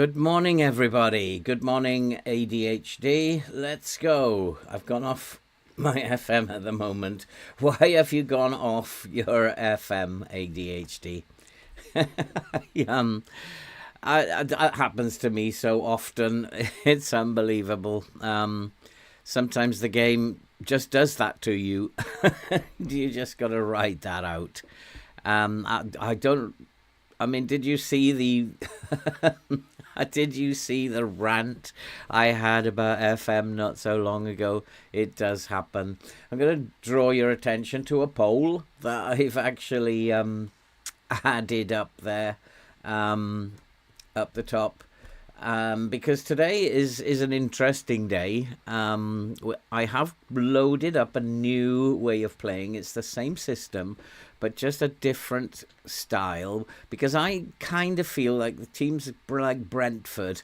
Good morning, everybody. Good morning, ADHD. Let's go. I've gone off my FM at the moment. Why have you gone off your FM, ADHD? um, that happens to me so often. It's unbelievable. Sometimes the game just does that to you. You just got to ride that out. I don't. I mean, did you see the did you see the rant I had about FM not so long ago? It does happen. I'm going to draw your attention to a poll that I've actually added up there, up the top, because today is an interesting day. I have loaded up a new way of playing. It's the same system, but just a different style, because I kind of feel like the teams like Brentford,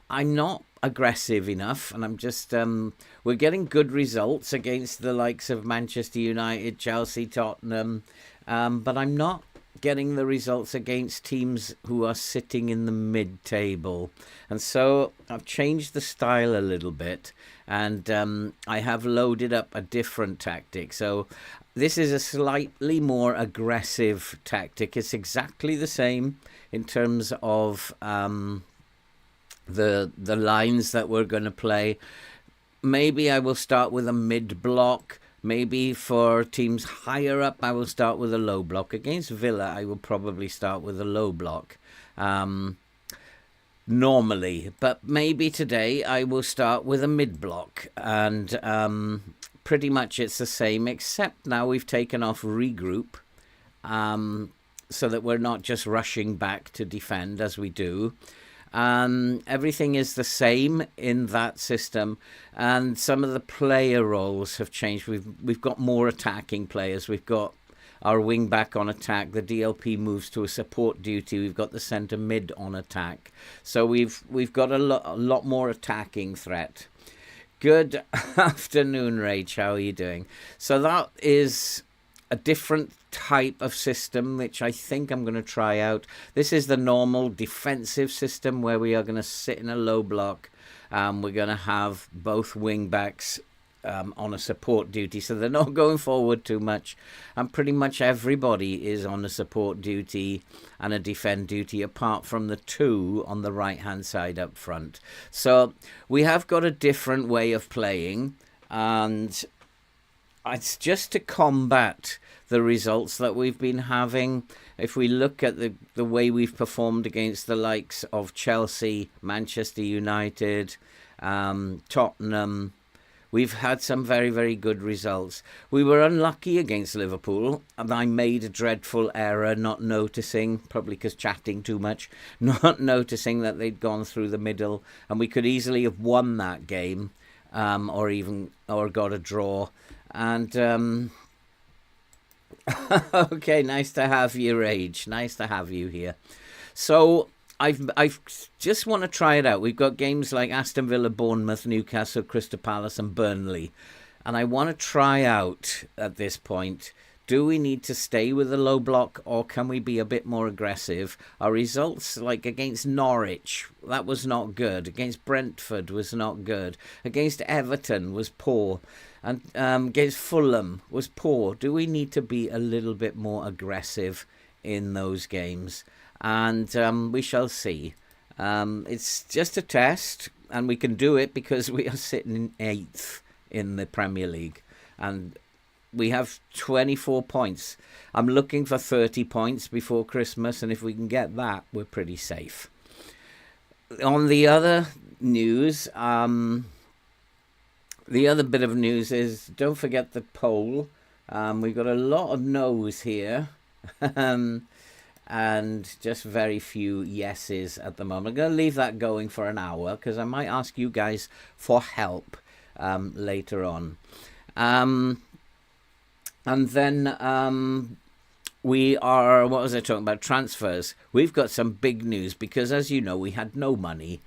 I'm not aggressive enough, and I'm just we're getting good results against the likes of Manchester United, Chelsea, Tottenham, but I'm not getting the results against teams who are sitting in the mid-table. And so I've changed the style a little bit, and I have loaded up a different tactic. So this is a slightly more aggressive tactic. It's exactly the same in terms of the lines that we're going to play. Maybe I will start with a mid-block. Maybe for teams higher up, I will start with a low block. Against Villa, I will probably start with a low block normally. But maybe today I will start with a mid-block. And pretty much it's the same, except now we've taken off regroup, so that we're not just rushing back to defend as we do. Everything is the same in that system, and some of the player roles have changed. We've got more attacking players. We've got our wing back on attack. The DLP moves to a support duty. We've got the centre mid on attack. So we've got a lot more attacking threat. Good afternoon, Rach. How are you doing? So that is a different type of system, which I think I'm going to try out. This is the normal defensive system where we are going to sit in a low block. We're going to have both wing backs on a support duty, so they're not going forward too much. And pretty much everybody is on a support duty and a defend duty, apart from the two on the right-hand side up front. So we have got a different way of playing, and it's just to combat the results that we've been having. If we look at the way we've performed against the likes of Chelsea, Manchester United, Tottenham, we've had some very, very good results. We were unlucky against Liverpool, and I made a dreadful error not noticing, probably because chatting too much, not noticing that they'd gone through the middle, and we could easily have won that game, or got a draw. And okay, nice to have you, Rage. Nice to have you here. So I just want to try it out. We've got games like Aston Villa, Bournemouth, Newcastle, Crystal Palace and Burnley. And I want to try out at this point, do we need to stay with the low block, or can we be a bit more aggressive? Our results, like against Norwich, that was not good. Against Brentford was not good. Against Everton was poor. And against Fulham was poor. Do we need to be a little bit more aggressive in those games? And we shall see. It's just a test, and we can do it because we are sitting in 8th in the Premier League. And we have 24 points. I'm looking for 30 points before Christmas, and if we can get that, we're pretty safe. On the other news, the other bit of news is, don't forget the poll. We've got a lot of no's here. And just very few yeses at the moment. I'm going to leave that going for an hour, because I might ask you guys for help later on. And then we are, what was I talking about? Transfers. We've got some big news, because as you know, we had no money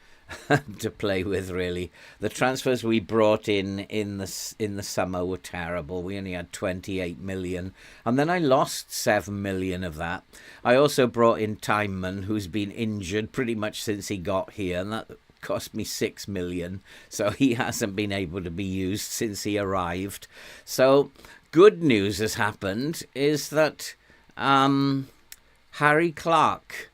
to play with, really. The transfers we brought in the summer were terrible. We only had 28 million, and then I lost 7 million of that. I also brought in Timeman, who's been injured pretty much since he got here, and that cost me 6 million. So he hasn't been able to be used since he arrived. So good news has happened is that Harry Clark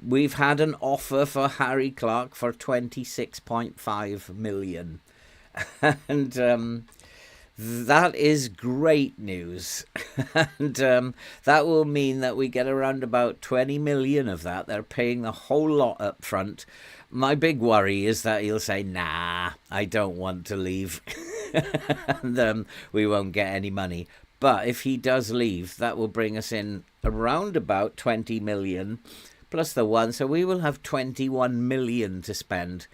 we've had an offer for Harry Clark for 26.5 million. And that is great news. And that will mean that we get around about 20 million of that. They're paying the whole lot up front. My big worry is that he'll say, nah, I don't want to leave. And we won't get any money. But if he does leave, that will bring us in around about 20 million plus the one. So we will have 21 million to spend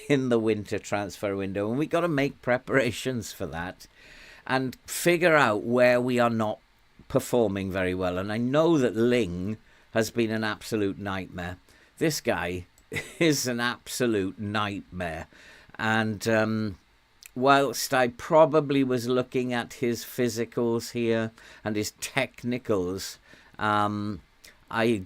in the winter transfer window. And we've got to make preparations for that and figure out where we are not performing very well. And I know that Ling has been an absolute nightmare. This guy is an absolute nightmare. And whilst I probably was looking at his physicals here and his technicals, I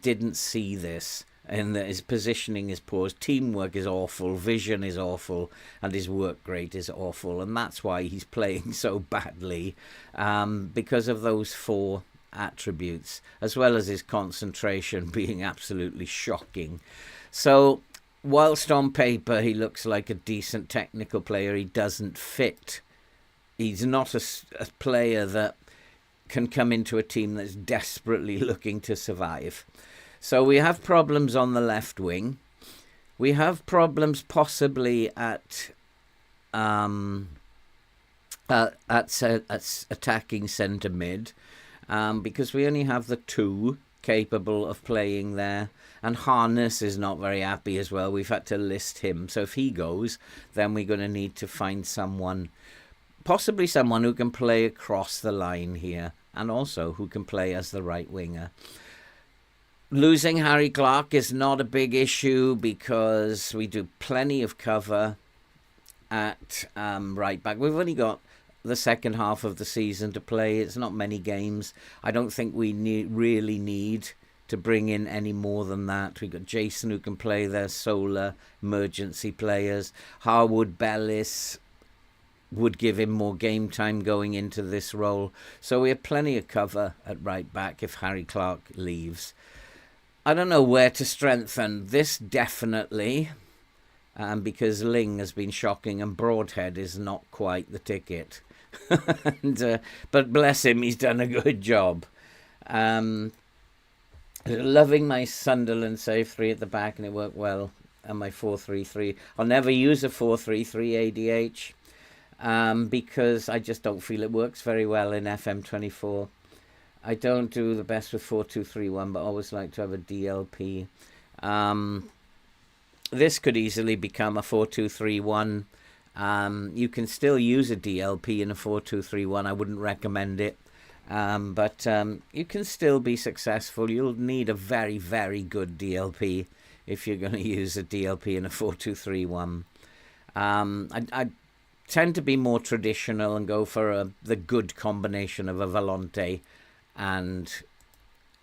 didn't see this. And his positioning is poor, his teamwork is awful, vision is awful, and his work rate is awful. And that's why he's playing so badly, because of those 4 attributes, as well as his concentration being absolutely shocking. So whilst on paper he looks like a decent technical player, he doesn't fit. He's not a player that can come into a team that's desperately looking to survive. So we have problems on the left wing. We have problems possibly at attacking centre mid, because we only have the 2 capable of playing there. And Harness is not very happy as well. We've had to list him. So if he goes, then we're going to need to find someone, possibly someone who can play across the line here, and also who can play as the right winger. Losing Harry Clark is not a big issue because we do plenty of cover at right back. We've only got the second half of the season to play. It's not many games. I don't think we really need to bring in any more than that. We've got Jason who can play there, Solar, emergency players. Harwood Bellis would give him more game time going into this role. So we have plenty of cover at right back if Harry Clark leaves. I don't know where to strengthen this, definitely, because Ling has been shocking and Broadhead is not quite the ticket. But bless him, he's done a good job. Loving my Sunderland save 3 at the back, and it worked well. And my 4-3-3. I'll never use a 4-3-3 ADH because I just don't feel it works very well in FM24. I don't do the best with 4-2-3-1, but I always like to have a DLP. This could easily become a 4-2-3-1. You can still use a DLP in a 4-2-3-1. I wouldn't recommend it. But you can still be successful. You'll need a very, very good DLP if you're going to use a DLP in a 4-2-3-1. I tend to be more traditional and go for the good combination of a Volante and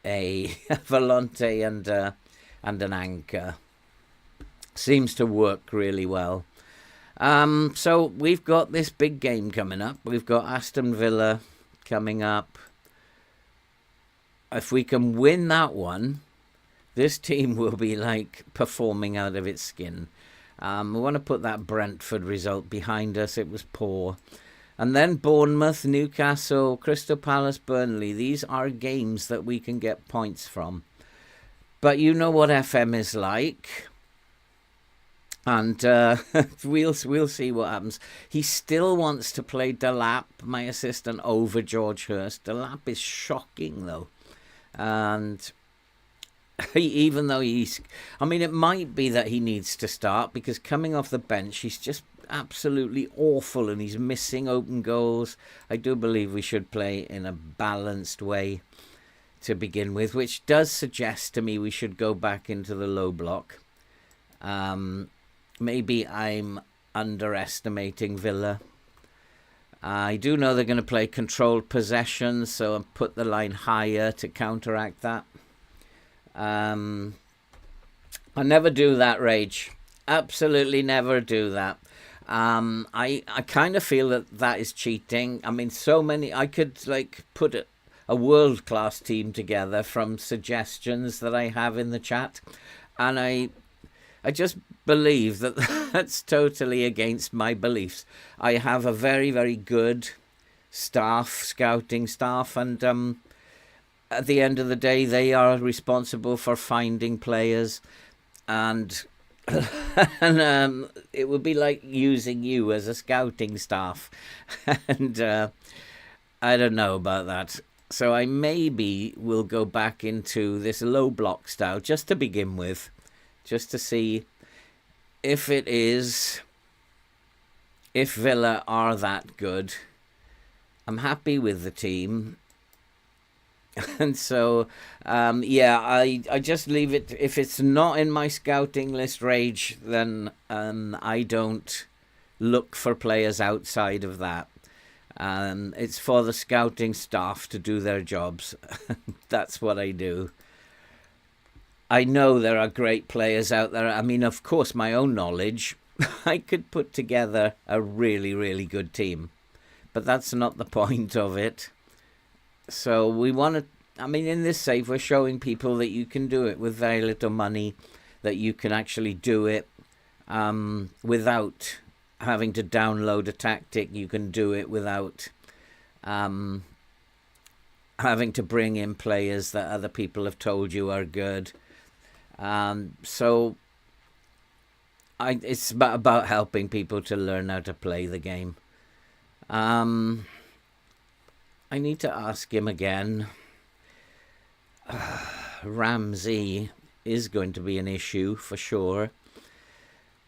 Volante and an anchor. Seems to work really well. So we've got this big game coming up. We've got Aston Villa coming up. If we can win that one, this team will be like performing out of its skin. We want to put that Brentford result behind us. It was poor. And then Bournemouth, Newcastle, Crystal Palace, Burnley. These are games that we can get points from. But you know what FM is like. And we'll see what happens. He still wants to play Delap, my assistant, over George Hurst. Delap is shocking, though. And even though it might be that he needs to start, because coming off the bench, he's just absolutely awful and he's missing open goals. I do believe we should play in a balanced way to begin with, which does suggest to me we should go back into the low block. Maybe I'm underestimating Villa. I do know they're going to play controlled possession, so I'll put the line higher to counteract that. I never do that, Rage. Absolutely never do that. I kind of feel that is cheating. I mean, so many. I could put a world-class team together from suggestions that I have in the chat, and I just believe that that's totally against my beliefs. I have a very, very good scouting staff, and at the end of the day, they are responsible for finding players, and and it would be like using you as a scouting staff, and I don't know about that. So I maybe will go back into this low block style just to begin with, just to see if Villa are that good. I'm happy with the team. And so, I just leave it. If it's not in my scouting list, Rage, then I don't look for players outside of that. It's for the scouting staff to do their jobs. That's what I do. I know there are great players out there. I mean, of course, my own knowledge, I could put together a really, really good team. But that's not the point of it. So we want to, I mean, in this save, we're showing people that you can do it with very little money, that you can actually do it without having to download a tactic. You can do it without having to bring in players that other people have told you are good. So it's about helping people to learn how to play the game. I need to ask him again. Ramsey is going to be an issue for sure.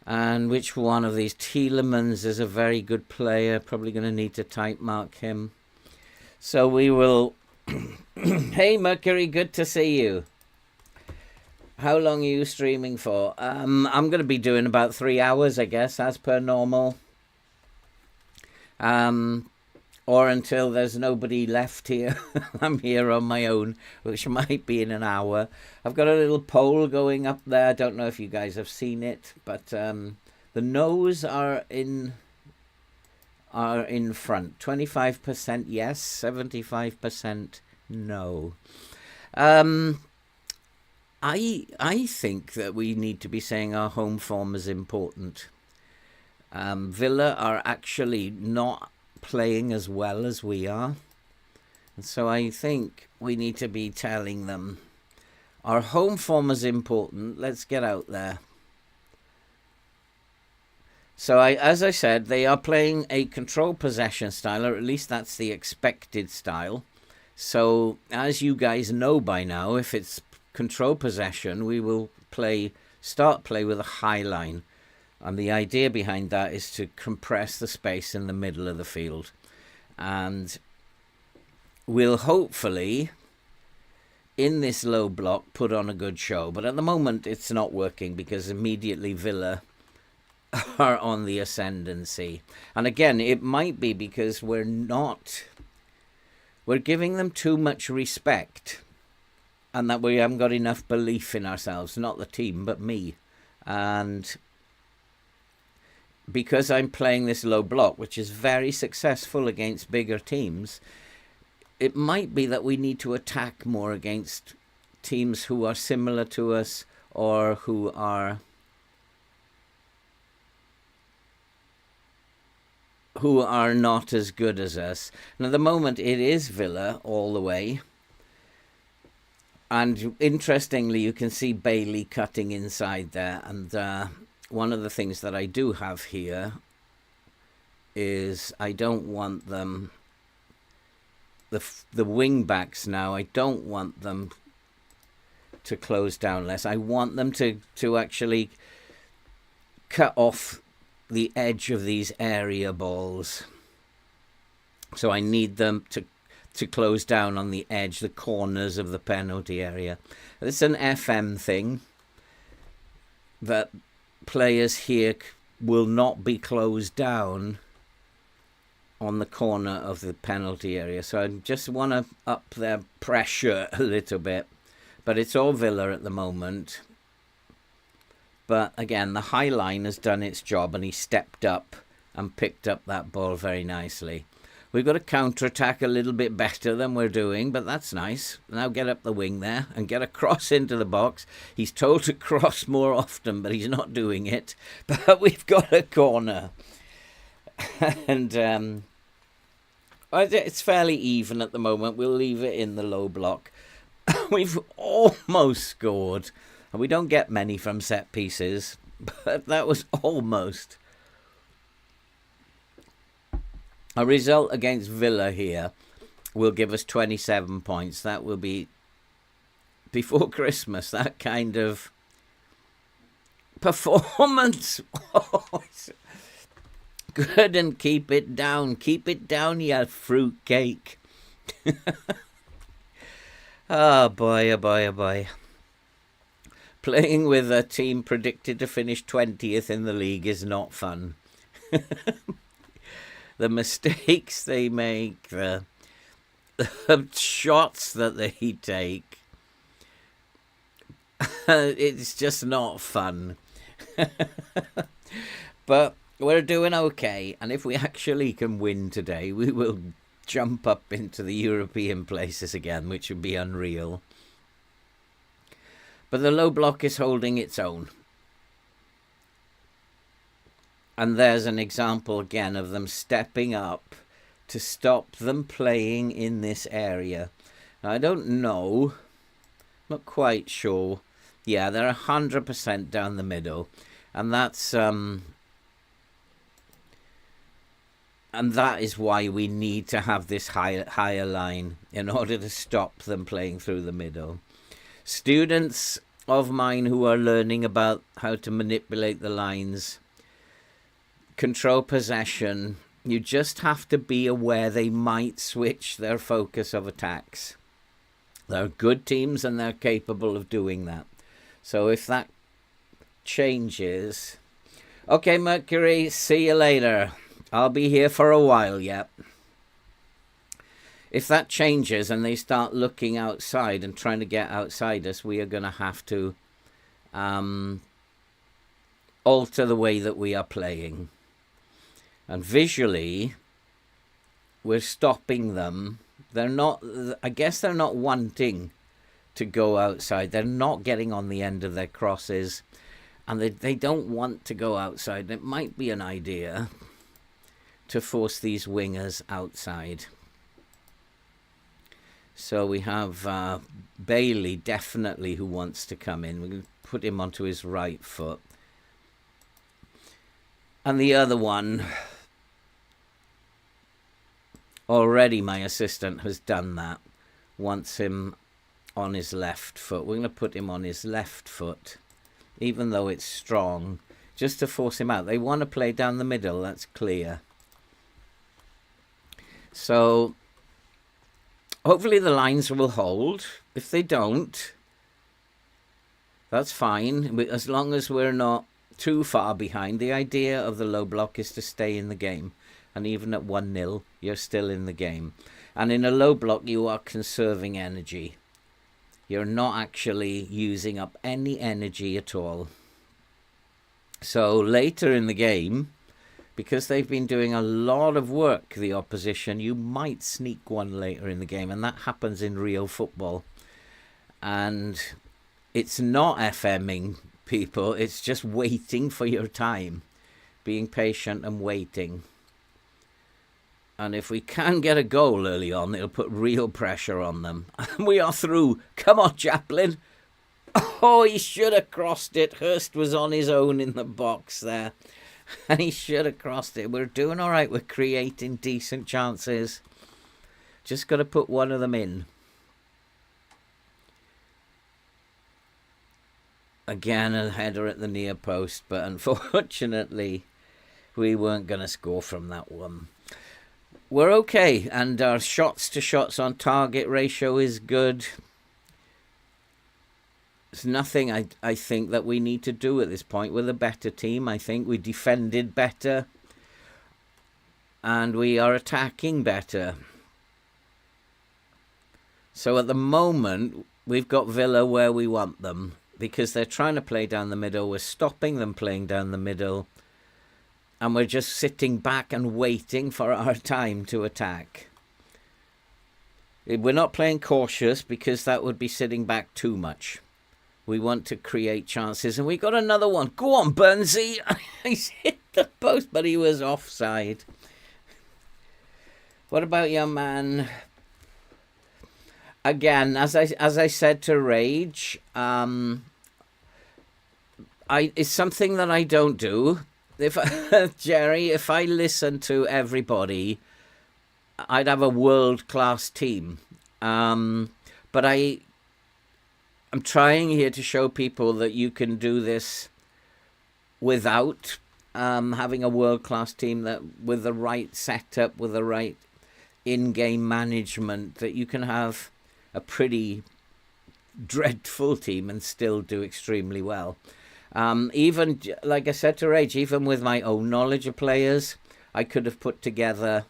And which one of these? Tielemans is a very good player. Probably going to need to type mark him. So we will... Hey, Mercury, good to see you. How long are you streaming for? I'm going to be doing about 3 hours, I guess, as per normal. Or until there's nobody left here. I'm here on my own, which might be in an hour. I've got a little poll going up there. I don't know if you guys have seen it, but the no's are in front. 25% yes, 75% no. I think that we need to be saying our home form is important. Villa are actually not playing as well as we are, and so I think we need to be telling them our home form is important. Let's get out there. So as I said, they are playing a control possession style, or at least that's the expected style. So as you guys know by now, if it's control possession, we will start play with a high line. And the idea behind that is to compress the space in the middle of the field. And we'll hopefully, in this low block, put on a good show. But at the moment, it's not working because immediately Villa are on the ascendancy. And again, it might be because we're giving them too much respect. And that we haven't got enough belief in ourselves. Not the team, but me. And because I'm playing this low block, which is very successful against bigger teams, it might be that we need to attack more against teams who are similar to us or who are not as good as us. And at the moment, it is Villa all the way. And interestingly, you can see Bailey cutting inside there. And one of the things that I do have here is I don't want them, the wing backs now, I don't want them to close down less. I want them to actually cut off the edge of these area balls. So I need them to close down on the edge, the corners of the penalty area. It's an FM thing that players here will not be closed down on the corner of the penalty area. So I just want to up their pressure a little bit. But it's all Villa at the moment. But again, the high line has done its job, and he stepped up and picked up that ball very nicely. We've got to counter-attack a little bit better than we're doing, but that's nice. Now get up the wing there and get a cross into the box. He's told to cross more often, but he's not doing it. But we've got a corner. And it's fairly even at the moment. We'll leave it in the low block. We've almost scored. And we don't get many from set pieces, but that was almost. A result against Villa here will give us 27 points. That will be before Christmas. That kind of performance. Good, and keep it down. Keep it down, you fruitcake. Oh boy, oh boy, oh boy. Playing with a team predicted to finish 20th in the league is not fun. The mistakes they make, the shots that they take, it's just not fun. But we're doing okay, and if we actually can win today, we will jump up into the European places again, which would be unreal. But the low block is holding its own. And there's an example again of them stepping up to stop them playing in this area. Now, I don't know, not quite sure. Yeah, they're 100% down the middle. And that's and that is why we need to have this higher line in order to stop them playing through the middle. Students of mine who are learning about how to manipulate the lines, control possession, you just have to be aware they might switch their focus of attacks. They're good teams and they're capable of doing that. So if that changes... Okay, Mercury, see you later. I'll be here for a while yet. If that changes and they start looking outside and trying to get outside us, we are going to have to alter the way that we are playing. And visually, we're stopping them. They're not, I guess they're not wanting to go outside. They're not getting on the end of their crosses. And they don't want to go outside. It might be an idea to force these wingers outside. So we have Bailey, definitely, who wants to come in. We're going to put him onto his right foot. And the other one... Already my assistant has done that. Wants him on his left foot. We're going to put him on his left foot, even though it's strong, just to force him out. They want to play down the middle, that's clear. So, hopefully the lines will hold. If they don't, that's fine. As long as we're not too far behind. The idea of the low block is to stay in the game. And even at 1-0, you're still in the game. And in a low block, you are conserving energy. You're not actually using up any energy at all. So later in the game, because they've been doing a lot of work, the opposition, you might sneak one later in the game. And that happens in real football. And it's not FMing people. It's just waiting for your time. Being patient and waiting. And if we can get a goal early on, it'll put real pressure on them. And we are through. Come on, Chaplin. Oh, he should have crossed it. Hurst was on his own in the box there. And he should have crossed it. We're doing all right. We're creating decent chances. Just got to put one of them in. Again, a header at the near post. But unfortunately, we weren't going to score from that one. We're okay, and our shots to shots on target ratio is good. There's nothing I think that we need to do at this point. We're the better team. I think we defended better. And we are attacking better. So at the moment, we've got Villa where we want them. Because they're trying to play down the middle. We're stopping them playing down the middle. And we're just sitting back and waiting for our time to attack. We're not playing cautious because that would be sitting back too much. We want to create chances. And we got another one. Go on, Burnsy. He's hit the post, but he was offside. What about your man? Again, as I said to Rage, it's something that I don't do. Jerry, if I listen to everybody, I'd have a world-class team. But I'm trying here to show people that you can do this without having a world-class team, that with the right setup, with the right in-game management, that you can have a pretty dreadful team and still do extremely well. Even, like I said to Rage, even with my own knowledge of players, I could have put together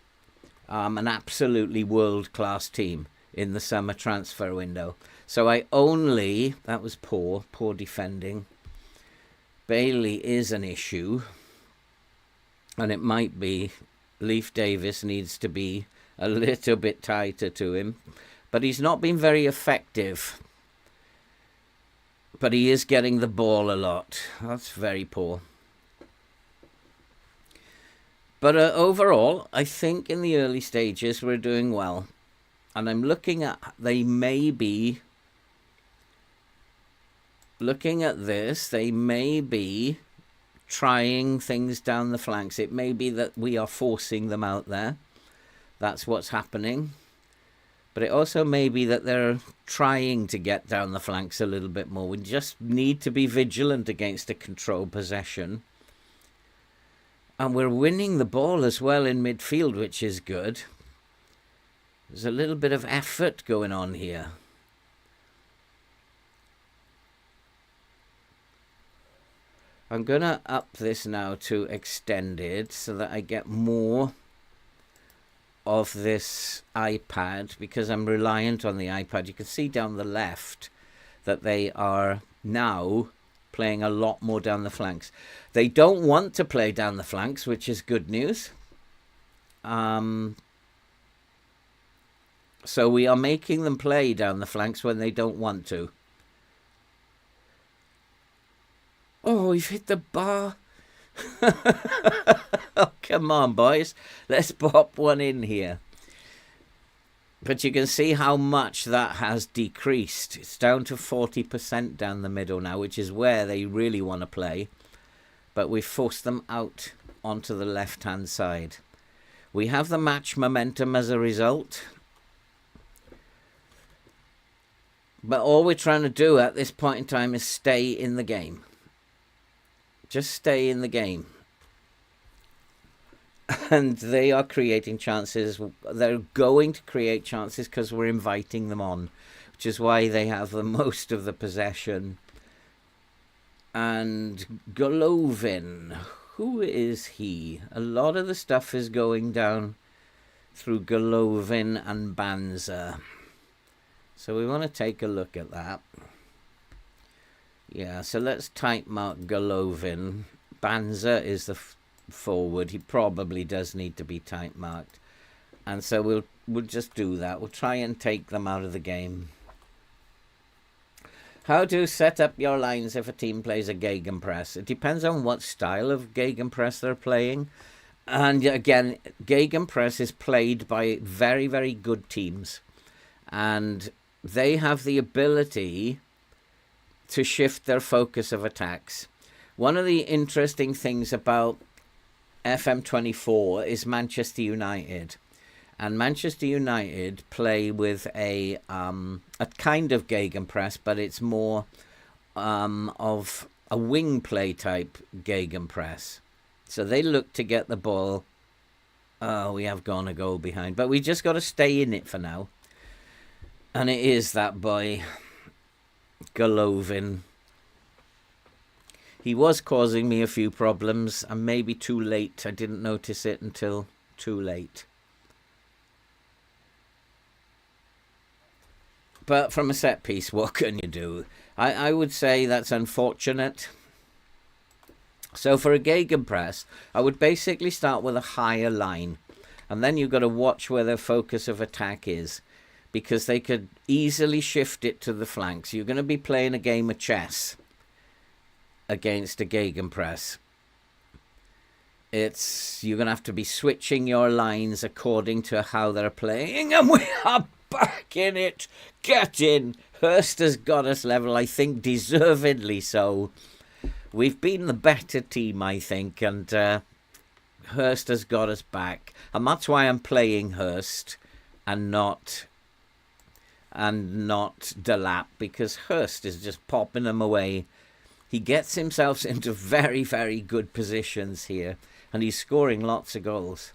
an absolutely world-class team in the summer transfer window. So that was poor defending. Bailey is an issue, and it might be Leif Davis needs to be a little bit tighter to him, but he's not been very effective. But he is getting the ball a lot. That's very poor. But overall, I think in the early stages we're doing well. And I'm looking at this, they may be trying things down the flanks. It may be that we are forcing them out there. That's what's happening. But it also may be that they're trying to get down the flanks a little bit more. We just need to be vigilant against a controlled possession. And we're winning the ball as well in midfield, which is good. There's a little bit of effort going on here. I'm going to up this now to extended so that I get more of this iPad, because I'm reliant on the iPad. You can see down the left that they are now playing a lot more down the flanks. They don't want to play down the flanks, which is good news. So we are making them play down the flanks when they don't want to. Oh, we've hit the bar. Oh, come on, boys. Let's pop one in here. But you can see how much that has decreased. It's down to 40% down the middle now, which is where they really want to play. But we've forced them out onto the left-hand side. We have the match momentum as a result. But all we're trying to do at this point in time is stay in the game. Just stay in the game. And they are creating chances. They're going to create chances because we're inviting them on, which is why they have the most of the possession. And Golovin, who is he? A lot of the stuff is going down through Golovin and Banza. So we want to take a look at that. Yeah, so let's type mark Golovin. Banza is the forward. He probably does need to be type marked. And so we'll just do that. We'll try and take them out of the game. How to set up your lines if a team plays a gegenpress. It depends on what style of gegenpress they're playing. And again, gegenpress is played by very, very good teams. And they have the ability to shift their focus of attacks. One of the interesting things about FM24 is Manchester United. And Manchester United play with a kind of gegenpress, but it's more of a wing play type gegenpress. So they look to get the ball. Oh, we have gone a goal behind, but we just got to stay in it for now. And it is that boy. Golovin. He was causing me a few problems, and maybe too late. I didn't notice it until too late. But from a set piece, what can you do? I would say that's unfortunate. So for a gegenpress, I would basically start with a higher line. And then you've got to watch where their focus of attack is, because they could easily shift it to the flanks. You're going to be playing a game of chess against a gegenpress. You're going to have to be switching your lines according to how they're playing. And we are back in it. Get in. Hurst has got us level, I think deservedly so. We've been the better team, I think, and Hurst has got us back. And that's why I'm playing Hurst and not Delap, because Hurst is just popping them away. He gets himself into very, very good positions here, and he's scoring lots of goals.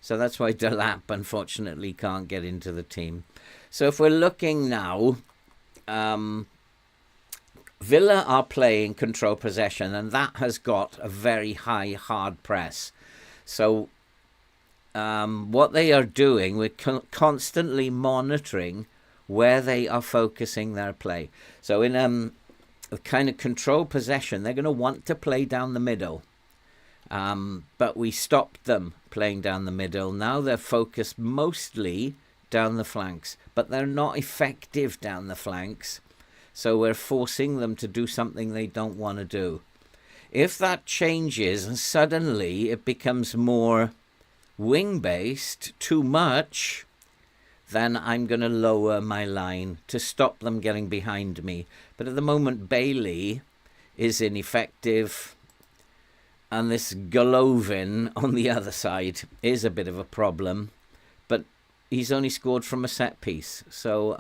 So that's why Delap, unfortunately, can't get into the team. So if we're looking now, Villa are playing control possession, and that has got a very high hard press. So what they are doing, we're constantly monitoring where they are focusing their play. So in a kind of control possession, they're going to want to play down the middle. But we stopped them playing down the middle. Now they're focused mostly down the flanks, but they're not effective down the flanks. So we're forcing them to do something they don't want to do. If that changes and suddenly it becomes more wing-based, too much, then I'm going to lower my line to stop them getting behind me. But at the moment, Bailey is ineffective, and this Golovin on the other side is a bit of a problem. But he's only scored from a set piece. So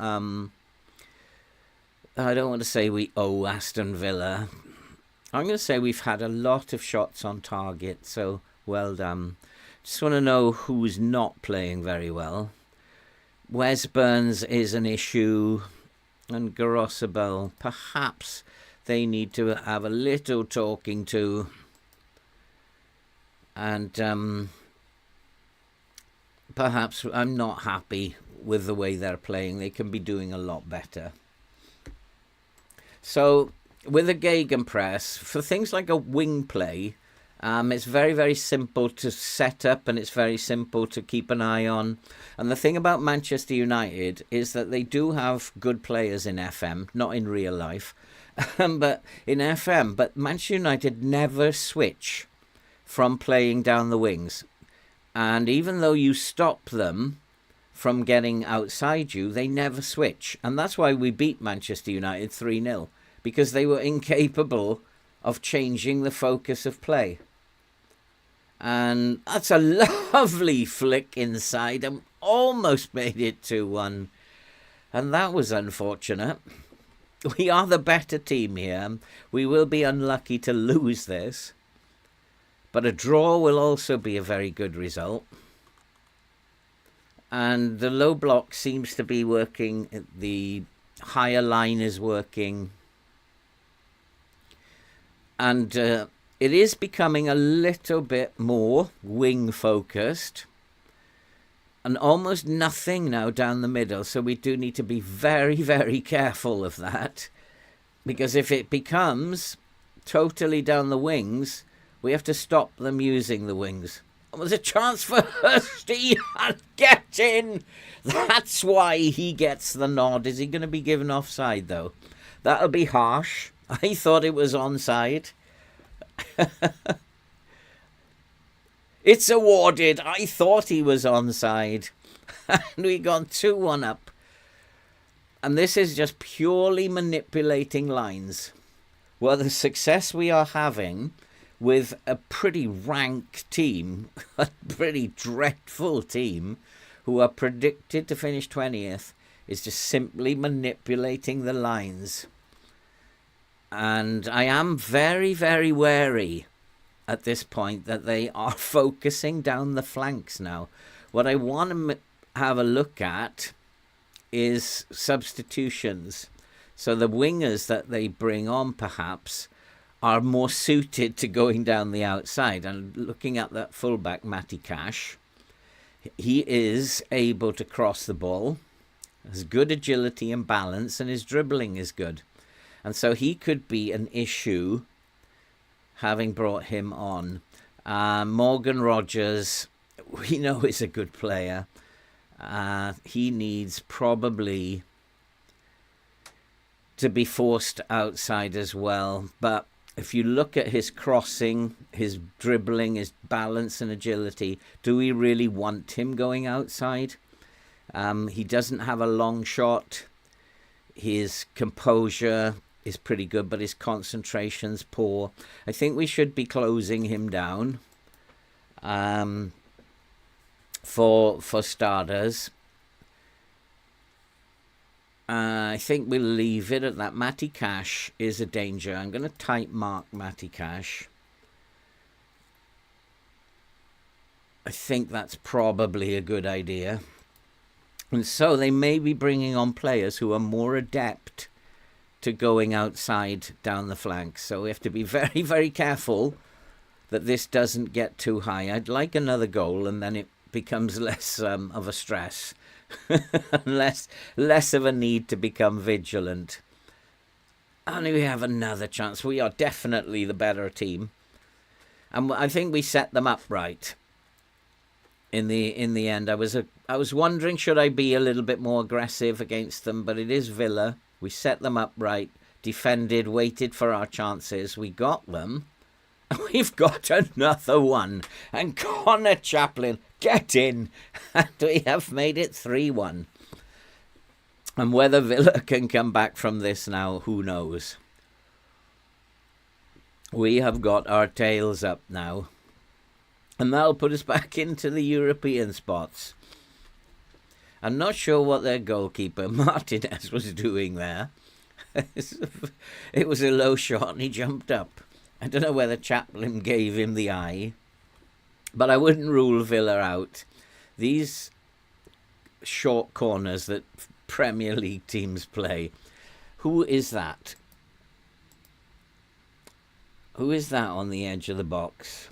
I don't want to say we owe Aston Villa. I'm going to say we've had a lot of shots on target, so well done. Just want to know who's not playing very well. Wes Burns is an issue, and Garosabel, perhaps they need to have a little talking to. And perhaps I'm not happy with the way they're playing. They can be doing a lot better. So with a gegenpress, for things like a wing play, it's very, very simple to set up, and it's very simple to keep an eye on. And the thing about Manchester United is that they do have good players in FM, not in real life, but in FM. But Manchester United never switch from playing down the wings. And even though you stop them from getting outside you, they never switch. And that's why we beat Manchester United 3-0, because they were incapable of changing the focus of play. And that's a lovely flick inside, and almost made it 2-1. And that was unfortunate. We are the better team here. We will be unlucky to lose this. But a draw will also be a very good result. And the low block seems to be working. The higher line is working. And it is becoming a little bit more wing-focused. And almost nothing now down the middle. So we do need to be very, very careful of that. Because if it becomes totally down the wings, we have to stop them using the wings. There was a chance for Hursty and get in. That's why he gets the nod. Is he going to be given offside, though? That'll be harsh. I thought it was onside. It's awarded. I thought he was onside. And we got 2-1 up. And this is just purely manipulating lines. Well, the success we are having with a pretty rank team, a pretty dreadful team, who are predicted to finish 20th, is just simply manipulating the lines. And I am very, very wary at this point that they are focusing down the flanks now. What I want to have a look at is substitutions. So the wingers that they bring on perhaps are more suited to going down the outside. And looking at that fullback, Matty Cash, he is able to cross the ball, has good agility and balance, and his dribbling is good. And so he could be an issue, having brought him on. Morgan Rogers, we know is a good player. He needs probably to be forced outside as well. But if you look at his crossing, his dribbling, his balance and agility, do we really want him going outside? He doesn't have a long shot. His composure is pretty good, but his concentration's poor. I think we should be closing him down for starters. I think we'll leave it at that. Matty Cash is a danger. I'm going to type mark Matty Cash. I think that's probably a good idea. And so they may be bringing on players who are more adept to going outside down the flanks. So we have to be very, very careful that this doesn't get too high. I'd like another goal, and then it becomes less of a stress. less of a need to become vigilant. And we have another chance. We are definitely the better team, and I think we set them up right. In the end, I was wondering, should I be a little bit more aggressive against them? But it is Villa. We set them up right, defended, waited for our chances. We got them. We've got another one. And Connor Chaplin, get in. And we have made it 3-1. And whether Villa can come back from this now, who knows? We have got our tails up now. And that'll put us back into the European spots. I'm not sure what their goalkeeper, Martinez, was doing there. It was a low shot and he jumped up. I don't know whether Chaplin gave him the eye. But I wouldn't rule Villa out. These short corners that Premier League teams play. Who is that? Who is that on the edge of the box?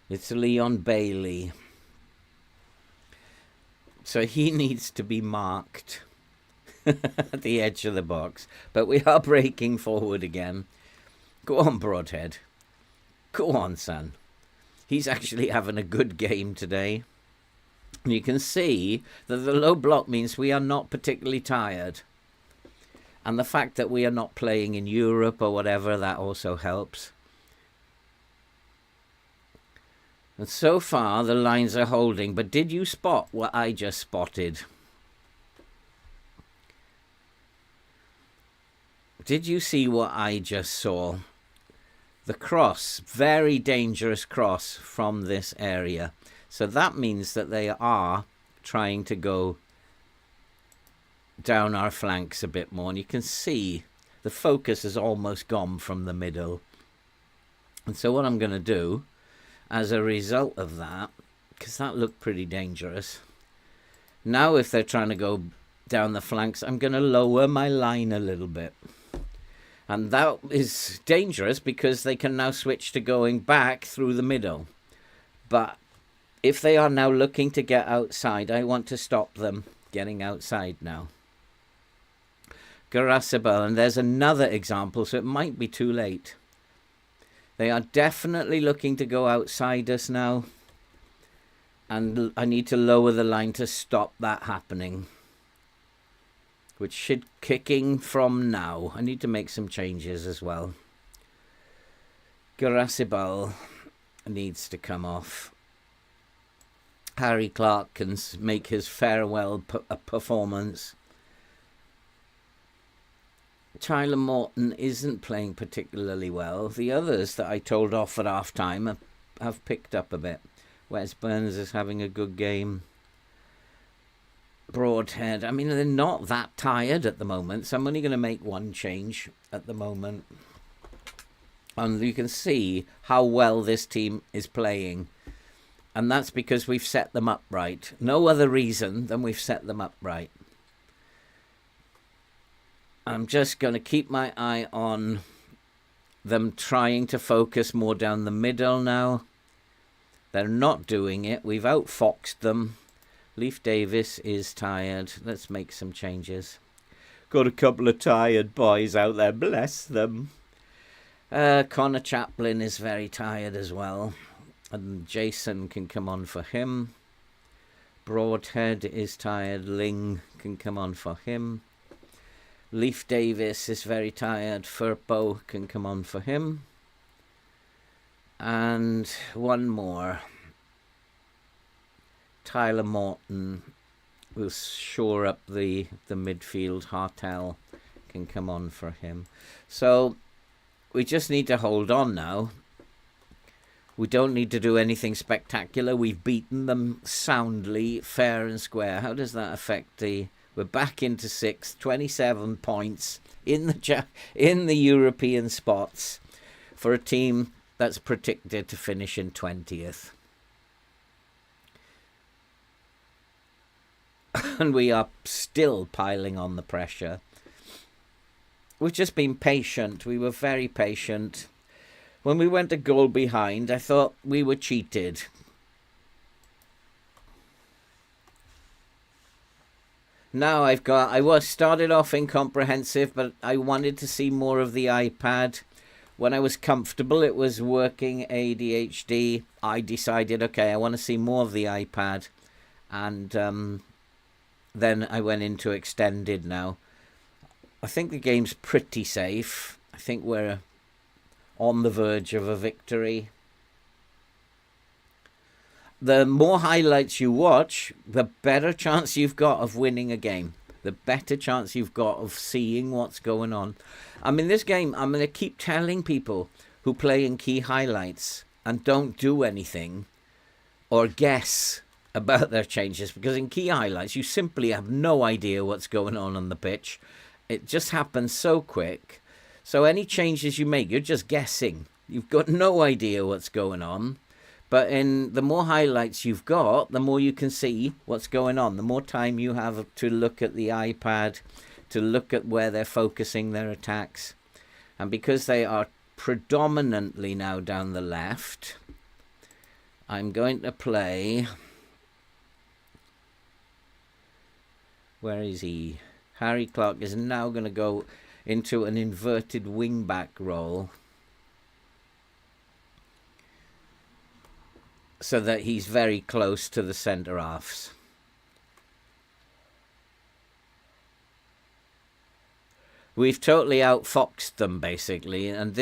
It's Leon Bailey. So he needs to be marked at the edge of the box. But we are breaking forward again. Go on, Broadhead. Go on, son. He's actually having a good game today. And you can see that the low block means we are not particularly tired. And the fact that we are not playing in Europe or whatever, that also helps. And so far, the lines are holding. But did you spot what I just spotted? Did you see what I just saw? The cross, very dangerous cross from this area. So that means that they are trying to go down our flanks a bit more. And you can see the focus has almost gone from the middle. And so what I'm going to do, as a result of that, because that looked pretty dangerous. Now if they're trying to go down the flanks, I'm going to lower my line a little bit. And that is dangerous because they can now switch to going back through the middle. But if they are now looking to get outside, I want to stop them getting outside now. Garasibel, and there's another example, so it might be too late. They are definitely looking to go outside us now. And I need to lower the line to stop that happening. Which should kicking from now. I need to make some changes as well. Garasibal needs to come off. Harry Clark can make his farewell performance. Tyler Morton isn't playing particularly well. The others that I told off at half-time have picked up a bit. Wes Burns is having a good game. Broadhead, I mean, they're not that tired at the moment, so I'm only going to make one change at the moment. And you can see how well this team is playing. And that's because we've set them up right. No other reason than we've set them up right. I'm just going to keep my eye on them trying to focus more down the middle now. They're not doing it. We've outfoxed them. Leif Davis is tired. Let's make some changes. Got a couple of tired boys out there. Bless them. Connor Chaplin is very tired as well. And Jason can come on for him. Broadhead is tired. Ling can come on for him. Leif Davis is very tired. Furpo can come on for him. And one more. Tyler Morton will shore up the midfield. Hartel can come on for him. So we just need to hold on now. We don't need to do anything spectacular. We've beaten them soundly, fair and square. How does that affect the... We're back into 6th, 27 points in the European spots for a team that's predicted to finish in 20th. And we are still piling on the pressure. We've just been patient. We were very patient. When we went a goal behind, I thought we were cheated. Now I was started off incomprehensive, but I wanted to see more of the iPad. When I was comfortable, it was working ADHD. I decided, okay, I want to see more of the iPad. And then I went into extended now. I think the game's pretty safe. I think we're on the verge of a victory. The more highlights you watch, the better chance you've got of winning a game. The better chance you've got of seeing what's going on. I mean, this game, I'm going to keep telling people who play in key highlights and don't do anything or guess about their changes, because in key highlights, you simply have no idea what's going on the pitch. It just happens so quick. So any changes you make, you're just guessing. You've got no idea what's going on. But in the more highlights you've got, the more you can see what's going on. The more time you have to look at the iPad, to look at where they're focusing their attacks. And because they are predominantly now down the left, I'm going to play... Where is he? Harry Clark is now going to go into an inverted wing-back role, so that he's very close to the centre-halves. We've totally outfoxed them, basically, and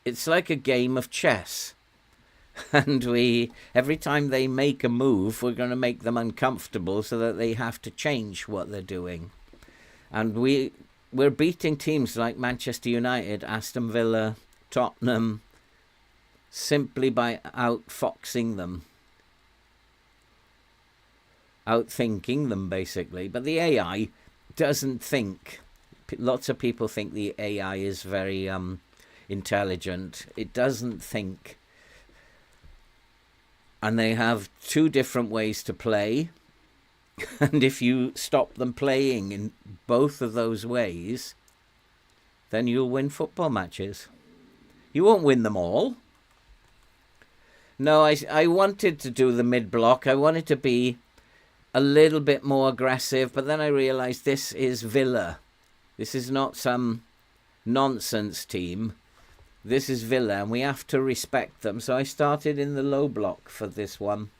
it's like a game of chess. And every time they make a move, we're going to make them uncomfortable so that they have to change what they're doing. And we're beating teams like Manchester United, Aston Villa, Tottenham, simply by outfoxing them. Outthinking them, basically. But the AI doesn't think. Lots of people think the AI is very intelligent. It doesn't think. And they have two different ways to play. And if you stop them playing in both of those ways, then you'll win football matches. You won't win them all. No, I wanted to do the mid-block. I wanted to be a little bit more aggressive, but then I realised this is Villa. This is not some nonsense team. This is Villa, and we have to respect them. So I started in the low block for this one,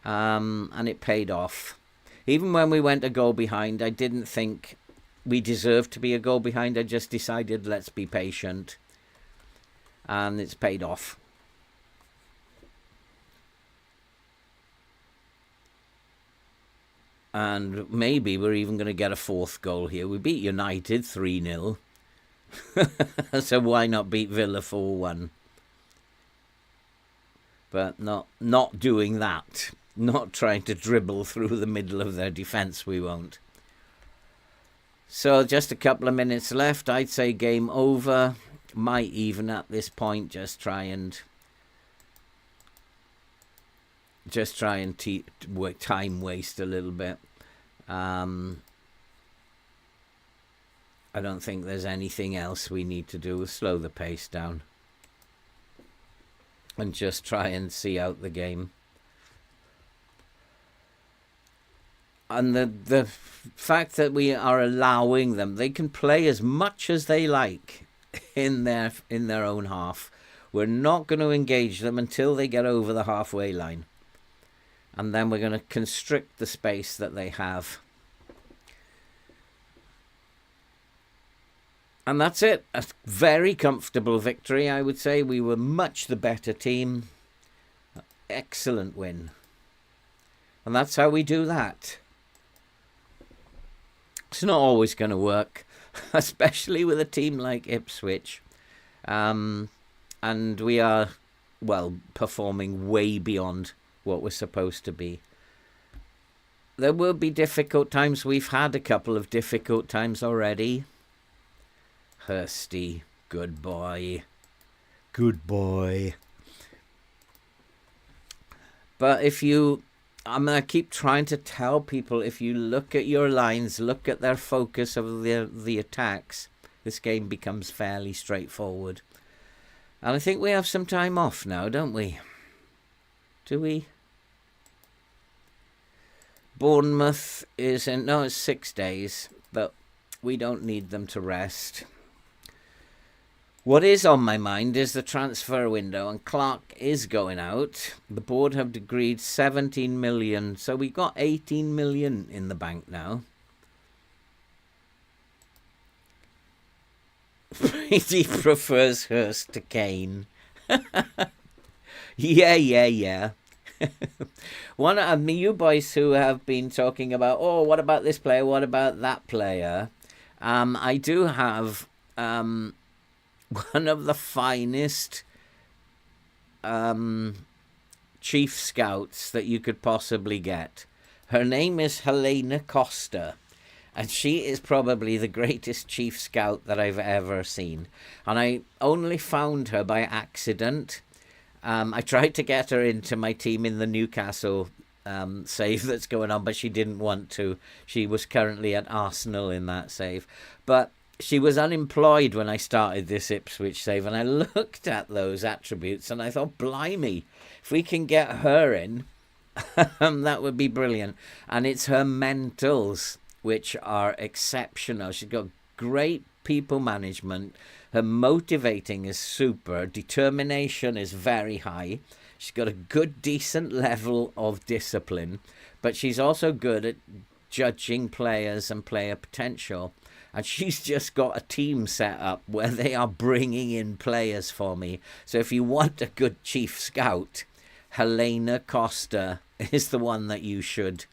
and it paid off. Even when we went a goal behind, I didn't think we deserved to be a goal behind. I just decided, let's be patient, and it's paid off. And maybe we're even going to get a fourth goal here. We beat United 3-0. So why not beat Villa 4-1? But not doing that. Not trying to dribble through the middle of their defence, we won't. So just a couple of minutes left. I'd say game over. Might even at this point just try and time waste a little bit. I don't think there's anything else we need to do. We'll slow the pace down and just try and see out the game. And the fact that we are allowing them, they can play as much as they like in their own half. We're not going to engage them until they get over the halfway line. And then we're going to constrict the space that they have. And that's it. A very comfortable victory, I would say. We were much the better team. Excellent win. And that's how we do that. It's not always going to work, especially with a team like Ipswich. And we are, well, performing way beyond what we're supposed to be. There will be difficult times. We've had a couple of difficult times already. Hursty, good boy. Good boy. But I'm going to keep trying to tell people, if you look at your lines, look at their focus of the attacks, this game becomes fairly straightforward. And I think we have some time off now, don't we? Do we? Bournemouth it's 6 days, but we don't need them to rest. What is on my mind is the transfer window, and Clark is going out. The board have agreed 17 million, so we got 18 million in the bank now. He prefers Hurst to Kane. Yeah. One of you boys who have been talking about, what about this player? What about that player? I do have one of the finest chief scouts that you could possibly get. Her name is Helena Costa, and she is probably the greatest chief scout that I've ever seen. And I only found her by accident. I tried to get her into my team in the Newcastle save that's going on, but she didn't want to. She was currently at Arsenal in that save. But she was unemployed when I started this Ipswich save, and I looked at those attributes and I thought, blimey, if we can get her in, that would be brilliant. And it's her mentals which are exceptional. She's got great people management. Her motivating is super. Determination is very high. She's got a good, decent level of discipline, but she's also good at judging players and player potential. And she's just got a team set up where they are bringing in players for me. So if you want a good chief scout, Helena Costa is the one that you should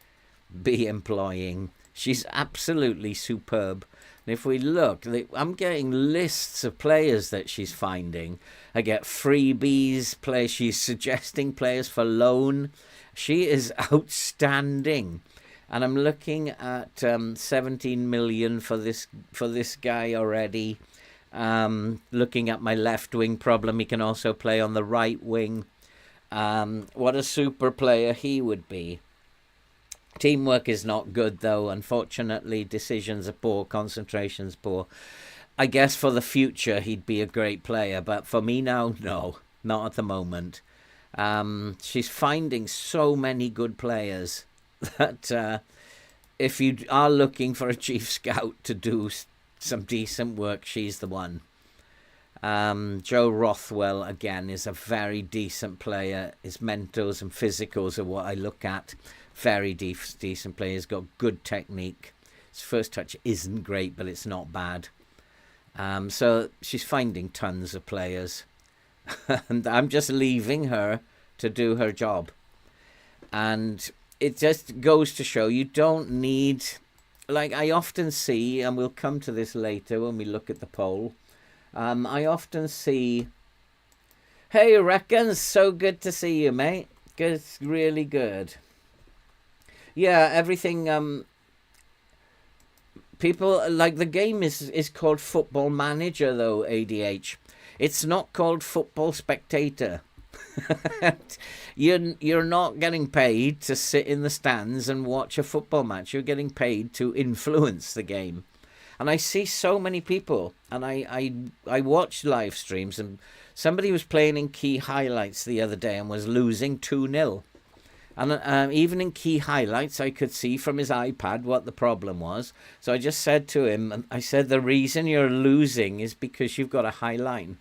be employing. She's absolutely superb. And if we look, I'm getting lists of players that she's finding. I get freebies, she's suggesting players for loan. She is outstanding. And I'm looking at 17 million for this guy already. Looking at my left wing problem, he can also play on the right wing. What a super player he would be. Teamwork is not good, though. Unfortunately, decisions are poor, concentration's poor. I guess for the future, he'd be a great player. But for me now, no, not at the moment. She's finding so many good players that if you are looking for a chief scout to do some decent work, she's the one. Joe Rothwell, again, is a very decent player. His mentals and physicals are what I look at. Very decent player. He's got good technique. His first touch isn't great, but it's not bad. So she's finding tons of players. And I'm just leaving her to do her job. And it just goes to show you don't need, like I often see, and we'll come to this later when we look at the poll. I often see, hey, Reckons, so good to see you, mate. Good, really good. Yeah, everything, people, like the game is called Football Manager, though, ADH. It's not called Football Spectator. You're not getting paid to sit in the stands and watch a football match. You're getting paid to influence the game. And I see so many people, and I watch live streams, and somebody was playing in key highlights the other day and was losing 2-0. And even in key highlights, I could see from his iPad what the problem was. So I just said to him, I said, the reason you're losing is because you've got a high line.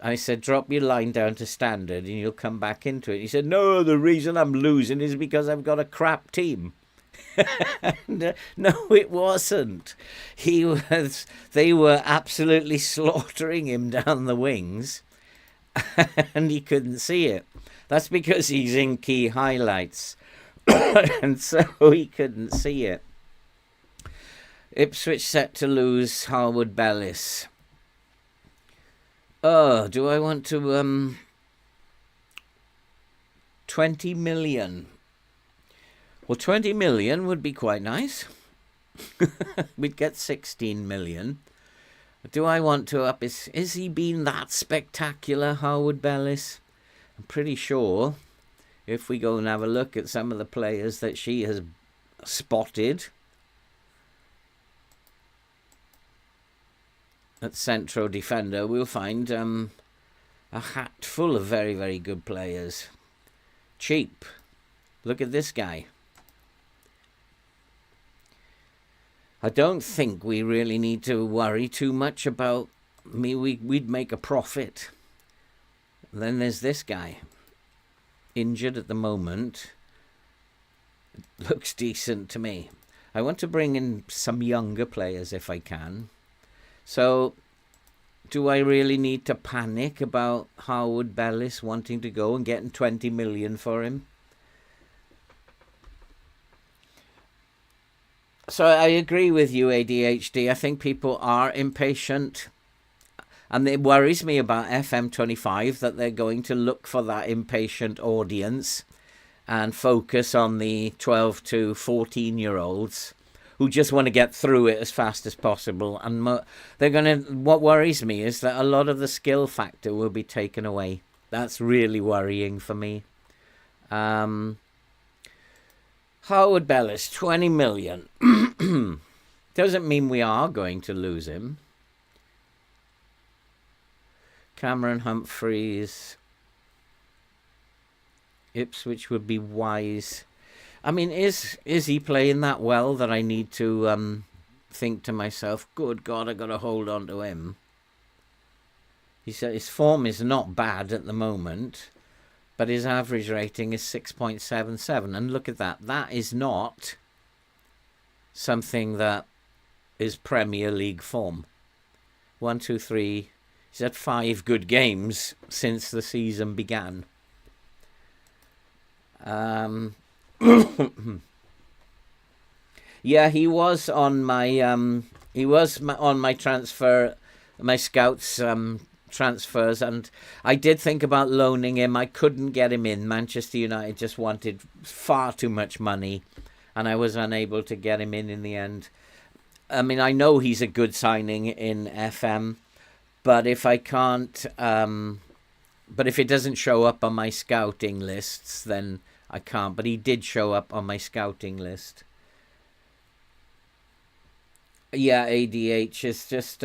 I said, drop your line down to standard and you'll come back into it. He said, no, the reason I'm losing is because I've got a crap team. And, no, it wasn't. They were absolutely slaughtering him down the wings and he couldn't see it. That's because he's in key highlights and so he couldn't see it. Ipswich set to lose Harwood Bellis. Oh, do I want to 20 million? Well, 20 million would be quite nice. We'd get 16 million. Do I want to up his... Is he been that spectacular, Harwood Bellis? I'm pretty sure if we go and have a look at some of the players that she has spotted at central defender, we'll find a hat full of very, very good players. Cheap. Look at this guy. I don't think we really need to worry too much about me. We'd make a profit. Then there's this guy. Injured at the moment. Looks decent to me. I want to bring in some younger players if I can. So, do I really need to panic about Harwood Bellis wanting to go and getting 20 million for him? So I agree with you, ADHD. I think people are impatient. And it worries me about FM24 that they're going to look for that impatient audience and focus on the 12 to 14-year-olds who just want to get through it as fast as possible. And they're going to... What worries me is that a lot of the skill factor will be taken away. That's really worrying for me. Harwood Bellis, 20 million. Doesn't mean we are going to lose him. Cameron Humphreys. Ipswich would be wise. I mean, is he playing that well that I need to think to myself, good God, I've got to hold on to him? He said his form is not bad at the moment, but his average rating is 6.77. And look at that. That is not something that is Premier League form. 1, 2, 3. He's had 5 good games since the season began. Yeah, he was on my on my transfer, my scouts transfers, and I did think about loaning him. I couldn't get him in. Manchester United just wanted far too much money, and I was unable to get him in the end. I mean, I know he's a good signing in FM, but if I can't, but if it doesn't show up on my scouting lists, then I can't. But he did show up on my scouting list. Yeah, ADH is just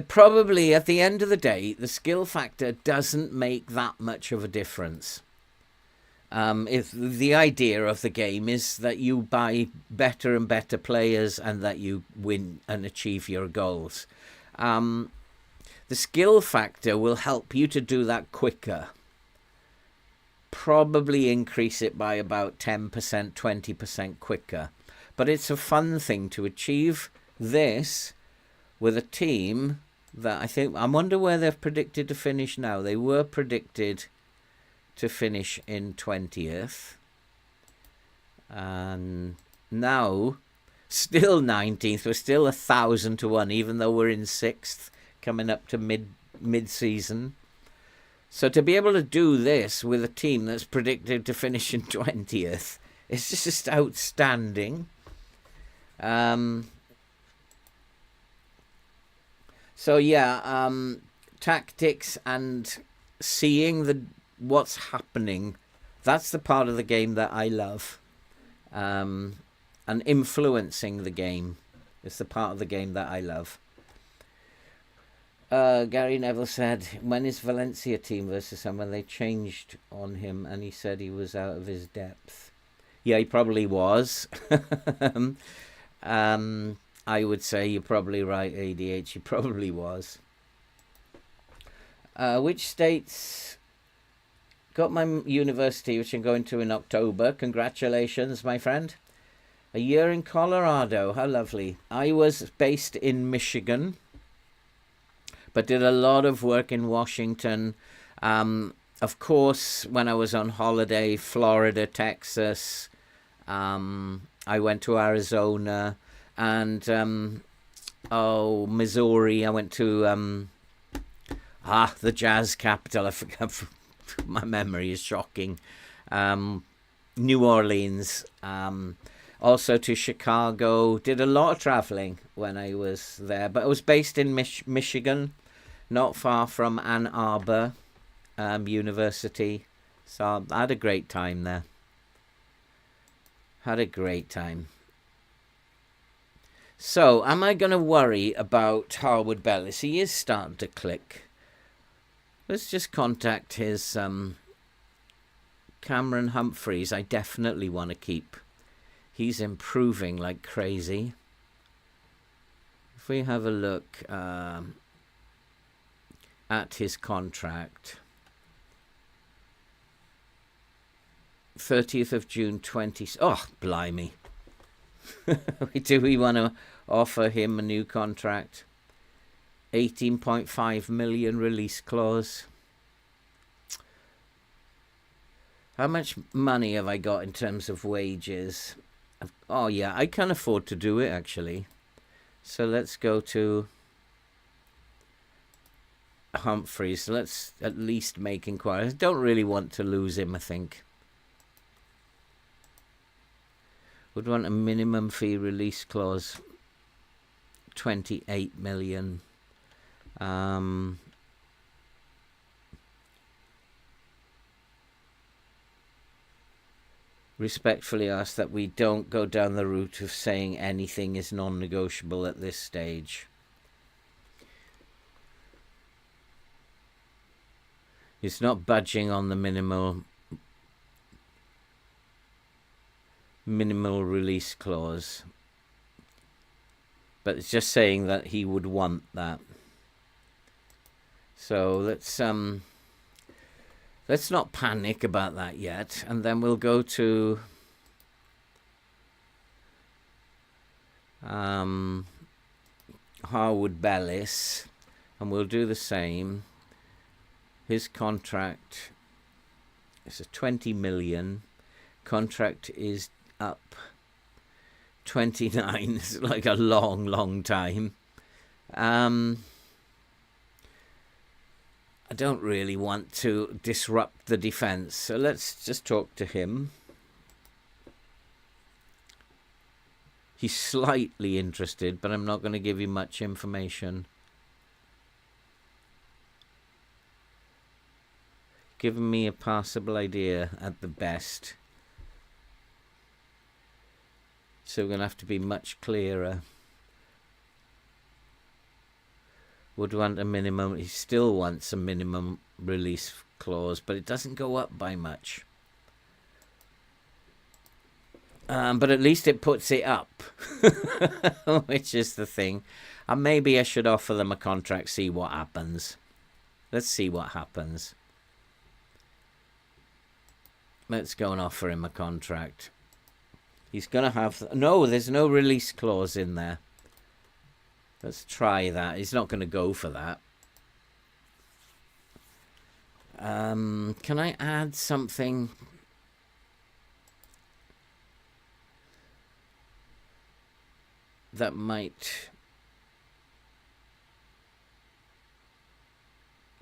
probably at the end of the day, the skill factor doesn't make that much of a difference. If the idea of the game is that you buy better and better players and that you win and achieve your goals. The skill factor will help you to do that quicker. Probably increase it by about 10%, 20% quicker. But it's a fun thing to achieve this with a team that I wonder where they've predicted to finish now. They were predicted to finish in 20th. And now, still 19th. We're still 1,000 to 1, even though we're in 6th, coming up to mid-season. So to be able to do this with a team that's predicted to finish in 20th, it's just outstanding. So yeah, tactics and seeing what's happening, that's the part of the game that I love. and influencing the game. It's the part of the game that I love. Gary Neville said, when is Valencia team versus someone? They changed on him and he said he was out of his depth. Yeah, he probably was. I would say you're probably right, ADH. He probably was. Which states got my university, which I'm going to in October? Congratulations, my friend. A year in Colorado. How lovely. I was based in Michigan, but did a lot of work in Washington. Of course, when I was on holiday, Florida, Texas, I went to Arizona, and Missouri. I went to the jazz capital. I forgot. My memory is shocking. New Orleans. Also to Chicago. Did a lot of traveling when I was there, but I was based in Michigan, not far from Ann Arbor University. So I had a great time there. Had a great time. So, am I going to worry about Harwood Bellis? He is starting to click. Let's just contact his Cameron Humphreys. I definitely want to keep. He's improving like crazy. If we have a look at his contract, 30th of June 20. Oh, blimey. Do we want to offer him a new contract? 18.5 million release clause. How much money have I got in terms of wages? Oh, yeah, I can afford to do it, actually. So let's go to Humphreys. Let's at least make inquiries. I don't really want to lose him, I think. Would want a minimum fee release clause. 28 million. Respectfully ask that we don't go down the route of saying anything is non-negotiable at this stage. It's not budging on the minimal release clause, but it's just saying that he would want that. So let's not panic about that yet, and then we'll go to Harwood Bellis, and we'll do the same. His contract is a 20 million. Contract is up 29. It's like a long time. I don't really want to disrupt the defense, so let's just talk to him. He's slightly interested, but I'm not going to give you much information. Giving me a passable idea at the best. So we're going to have to be much clearer. Would want a minimum. He still wants a minimum release clause, but it doesn't go up by much. But at least it puts it up, which is the thing. And maybe I should offer them a contract, see what happens. Let's see what happens. Let's go and offer him a contract. He's going to have... No, there's no release clause in there. Let's try that. He's not going to go for that. Can I add something? That might...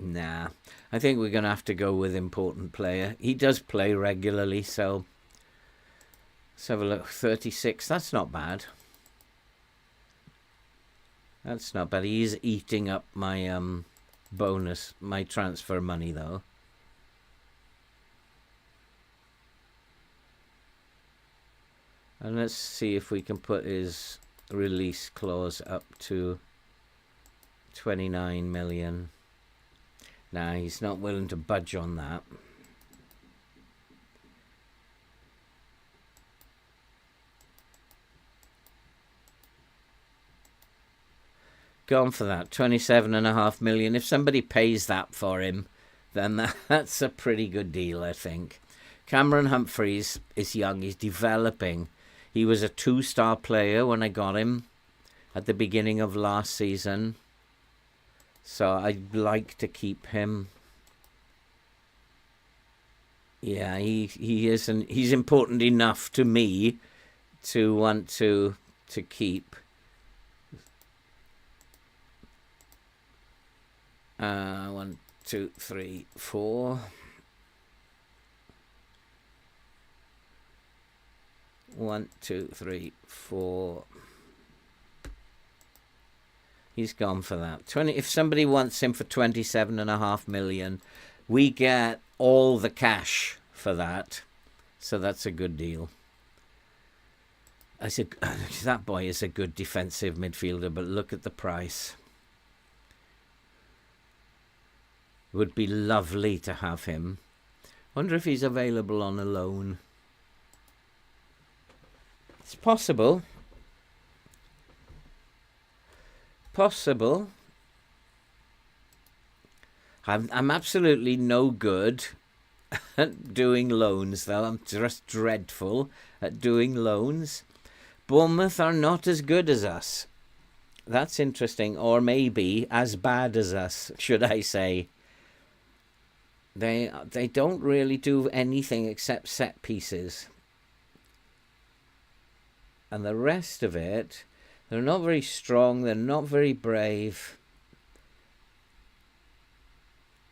Nah. I think we're going to have to go with important player. He does play regularly, so... Let's have a look. 36. That's not bad. That's not bad. He's eating up my bonus, my transfer money, though. And let's see if we can put his release clause up to 29 million. Nah, he's not willing to budge on that. Gone for that, 27.5 million. If somebody pays that for him, then that's a pretty good deal, I think. Cameron Humphreys is young, he's developing. He was a 2-star player when I got him at the beginning of last season. So I'd like to keep him. Yeah, he's important enough to me to want to keep. 1, 2, 3, 4. 1, 2, 3, 4. He's gone for that. 20. If somebody wants him for 27.5 million, we get all the cash for that. So that's a good deal. I said that boy is a good defensive midfielder, but look at the price. It would be lovely to have him. Wonder if he's available on a loan. It's possible. Possible. I'm absolutely no good at doing loans, though. I'm just dreadful at doing loans. Bournemouth are not as good as us. That's interesting. Or maybe as bad as us, should I say. They don't really do anything except set pieces. And the rest of it, they're not very strong, they're not very brave.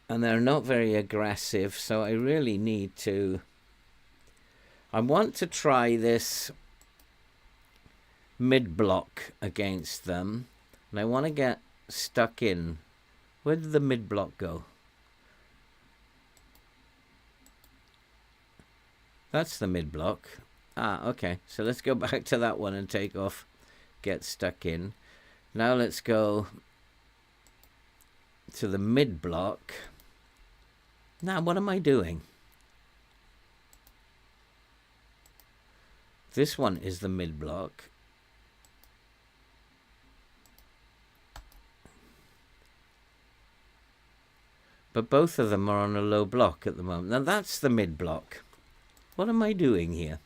And they're not very aggressive, so I really need to... I want to try this mid-block against them. And I want to get stuck in. Where did the mid-block go? That's the mid-block. Ah, okay. So let's go back to that one and take off. Get stuck in. Now let's go to the mid-block. Now, what am I doing? This one is the mid-block. But both of them are on a low block at the moment. Now, that's the mid-block. What am I doing here?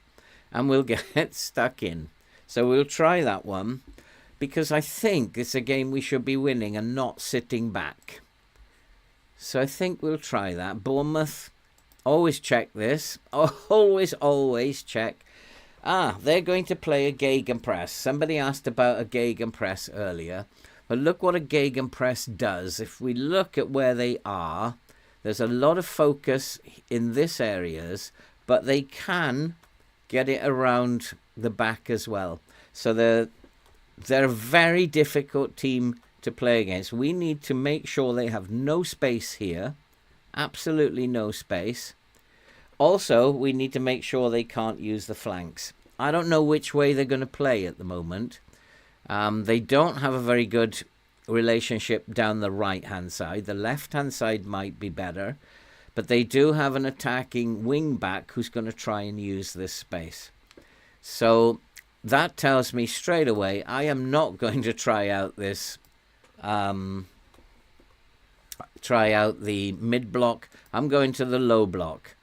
And we'll get stuck in. So we'll try that one, because I think it's a game we should be winning and not sitting back. So I think we'll try that. Bournemouth, always check this. Always check. Ah, they're going to play a gegenpress. Somebody asked about a gegenpress earlier. But look what a gegenpress does. If we look at where they are, there's a lot of focus in this areas, but they can get it around the back as well. So they're a very difficult team to play against. We need to make sure they have no space here. Absolutely no space. Also, we need to make sure they can't use the flanks. I don't know which way they're going to play at the moment. They don't have a very good relationship down the right-hand side. The left-hand side might be better. But they do have an attacking wing-back who's going to try and use this space. So that tells me straight away I am not going to try out this... try out the mid-block. I'm going to the low block.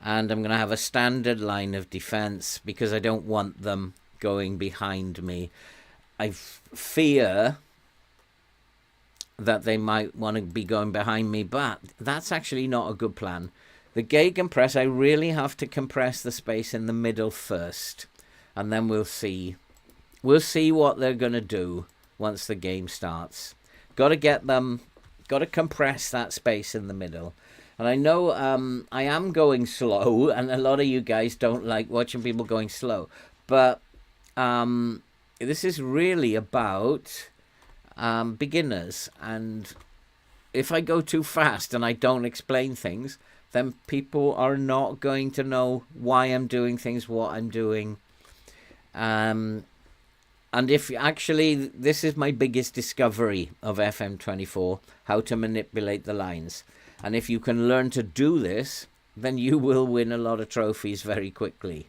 And I'm going to have a standard line of defense because I don't want them going behind me. I fear that they might want to be going behind me, but that's actually not a good plan. The gegenpress, I really have to compress the space in the middle first, and then we'll see. We'll see what they're going to do once the game starts. Got to get them, got to compress that space in the middle. And I know I am going slow, and a lot of you guys don't like watching people going slow, but this is really about... beginners, and if I go too fast and I don't explain things, then people are not going to know why I'm doing things, what I'm doing, And if actually, this is my biggest discovery of FM24, how to manipulate the lines. And if you can learn to do this, then you will win a lot of trophies very quickly.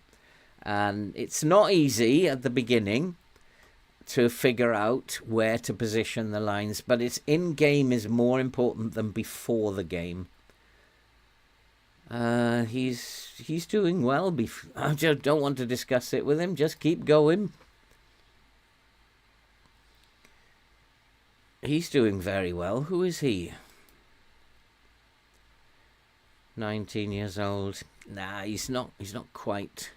And it's not easy at the beginning to figure out where to position the lines, but it's in-game is more important than before the game. He's doing well. I just don't want to discuss it with him. Just keep going. He's doing very well. Who is he? 19 years old. Nah, he's not quite.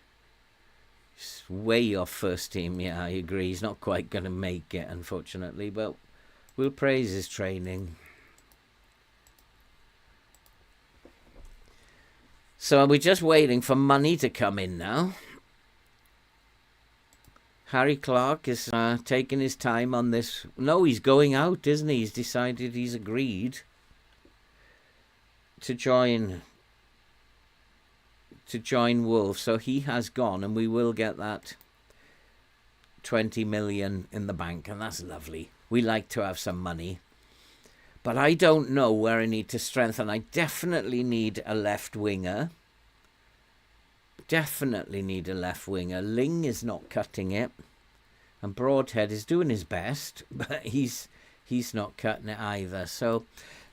He's way off first team. Yeah, I agree. He's not quite going to make it, unfortunately, but we'll praise his training. So we're just waiting for money to come in now. Harry Clark is taking his time on this. No, he's going out, isn't he? He's decided, he's agreed to join Wolves. So he has gone, and we will get that 20 million in the bank, and that's lovely. We like to have some money. But I don't know where I need to strengthen. I definitely need a left winger. Definitely need a left winger. Ling is not cutting it. And Broadhead is doing his best, but he's not cutting it either. So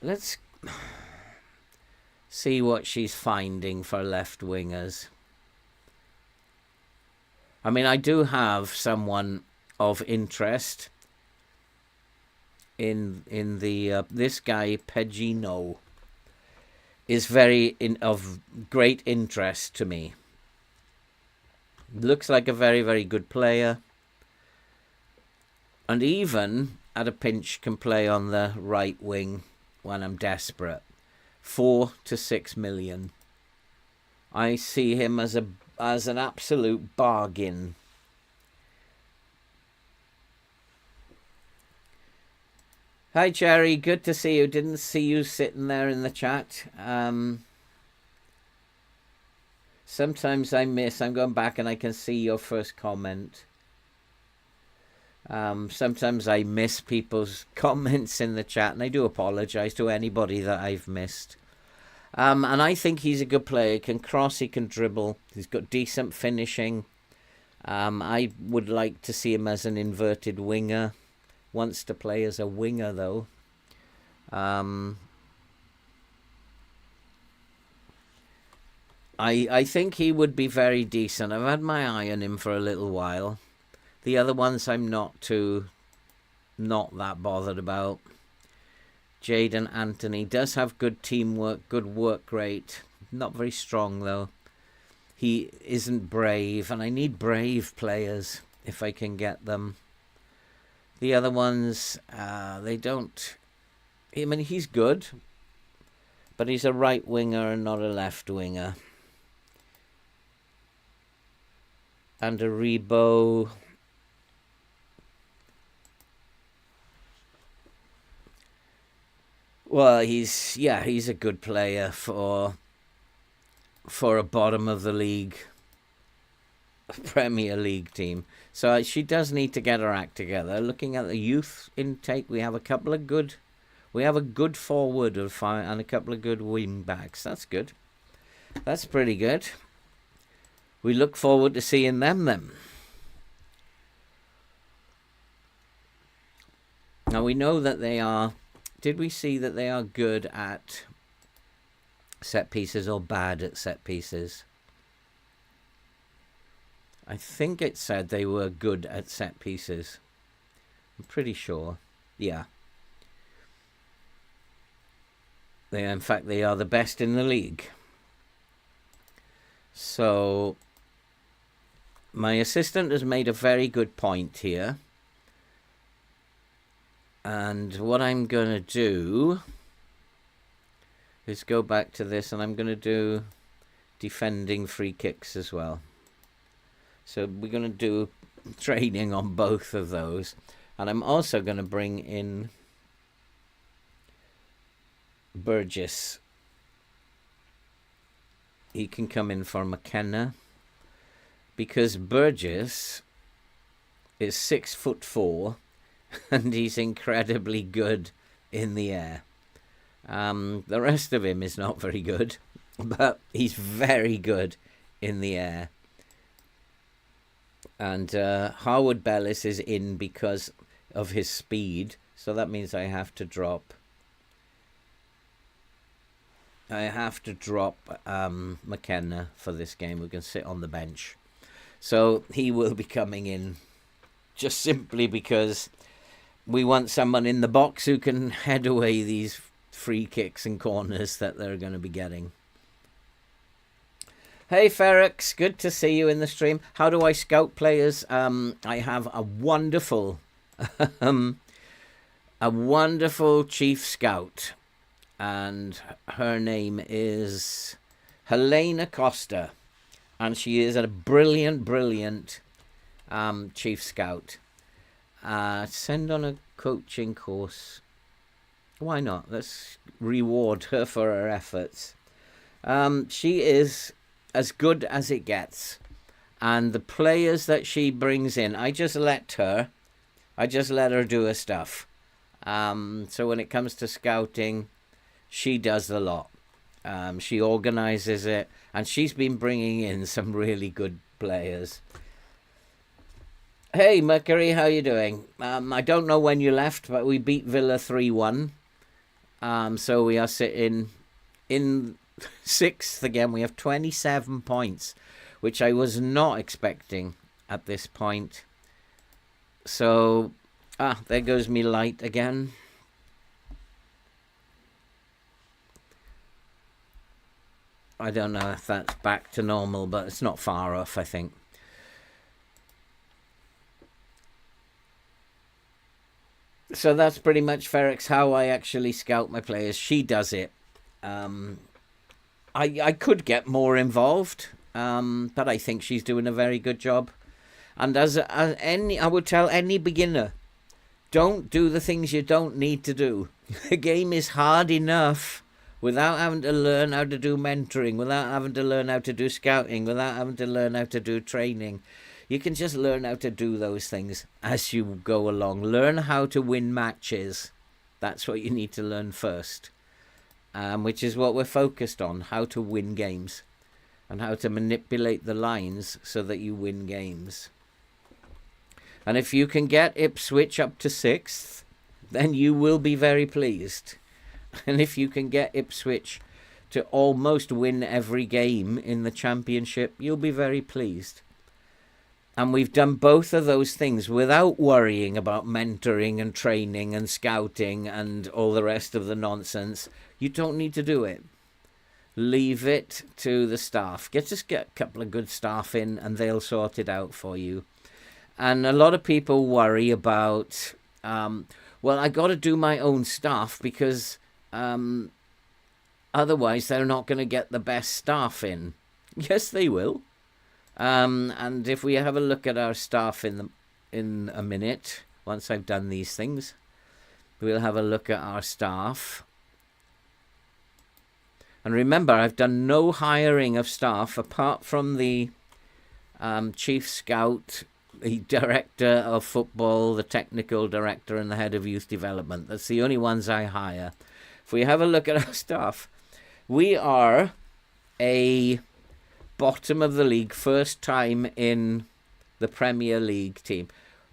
let's see what she's finding for left wingers. I mean, I do have someone of interest in the this guy Pegino is of great interest to me. Looks like a very, very good player, and even at a pinch can play on the right wing when I'm desperate. 4 to 6 million. I see him as an absolute bargain. Hi, Cherry. Good to see you. Didn't see you sitting there in the chat. Sometimes I miss. I'm going back and I can see your first comment. Sometimes I miss people's comments in the chat, and I do apologize to anybody that I've missed. And I think he's a good player. He can cross, he can dribble. He's got decent finishing. I would like to see him as an inverted winger. Wants to play as a winger, though. I think he would be very decent. I've had my eye on him for a little while. The other ones I'm not that bothered about. Jaden Anthony does have good teamwork, good work rate. Not very strong, though. He isn't brave, and I need brave players if I can get them. The other ones, they don't. I mean, he's good, but he's a right winger and not a left winger. And a Rebo. Well, he's a good player for a bottom of the league, Premier League team. So she does need to get her act together. Looking at the youth intake, we have a good forward and a couple of good wing backs. That's good. That's pretty good. We look forward to seeing them then. Now we know that they are. Did we see that they are good at set pieces or bad at set pieces? I think it said they were good at set pieces. I'm pretty sure. Yeah. In fact, they are the best in the league. So, my assistant has made a very good point here. And what I'm going to do is go back to this, and I'm going to do defending free kicks as well. So we're going to do training on both of those. And I'm also going to bring in Burgess. He can come in for McKenna, because Burgess is 6'4", and he's incredibly good in the air. The rest of him is not very good, but he's very good in the air. And Harwood Bellis is in because of his speed, so that means I have to drop. McKenna for this game. We can sit on the bench. So he will be coming in just simply because we want someone in the box who can head away these free kicks and corners that they're going to be getting. Hey Ferrex, good to see you in the stream. How do I scout players? I have a wonderful chief scout, and her name is Helena Costa, and she is a brilliant chief scout. Send on a coaching course. Why not? Let's reward her for her efforts. She is as good as it gets, and the players that she brings in, I just let her do her stuff. So when it comes to scouting, she does a lot. She organizes it, and she's been bringing in some really good players. Hey Mercury, how you doing? I don't know when you left, but we beat Villa 3-1. So we are sitting in 6th again. We have 27 points, which I was not expecting at this point. So, there goes me light again. I don't know if that's back to normal, but it's not far off, I think. So that's pretty much, Ferrex, how I actually scout my players. She does it. I could get more involved, but I think she's doing a very good job. And I would tell any beginner, don't do the things you don't need to do. The game is hard enough without having to learn how to do mentoring, without having to learn how to do scouting, without having to learn how to do training. You can just learn how to do those things as you go along. Learn how to win matches. That's what you need to learn first, which is what we're focused on, how to win games and how to manipulate the lines so that you win games. And if you can get Ipswich up to 6th, then you will be very pleased. And if you can get Ipswich to almost win every game in the championship, you'll be very pleased. And we've done both of those things without worrying about mentoring and training and scouting and all the rest of the nonsense. You don't need to do it. Leave it to the staff. Get a couple of good staff in and they'll sort it out for you. And a lot of people worry about, well, I got to do my own staff because otherwise they're not going to get the best staff in. Yes, they will. And if we have a look at our staff in a minute, once I've done these things, we'll have a look at our staff. And remember, I've done no hiring of staff apart from the chief scout, the director of football, the technical director, and the head of youth development. That's the only ones I hire. If we have a look at our staff, we are a bottom of the league, first time in the Premier League team.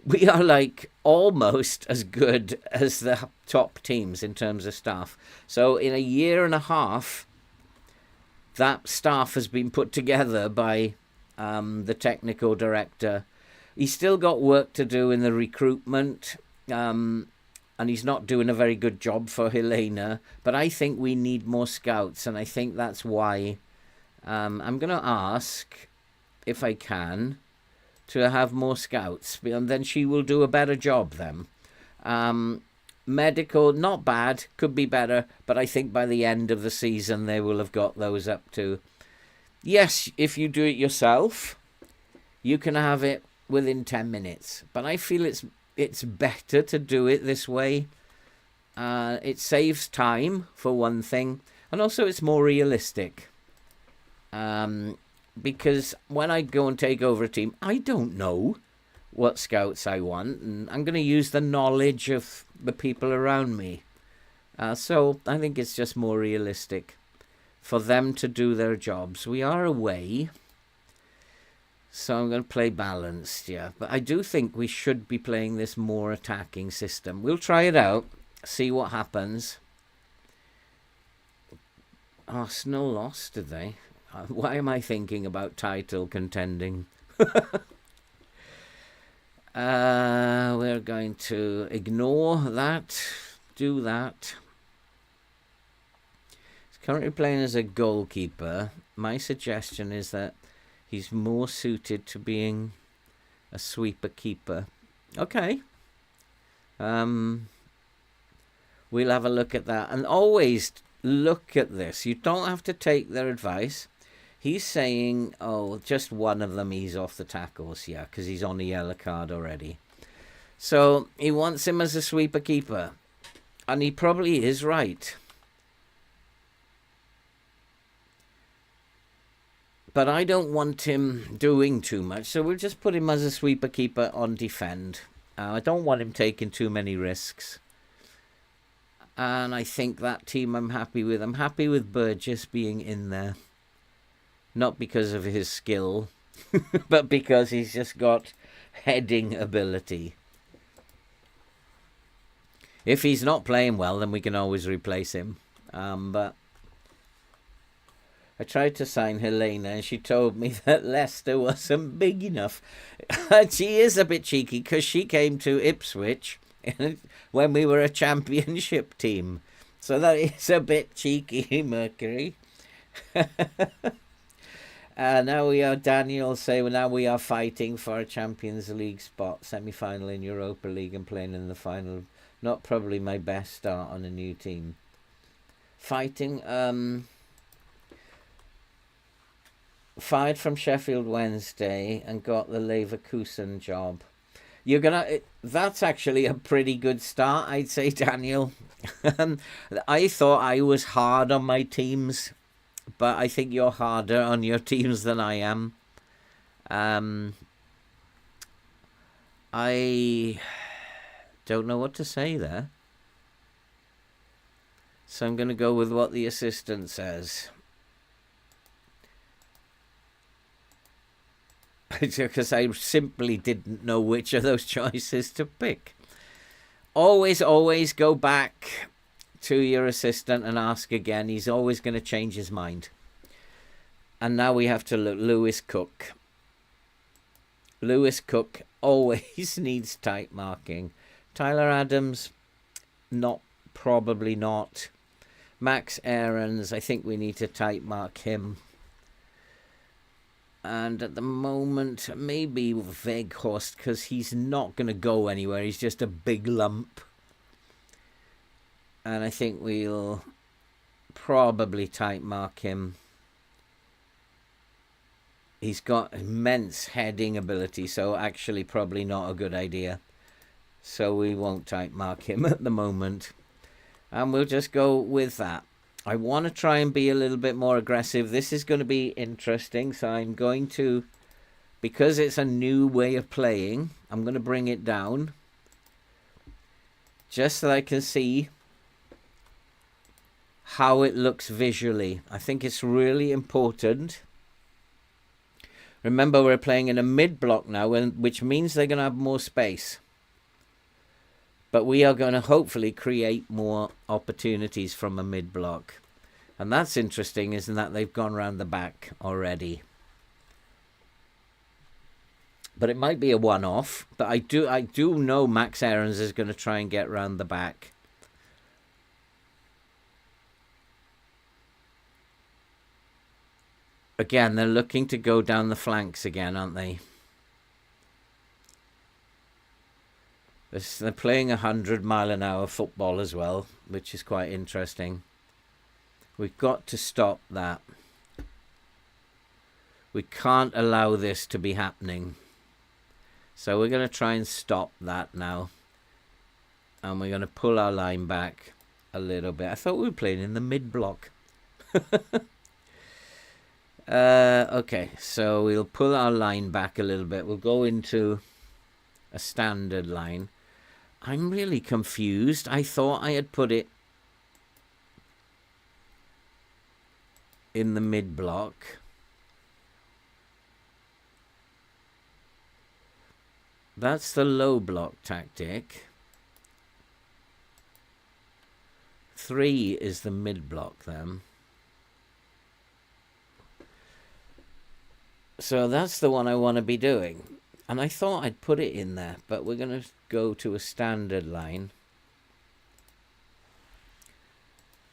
We are like almost as good as the top teams in terms of staff. So in a year and a half, that staff has been put together by the technical director. He's still got work to do in the recruitment, and he's not doing a very good job for Helena. But I think we need more scouts, and I think that's why I'm going to ask, if I can, to have more scouts, and then she will do a better job then. Medical, not bad, could be better, but I think by the end of the season they will have got those up to. Yes, if you do it yourself, you can have it within 10 minutes, but I feel it's better to do it this way. It saves time, for one thing, and also it's more realistic. Because when I go and take over a team, I don't know what scouts I want, and I'm going to use the knowledge of the people around me. So I think it's just more realistic for them to do their jobs. We are away, so I'm going to play balanced, yeah. But I do think we should be playing this more attacking system. We'll try it out, see what happens. Arsenal lost, did they? Why am I thinking about title contending? We're going to ignore that, do that. He's currently playing as a goalkeeper. My suggestion is that he's more suited to being a sweeper keeper. Okay. We'll have a look at that. And always look at this. You don't have to take their advice. He's saying, oh, just one of them, he's off the tackles, yeah, because he's on a yellow card already. So he wants him as a sweeper keeper. And he probably is right. But I don't want him doing too much, so we'll just put him as a sweeper keeper on defend. I don't want him taking too many risks. And I think that team I'm happy with. I'm happy with Burgess being in there. Not because of his skill, but because he's just got heading ability. If he's not playing well, then we can always replace him. But I tried to sign Helena, and she told me that Leicester wasn't big enough. And she is a bit cheeky, because she came to Ipswich when we were a championship team. So that is a bit cheeky, Mercury. Now we are, Daniel say, well, now we are fighting for a Champions League spot, semi-final in Europa League and playing in the final. Not probably my best start on a new team. Fighting, fired from Sheffield Wednesday and got the Leverkusen job. That's actually a pretty good start, I'd say, Daniel. I thought I was hard on my teams, but I think you're harder on your teams than I am. I don't know what to say there. So I'm going to go with what the assistant says. Because I simply didn't know which of those choices to pick. Always go back to your assistant and ask again. He's always going to change his mind. And now we have to look. Lewis Cook. Lewis Cook always needs tight marking. Tyler Adams, probably not. Max Aarons, I think we need to tight mark him. And at the moment, maybe Weghorst, because he's not going to go anywhere. He's just a big lump. And I think we'll probably tight mark him. He's got immense heading ability, so actually probably not a good idea. So we won't tight mark him at the moment. And we'll just go with that. I want to try and be a little bit more aggressive. This is going to be interesting. So I'm going to, because it's a new way of playing, I'm going to bring it down. Just so I can see how it looks visually. I think it's really important. Remember, we're playing in a mid-block now, which means they're going to have more space. But we are going to hopefully create more opportunities from a mid-block. And that's interesting, isn't that? They've gone round the back already. But it might be a one-off. But I do know Max Aarons is going to try and get round the back. Again, they're looking to go down the flanks again, aren't they? They're playing 100-mile-an-hour football as well, which is quite interesting. We've got to stop that. We can't allow this to be happening. So we're going to try and stop that now. And we're going to pull our line back a little bit. I thought we were playing in the mid-block. Okay, so we'll pull our line back a little bit. We'll go into a standard line. I'm really confused. I thought I had put it in the mid block. That's the low block tactic. 3 is the mid block then. So that's the one I want to be doing. And I thought I'd put it in there, but we're going to go to a standard line.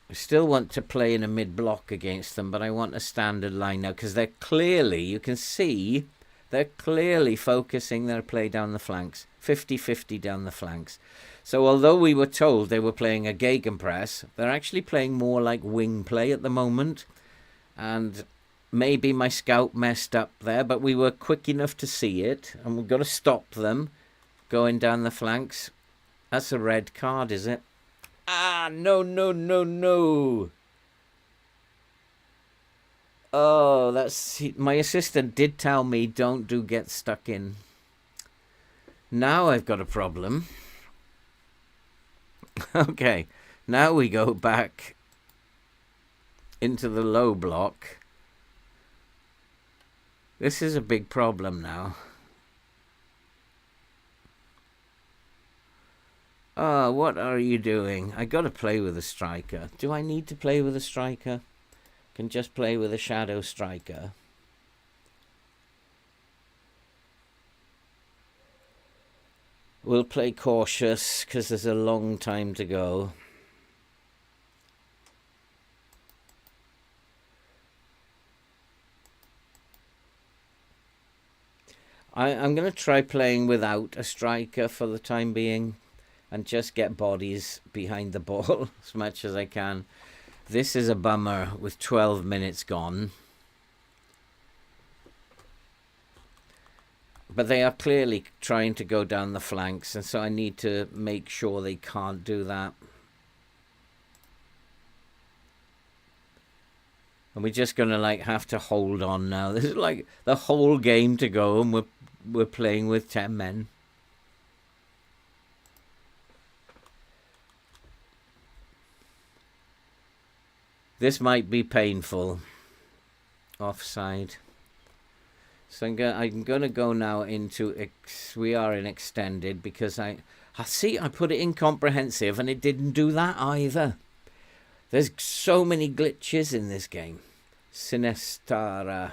I still want to play in a mid block against them, but I want a standard line now because they're clearly, you can see, they're clearly focusing their play down the flanks, 50-50 down the flanks. So although we were told they were playing a gegenpress, they're actually playing more like wing play at the moment. And maybe my scout messed up there, but we were quick enough to see it, and we've got to stop them going down the flanks. That's a red card, is it? Ah, no, no, no, no. Oh, that's... My assistant did tell me don't get stuck in. Now I've got a problem. Okay, now we go back into the low block. This is a big problem now. Oh, what are you doing? I got to play with a striker. Do I need to play with a striker? Can just play with a shadow striker. We'll play cautious because there's a long time to go. I'm going to try playing without a striker for the time being and just get bodies behind the ball as much as I can. This is a bummer with 12 minutes gone. But they are clearly trying to go down the flanks, and so I need to make sure they can't do that. And we're just going to have to hold on now. This is like the whole game to go, and we're playing with 10 men. This might be painful. Offside. So I'm going to go now into... we are in extended because I see I put it in comprehensive and it didn't do that either. There's so many glitches in this game. Sinestara.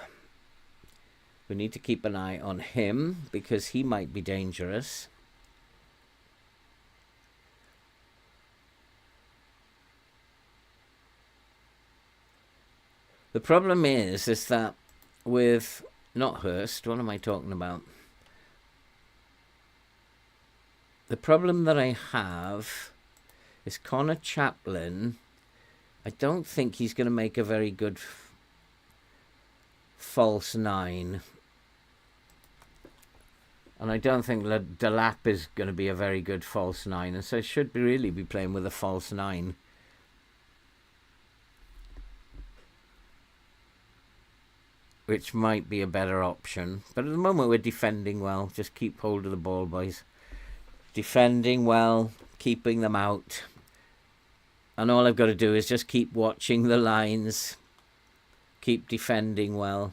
We need to keep an eye on him because he might be dangerous. The problem is that with... Not Hurst, what am I talking about? The problem that I have is Connor Chaplin. I don't think he's going to make a very good false 9. And I don't think Delap is going to be a very good false 9. And so I should really be playing with a false 9. Which might be a better option. But at the moment we're defending well. Just keep hold of the ball, boys. Defending well. Keeping them out. And all I've got to do is just keep watching the lines. Keep defending well.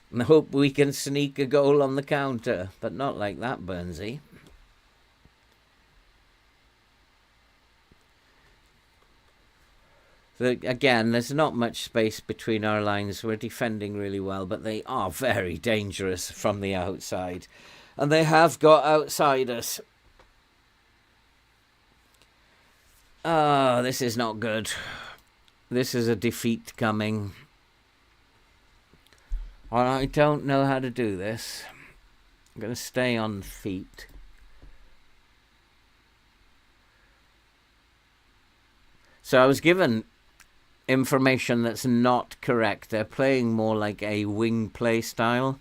And hope we can sneak a goal on the counter. But not like that, Burnsy. Again, there's not much space between our lines. We're defending really well, but they are very dangerous from the outside. And they have got outside us. Oh, this is not good. This is a defeat coming. I don't know how to do this. I'm going to stay on feet. So I was given information that's not correct. They're playing more like a wing play style,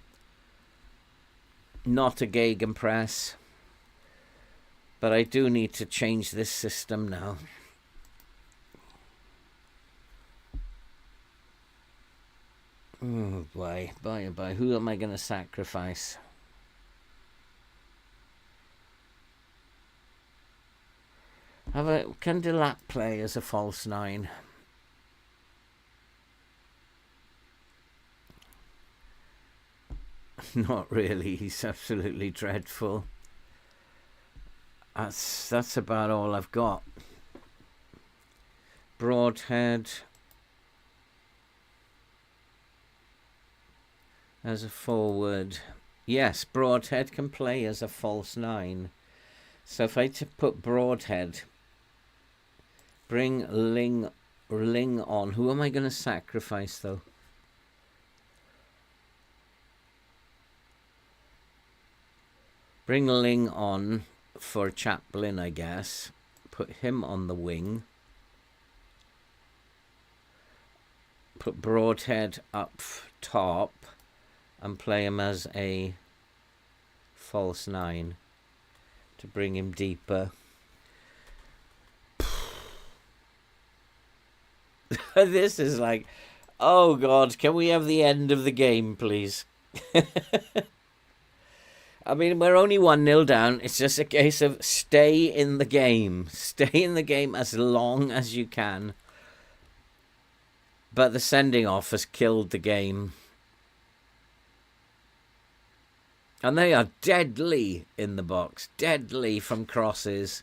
not a gegenpress. But I do need to change this system now. Oh boy, bye. Who am I going to sacrifice? can Delap play as a false 9? Not really. He's absolutely dreadful. That's about all I've got. Broadhead as a forward. Yes, Broadhead can play as a false 9. So if I put Broadhead, bring Ling on. Who am I going to sacrifice though? Bring Ling on for Chaplin, I guess. Put him on the wing. Put Broadhead up top and play him as a false 9 to bring him deeper. This is like, oh God, can we have the end of the game, please? I mean, we're only 1-0 down. It's just a case of stay in the game. Stay in the game as long as you can. But the sending off has killed the game. And they are deadly in the box. Deadly from crosses.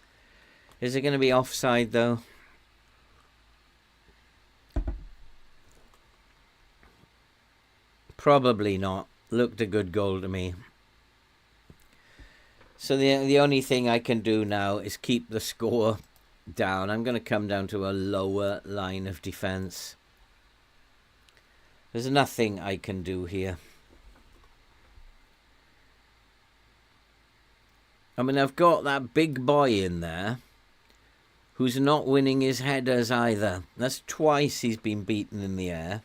Is it going to be offside, though? Probably not. Looked a good goal to me. So the only thing I can do now is keep the score down. I'm going to come down to a lower line of defence. There's nothing I can do here. I mean, I've got that big boy in there who's not winning his headers either. That's twice he's been beaten in the air.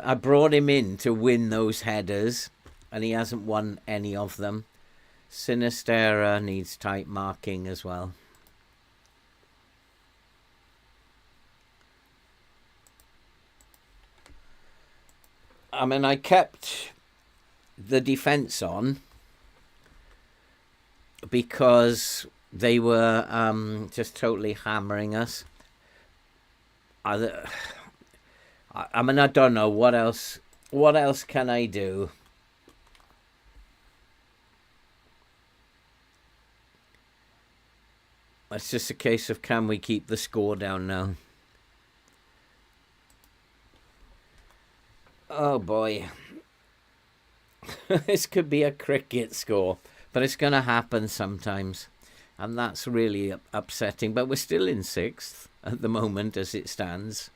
I brought him in to win those headers, and he hasn't won any of them. Sinistera needs tight marking as well. I mean, I kept the defence on because they were just totally hammering us. I mean, I don't know what else. What else can I do? It's just a case of can we keep the score down now? Oh boy. This could be a cricket score, but it's going to happen sometimes. And that's really upsetting. But we're still in 6th at the moment as it stands.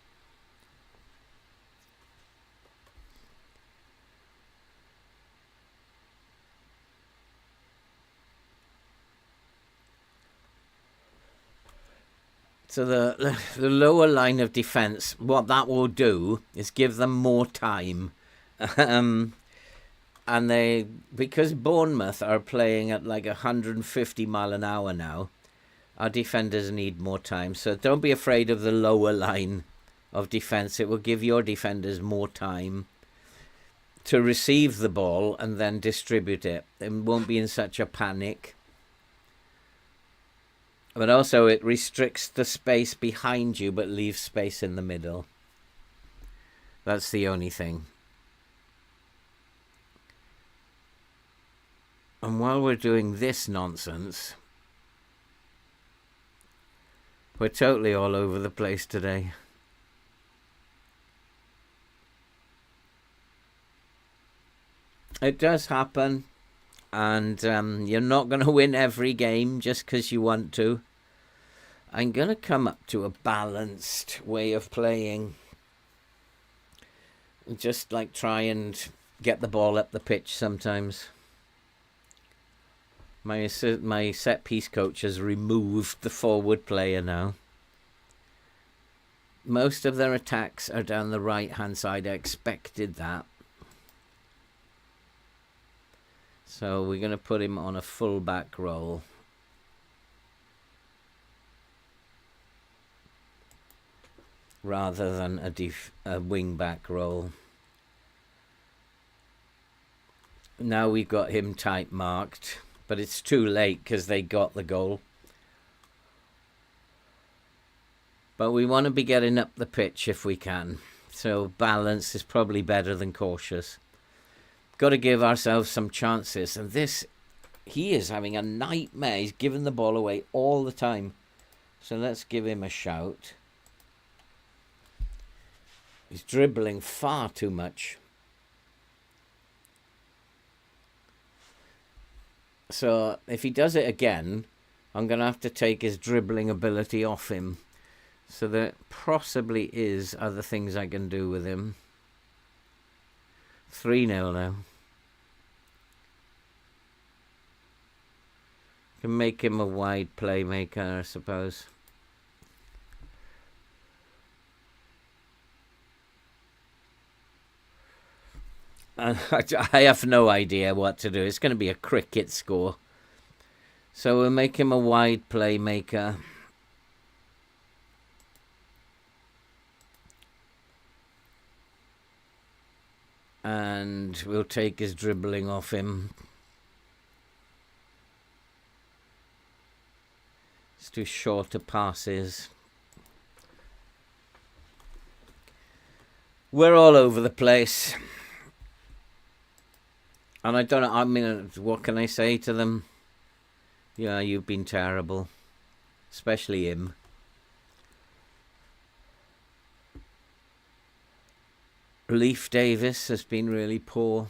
So the lower line of defence, what that will do is give them more time. And because Bournemouth are playing at like 150 mile an hour now, our defenders need more time. So don't be afraid of the lower line of defence. It will give your defenders more time to receive the ball and then distribute it. They won't be in such a panic. But also it restricts the space behind you but leaves space in the middle. That's the only thing. And while we're doing this nonsense, we're totally all over the place today. It does happen. And you're not going to win every game just because you want to. I'm going to come up to a balanced way of playing. Just like try and get the ball up the pitch sometimes. My set-piece coach has removed the forward player now. Most of their attacks are down the right-hand side. I expected that. So we're going to put him on a full-back role. Rather than a wing-back role. Now we've got him tight marked. But it's too late because they got the goal. But we want to be getting up the pitch if we can. So balance is probably better than cautious. Got to give ourselves some chances. And this, he is having a nightmare. He's giving the ball away all the time. So let's give him a shout. He's dribbling far too much. So if he does it again, I'm going to have to take his dribbling ability off him. So there possibly is other things I can do with him. 3-0 now. Can make him a wide playmaker, I suppose. I have no idea what to do. It's going to be a cricket score. So we'll make him a wide playmaker. And we'll take his dribbling off him. Let's do shorter passes. We're all over the place. And I don't know, I mean, what can I say to them? Yeah, you've been terrible. Especially him. Leif Davis has been really poor.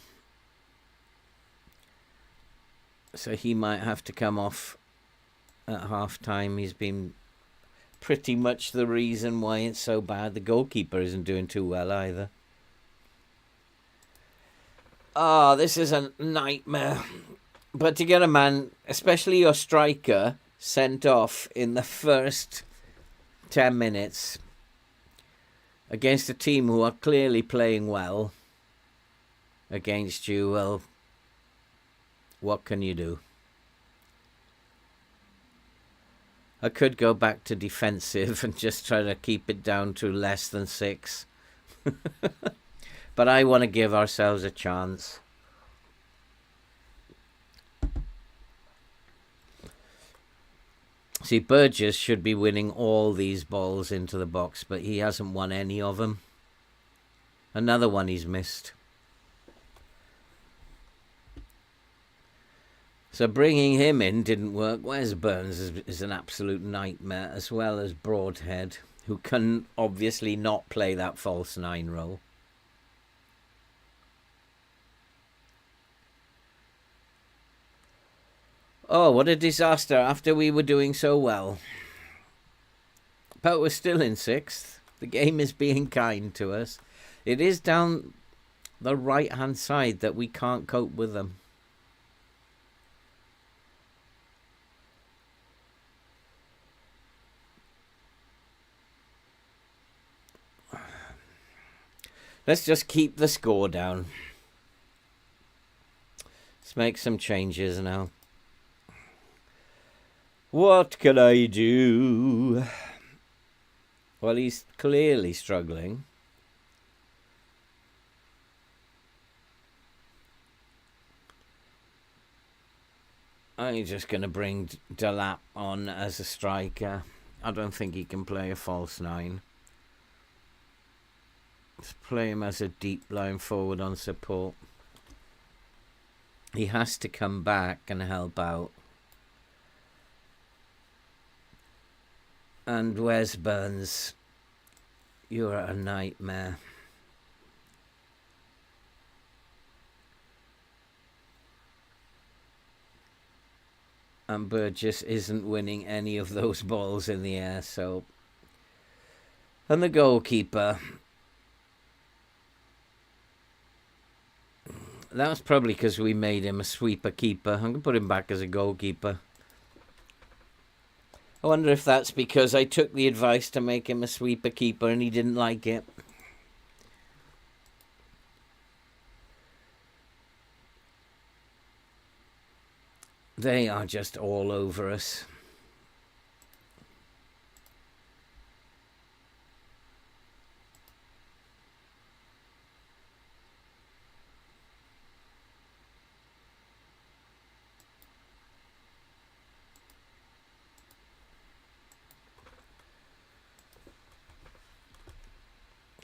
So he might have to come off at half-time. He's been pretty much the reason why it's so bad. The goalkeeper isn't doing too well either. Oh, this is a nightmare. But to get a man, especially your striker, sent off in the first 10 minutes against a team who are clearly playing well against you, well, what can you do? I could go back to defensive and just try to keep it down to less than 6. But I want to give ourselves a chance. See, Burgess should be winning all these balls into the box, but he hasn't won any of them. Another one he's missed. So bringing him in didn't work. Wes Burns is an absolute nightmare, as well as Broadhead, who can obviously not play that false 9 role. Oh, what a disaster after we were doing so well. But we're still in 6th. The game is being kind to us. It is down the right-hand side that we can't cope with them. Let's just keep the score down. Let's make some changes now. What can I do? Well, he's clearly struggling. I'm just going to bring Delap on as a striker. I don't think he can play a false 9. Let's play him as a deep line forward on support. He has to come back and help out. And Wes Burns, you're a nightmare. And Burgess isn't winning any of those balls in the air, so... And the goalkeeper... That was probably because we made him a sweeper keeper. I'm going to put him back as a goalkeeper. I wonder if that's because I took the advice to make him a sweeper keeper and he didn't like it. They are just all over us.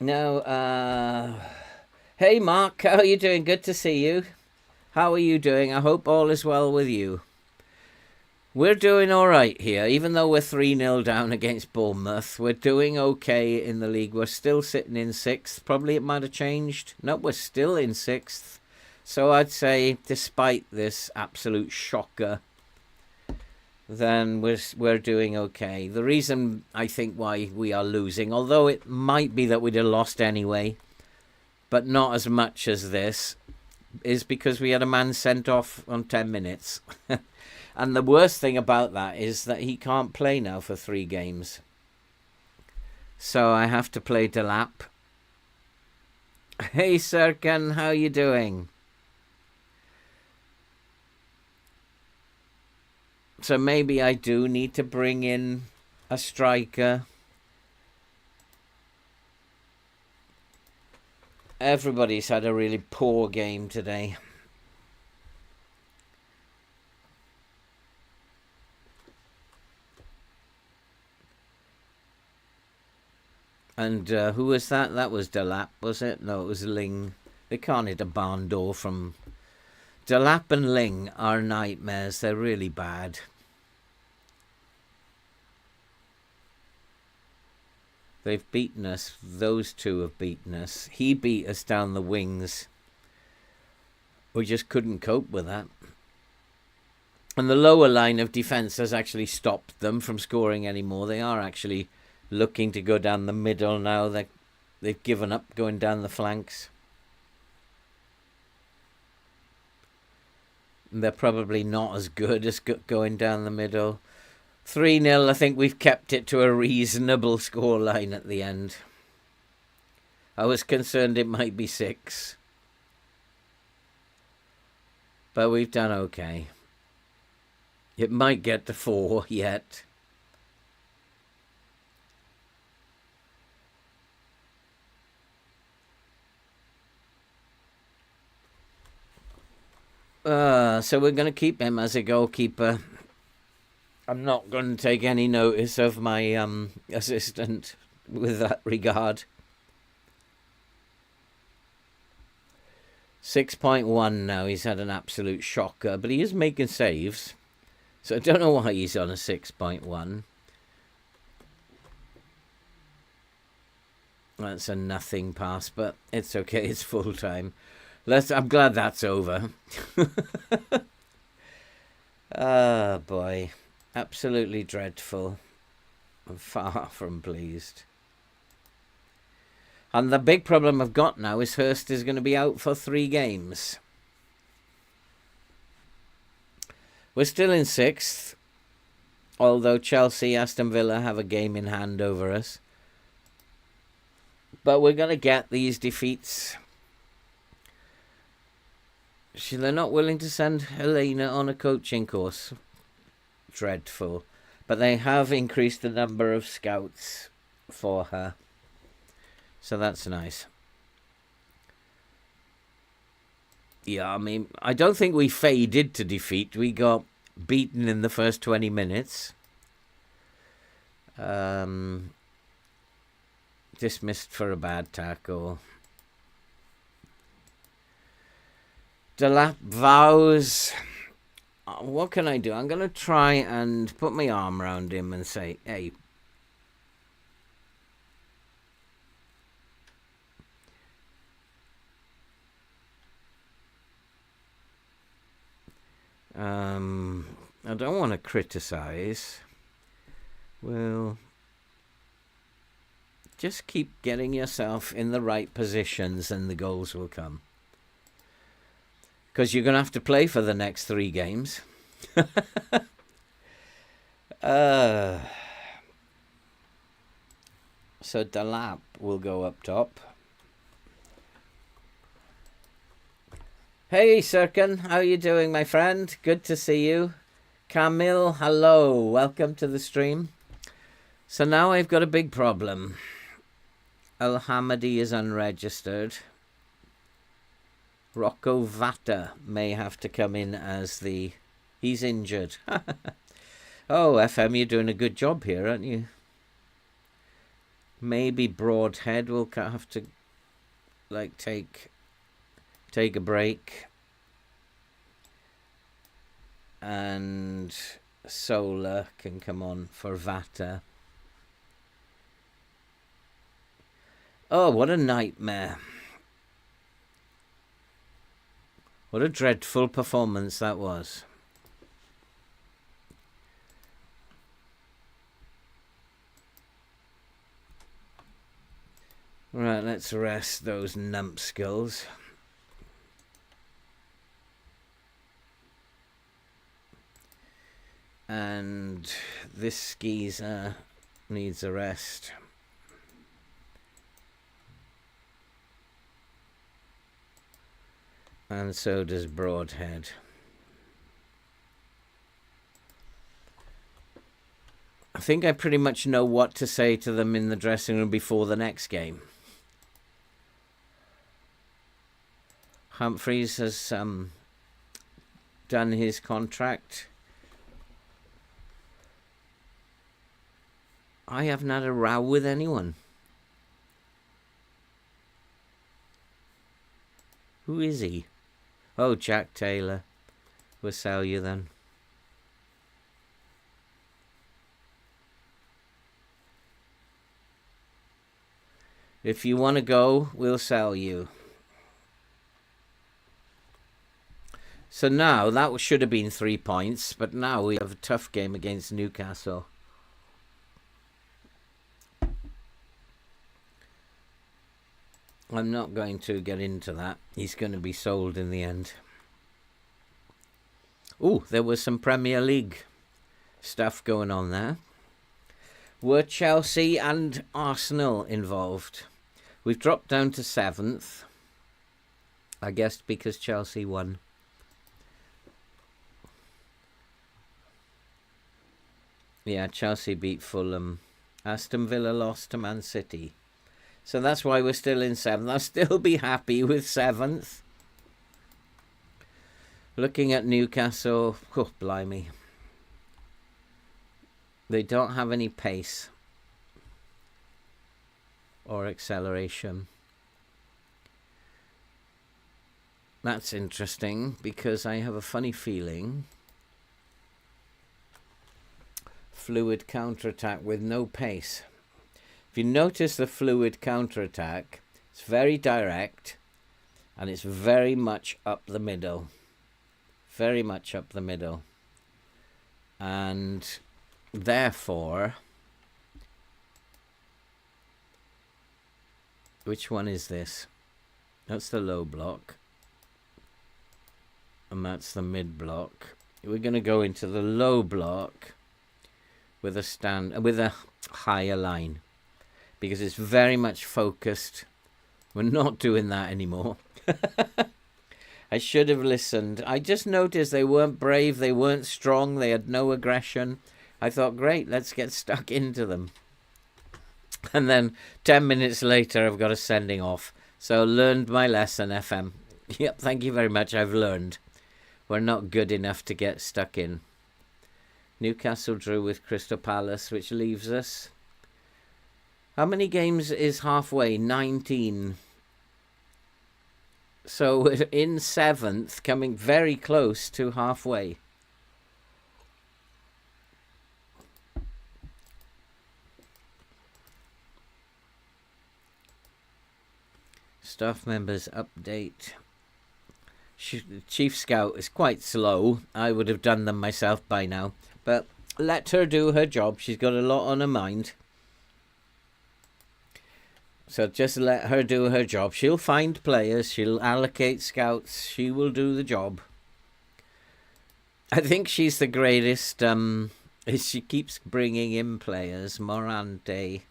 Now, hey Mark, how are you doing? Good to see you. How are you doing? I hope all is well with you. We're doing all right here, even though we're 3-0 down against Bournemouth. We're doing okay in the league. We're still sitting in 6th. Probably it might have changed. No, we're still in 6th. So I'd say, despite this absolute shocker, then we're doing okay. The reason I think why we are losing, although it might be that we'd have lost anyway, but not as much as this, is because we had a man sent off on 10 minutes. And the worst thing about that is that he can't play now for 3 games. So I have to play Delap. Hey Serkan, how you doing? So maybe I do need to bring in a striker. Everybody's had a really poor game today. And who was that? That was Delap, was it? No, it was Ling. They can't hit a barn door from... Delap and Ling are nightmares. They're really bad. They've beaten us. Those two have beaten us. He beat us down the wings. We just couldn't cope with that. And the lower line of defence has actually stopped them from scoring anymore. They are actually looking to go down the middle now. They've given up going down the flanks. And they're probably not as good as going down the middle. 3-0, I think we've kept it to a reasonable scoreline at the end. I was concerned it might be 6. But we've done okay. It might get to 4 yet. So we're going to keep him as a goalkeeper. I'm not going to take any notice of my assistant with that regard. 6.1 now. He's had an absolute shocker, but he is making saves. So I don't know why he's on a 6.1. That's a nothing pass, but it's okay. It's full time. I'm glad that's over. Ah, boy. Absolutely dreadful. I'm far from pleased. And the big problem I've got now is Hurst is going to be out for 3 games. We're still in 6th, although Chelsea, Aston Villa have a game in hand over us. But we're going to get these defeats. They're not willing to send Helena on a coaching course. Dreadful. But they have increased the number of scouts for her. So that's nice. Yeah, I mean, I don't think we faded to defeat. We got beaten in the first 20 minutes. Dismissed for a bad tackle. Delap vows. What can I do? I'm going to try and put my arm around him and say, hey. I don't want to criticize. Well, just keep getting yourself in the right positions and the goals will come. Because you're going to have to play for the next 3 games. So Delap will go up top. Hey Serkan, how are you doing, my friend? Good to see you. Camille, hello. Welcome to the stream. So now I've got a big problem. Al Hamadi is unregistered. Rocco Vata may have to come in as the... He's injured. Oh, FM, you're doing a good job here, aren't you? Maybe Broadhead will have to like take a break, and Solar can come on for Vata. Oh, what a nightmare. What a dreadful performance that was. Right, let's rest those numbskulls. And this skeezer needs a rest. And so does Broadhead. I think I pretty much know what to say to them in the dressing room before the next game. Humphreys has done his contract. I haven't had a row with anyone. Who is he? Oh, Jack Taylor. We'll sell you then. If you want to go, we'll sell you. So now, that should have been 3 points, but now we have a tough game against Newcastle. I'm not going to get into that. He's going to be sold in the end. Ooh, there was some Premier League stuff going on there. Were Chelsea and Arsenal involved? We've dropped down to 7th. I guess because Chelsea won. Yeah, Chelsea beat Fulham. Aston Villa lost to Man City. So that's why we're still in 7th. I'll still be happy with 7th. Looking at Newcastle, oh, blimey. They don't have any pace or acceleration. That's interesting because I have a funny feeling. Fluid counterattack with no pace. If you notice the fluid counterattack, it's very direct and it's very much up the middle. Very much up the middle. And therefore, which one is this? That's the low block. And that's the mid block. We're going to go into the low block with a higher line. Because it's very much focused. We're not doing that anymore. I should have listened. I just noticed they weren't brave, they weren't strong, they had no aggression. I thought, great, let's get stuck into them. And then 10 minutes later, I've got a sending off. So learned my lesson, FM. Yep, thank you very much, I've learned. We're not good enough to get stuck in. Newcastle drew with Crystal Palace, which leaves us. How many games is halfway? 19. So we're in 7th, coming very close to halfway. Staff members update. Chief Scout is quite slow. I would have done them myself by now. But let her do her job. She's got a lot on her mind. So just let her do her job. She'll find players. She'll allocate scouts. She will do the job. I think she's the greatest. She keeps bringing in players. Morante.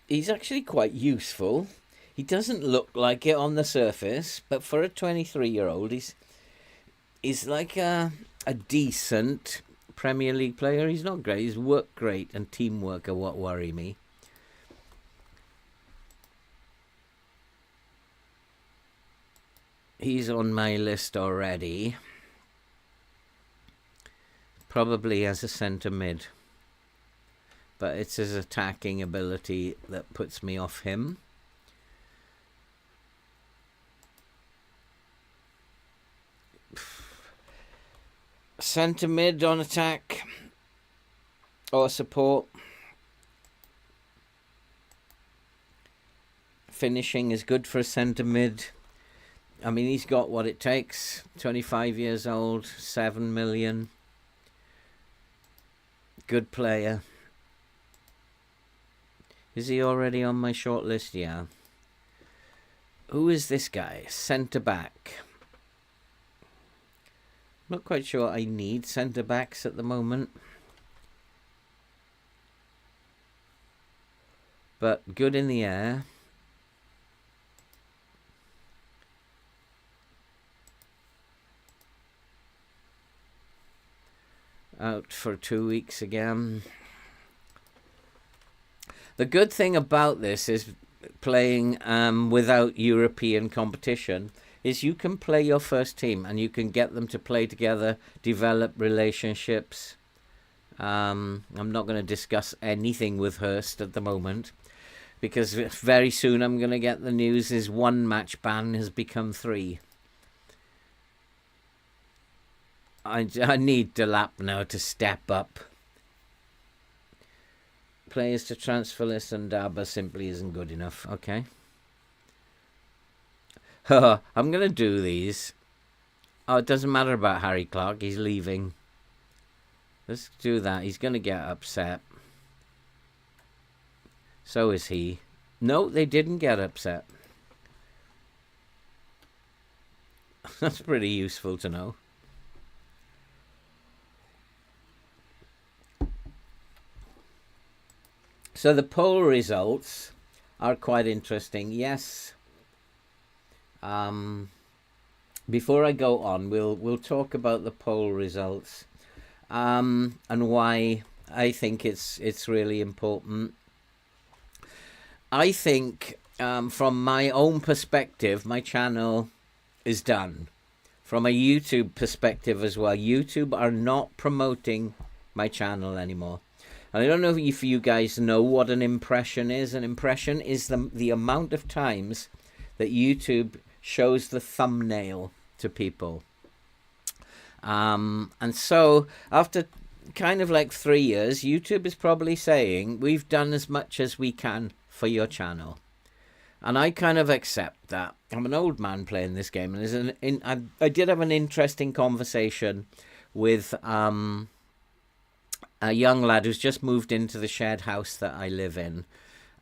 He's actually quite useful. He doesn't look like it on the surface, but for a 23-year-old, he's like a decent Premier League player. He's not great. He's work great, and teamwork are what worry me. He's on my list already. Probably as a centre mid. But it's his attacking ability that puts me off him. Centre mid on attack or support. Finishing is good for a centre mid. I mean, he's got what it takes. 25 years old, 7 million. Good player. Is he already on my short list? Yeah. Who is this guy? Centre back. Not quite sure I need centre backs at the moment. But good in the air. Out for 2 weeks again. The good thing about this is playing without European competition is you can play your first team and you can get them to play together, develop relationships. I'm not going to discuss anything with Hurst at the moment because very soon I'm going to get the news his 1 match ban has become 3. I need Delap now to step up. Players to transfer list and Daba simply isn't good enough. Okay. I'm going to do these. Oh, it doesn't matter about Harry Clark. He's leaving. Let's do that. He's going to get upset. So is he. No, they didn't get upset. That's pretty useful to know. So the poll results are quite interesting. Yes. Before I go on, we'll talk about the poll results and why I think it's really important. I think from my own perspective, my channel is done. From a YouTube perspective as well, YouTube are not promoting my channel anymore. And I don't know if you guys know what an impression is. An impression is the amount of times that YouTube shows the thumbnail to people. And so after kind of like 3 years, YouTube is probably saying, we've done as much as we can for your channel. And I kind of accept that. I'm an old man playing this game. And I did have an interesting conversation with a young lad who's just moved into the shared house that I live in.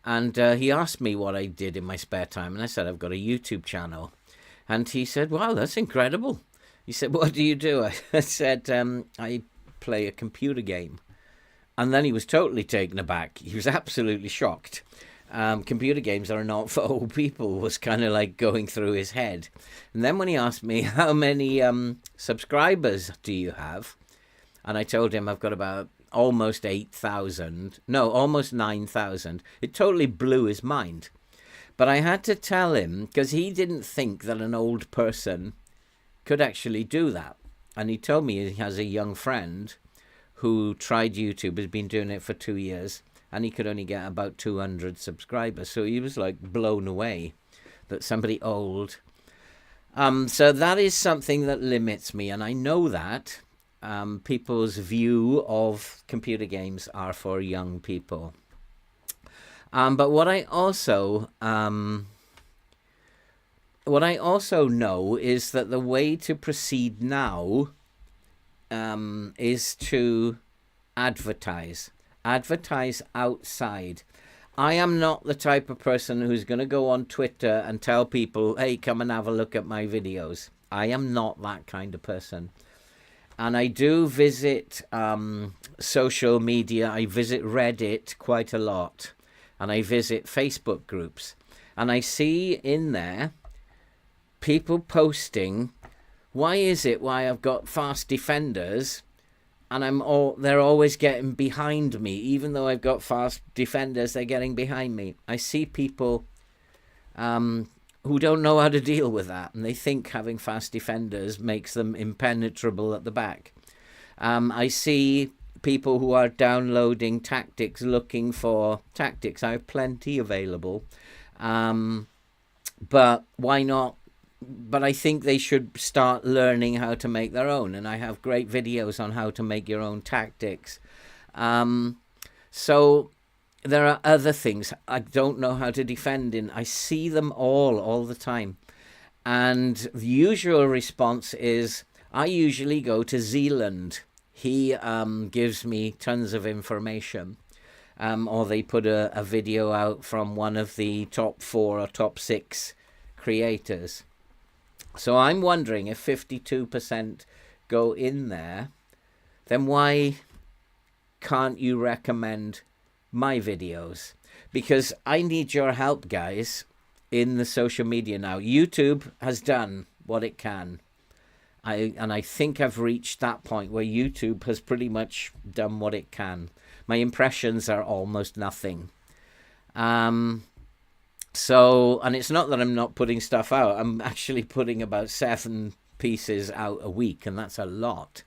And he asked me what I did in my spare time. And I said, I've got a YouTube channel. And he said, wow, that's incredible. He said, what do you do? I said, I play a computer game. And then he was totally taken aback. He was absolutely shocked. Computer games are not for old people was kind of like going through his head. And then when he asked me, how many subscribers do you have? And I told him I've got about almost 8,000. No, almost 9,000. It totally blew his mind. But I had to tell him, because he didn't think that an old person could actually do that. And he told me he has a young friend who tried YouTube, has been doing it for 2 years, and he could only get about 200 subscribers. So he was like blown away that somebody old. So that is something that limits me, and I know that. People's view of computer games are for young people. But what I also know is that the way to proceed now is to advertise outside. I am not the type of person who's going to go on Twitter and tell people, hey, come and have a look at my videos. I am not that kind of person. And I do visit social media. I visit Reddit quite a lot. And I visit Facebook groups. And I see in there people posting, why is it why I've got fast defenders and they're always getting behind me? Even though I've got fast defenders, they're getting behind me. I see people who don't know how to deal with that, and they think having fast defenders makes them impenetrable at the back. I see people who are downloading tactics, looking for tactics. I have plenty available. But why not? But I think they should start learning how to make their own. And I have great videos on how to make your own tactics. So there are other things I don't know how to defend in. I see them all the time. And the usual response is, I usually go to Zealand. He gives me tons of information. Or they put a video out from one of the top 4 or top 6 creators. So I'm wondering, if 52% go in there, then why can't you recommend my videos? Because I need your help, guys, in the social media now. YouTube has done what it can. I think I've reached that point where YouTube has pretty much done what it can. My impressions are almost nothing. So, and it's not that I'm not putting stuff out. I'm actually putting about 7 pieces out a week, and that's a lot.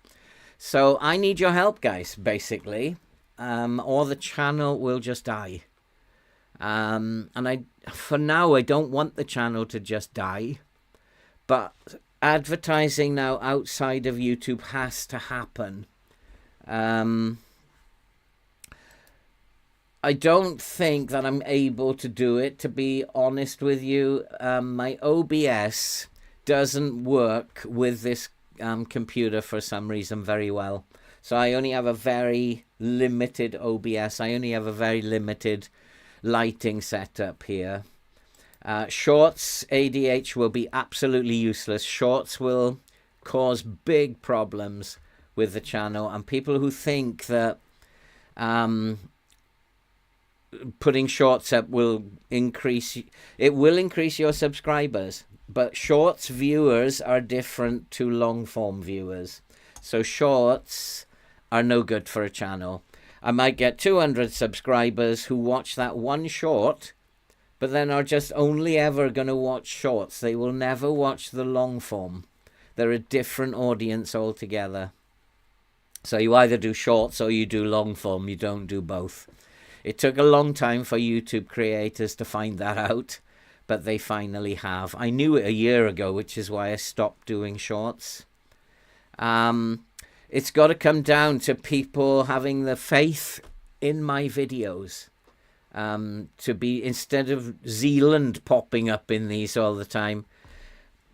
So I need your help, guys, basically, or the channel will just die. And for now, I don't want the channel to just die, but advertising now outside of YouTube has to happen. I don't think that I'm able to do it, to be honest with you. My OBS doesn't work with this computer for some reason very well. So I only have a very limited OBS. I only have a very limited lighting setup here. Shorts ADH will be absolutely useless. Shorts will cause big problems with the channel, and people who think that putting shorts up will increase your subscribers, but shorts viewers are different to long form viewers. So shorts are no good for a channel. I might get 200 subscribers who watch that one short, but then are just only ever going to watch shorts. They will never watch the long form. They're a different audience altogether. So you either do shorts or you do long form. You don't do both. It took a long time for YouTube creators to find that out, but they finally have. I knew it a year ago, which is why I stopped doing shorts. It's got to come down to people having the faith in my videos. To be, instead of Zealand popping up in these all the time,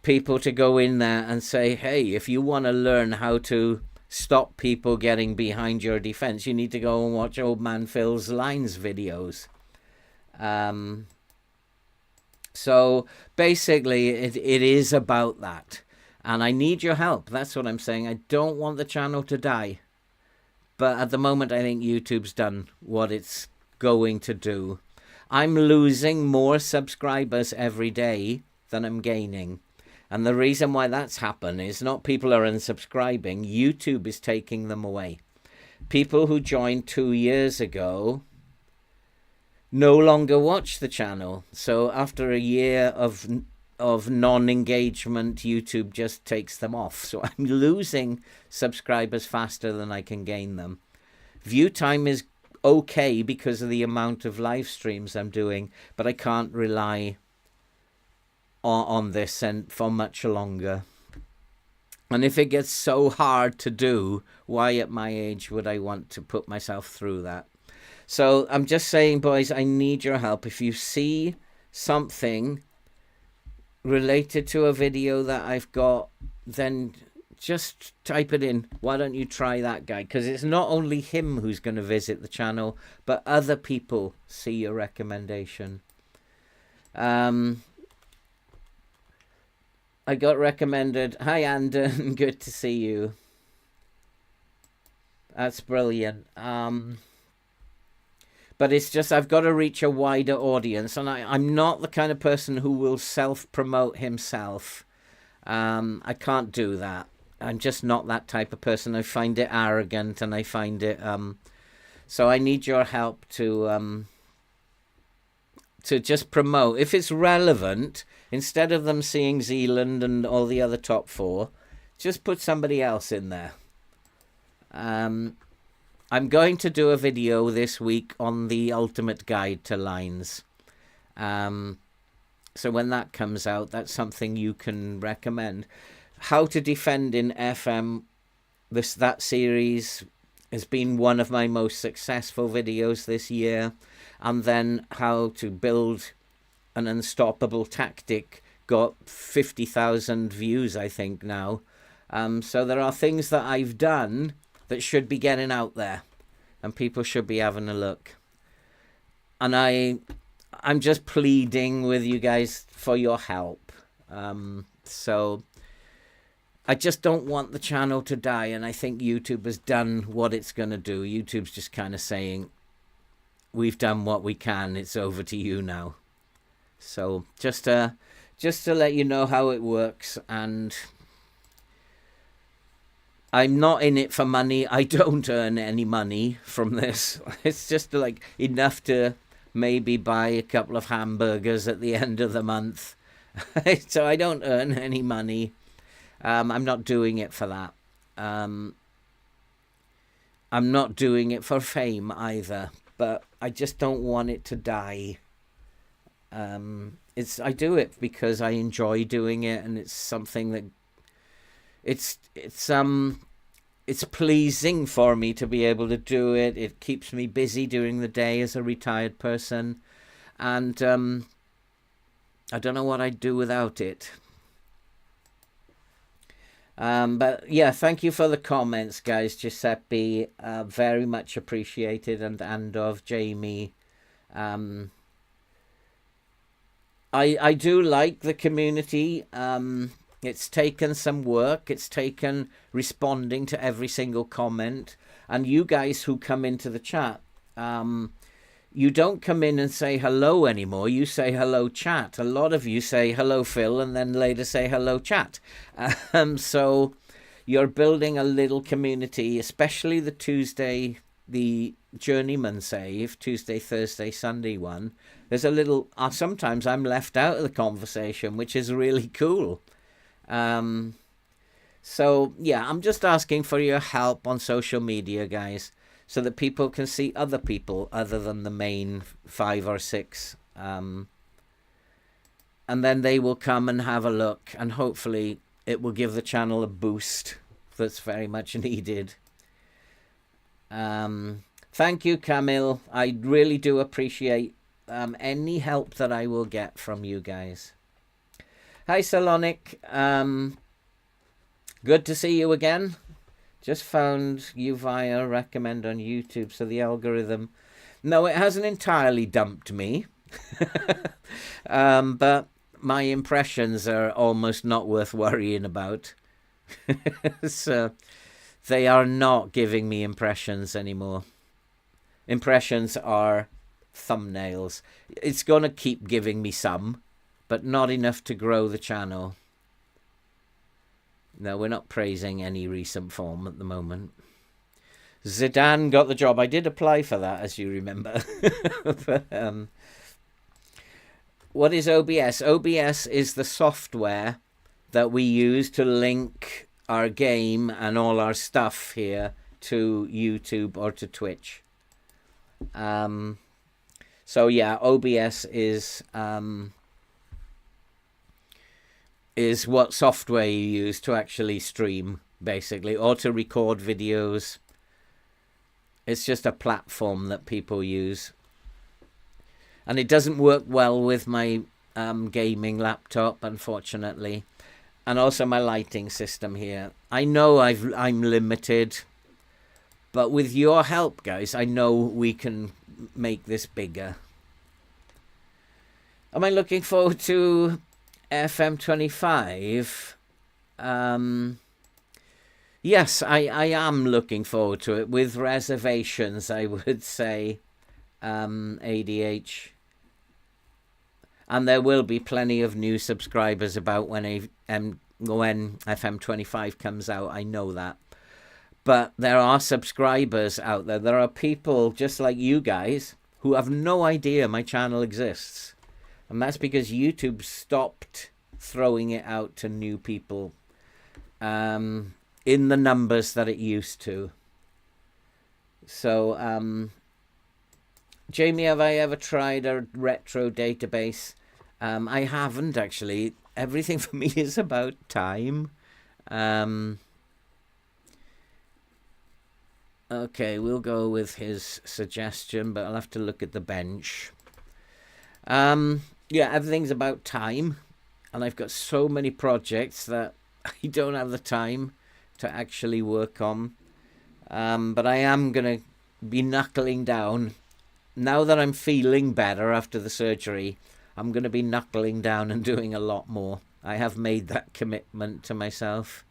people to go in there and say, hey, if you want to learn how to stop people getting behind your defense, you need to go and watch Old Man Phil's Lines videos. So basically it is about that, and I need your help. That's what I'm saying. I don't want the channel to die, but at the moment I think YouTube's done what it's going to do. I'm losing more subscribers every day than I'm gaining. And the reason why that's happened is not people are unsubscribing. YouTube is taking them away. People who joined 2 years ago no longer watch the channel. So after a year of non-engagement, YouTube just takes them off. So I'm losing subscribers faster than I can gain them. View time is okay because of the amount of live streams I'm doing, but I can't rely on this and for much longer. And if it gets so hard to do, why at my age would I want to put myself through that? So I'm just saying, boys, I need your help. If you see something related to a video that I've got, then just type it in. Why don't you try that guy? Because it's not only him who's going to visit the channel, but other people see your recommendation. I got recommended. Hi, Andon. Good to see you. That's brilliant. But it's just I've got to reach a wider audience, and I'm not the kind of person who will self-promote himself. I can't do that. I'm just not that type of person. I find it arrogant, and I find it... so I need your help to just promote. If it's relevant, instead of them seeing Zealand and all the other top 4, just put somebody else in there. I'm going to do a video this week on the ultimate guide to lines. So when that comes out, that's something you can recommend. How to defend in FM, that series has been one of my most successful videos this year. And then how to build an unstoppable tactic got 50,000 views, I think, now. So there are things that I've done that should be getting out there, and people should be having a look. And I'm just pleading with you guys for your help. So I just don't want the channel to die, and I think YouTube has done what it's going to do. YouTube's just kind of saying, we've done what we can, it's over to you now. So just to let you know how it works, and I'm not in it for money. I don't earn any money from this. It's just like enough to maybe buy a couple of hamburgers at the end of the month. So I don't earn any money. I'm not doing it for that. I'm not doing it for fame either, but I just don't want it to die. I do it because I enjoy doing it, and it's something that it's pleasing for me to be able to do it. It keeps me busy during the day as a retired person, and I don't know what I'd do without it. But yeah, thank you for the comments, guys. Giuseppe, very much appreciated, and Andov, Jamie. I do like the community. It's taken some work. It's taken responding to every single comment. And you guys who come into the chat, you don't come in and say hello anymore. You say hello chat. A lot of you say hello Phil and then later say hello chat. So you're building a little community, especially the Tuesday, the Journeyman Save, Tuesday, Thursday, Sunday one. There's a little, sometimes I'm left out of the conversation, which is really cool. So yeah, I'm just asking for your help on social media, guys, so that people can see other people other than the main 5 or 6. And then they will come and have a look, and hopefully it will give the channel a boost that's very much needed. Thank you, Camille. I really do appreciate any help that I will get from you guys. Hi, Salonic. Good to see you again. Just found you via recommend on YouTube, so the algorithm... No, it hasn't entirely dumped me. But my impressions are almost not worth worrying about. So they are not giving me impressions anymore. Impressions are thumbnails. It's going to keep giving me some, but not enough to grow the channel. No, we're not praising any recent form at the moment. Zidane got the job. I did apply for that, as you remember. But, what is OBS? OBS is the software that we use to link our game and all our stuff here to YouTube or to Twitch. So yeah, OBS is what software you use to actually stream, basically, or to record videos. It's just a platform that people use. And it doesn't work well with my gaming laptop, unfortunately. And also my lighting system here. I know I'm limited, but with your help, guys, I know we can make this bigger. Am I looking forward to FM25? Yes, I am looking forward to it, with reservations, I would say, ADH. And there will be plenty of new subscribers about when FM25 comes out, I know that. But there are subscribers out there. There are people just like you guys who have no idea my channel exists. And that's because YouTube stopped throwing it out to new people in the numbers that it used to. So, Jamie, have I ever tried a retro database? I haven't actually. Everything for me is about time. Okay, we'll go with his suggestion, but I'll have to look at the bench. Yeah, everything's about time, and I've got so many projects that I don't have the time to actually work on. But I am going to be knuckling down. Now that I'm feeling better after the surgery, I'm going to be knuckling down and doing a lot more. I have made that commitment to myself.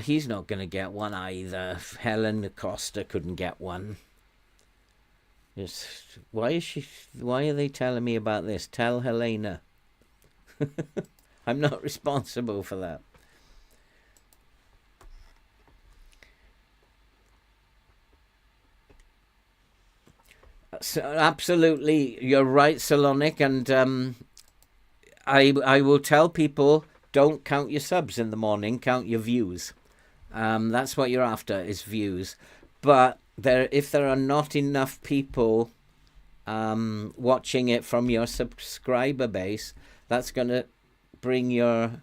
He's not going to get one either. Helen Acosta couldn't get one. Why are they telling me about this? Tell Helena. I'm not responsible for that. So, absolutely, you're right, Salonic, and I will tell people, don't count your subs in the morning, count your views. That's what you're after, is views. But if there are not enough people watching it from your subscriber base, that's going to bring your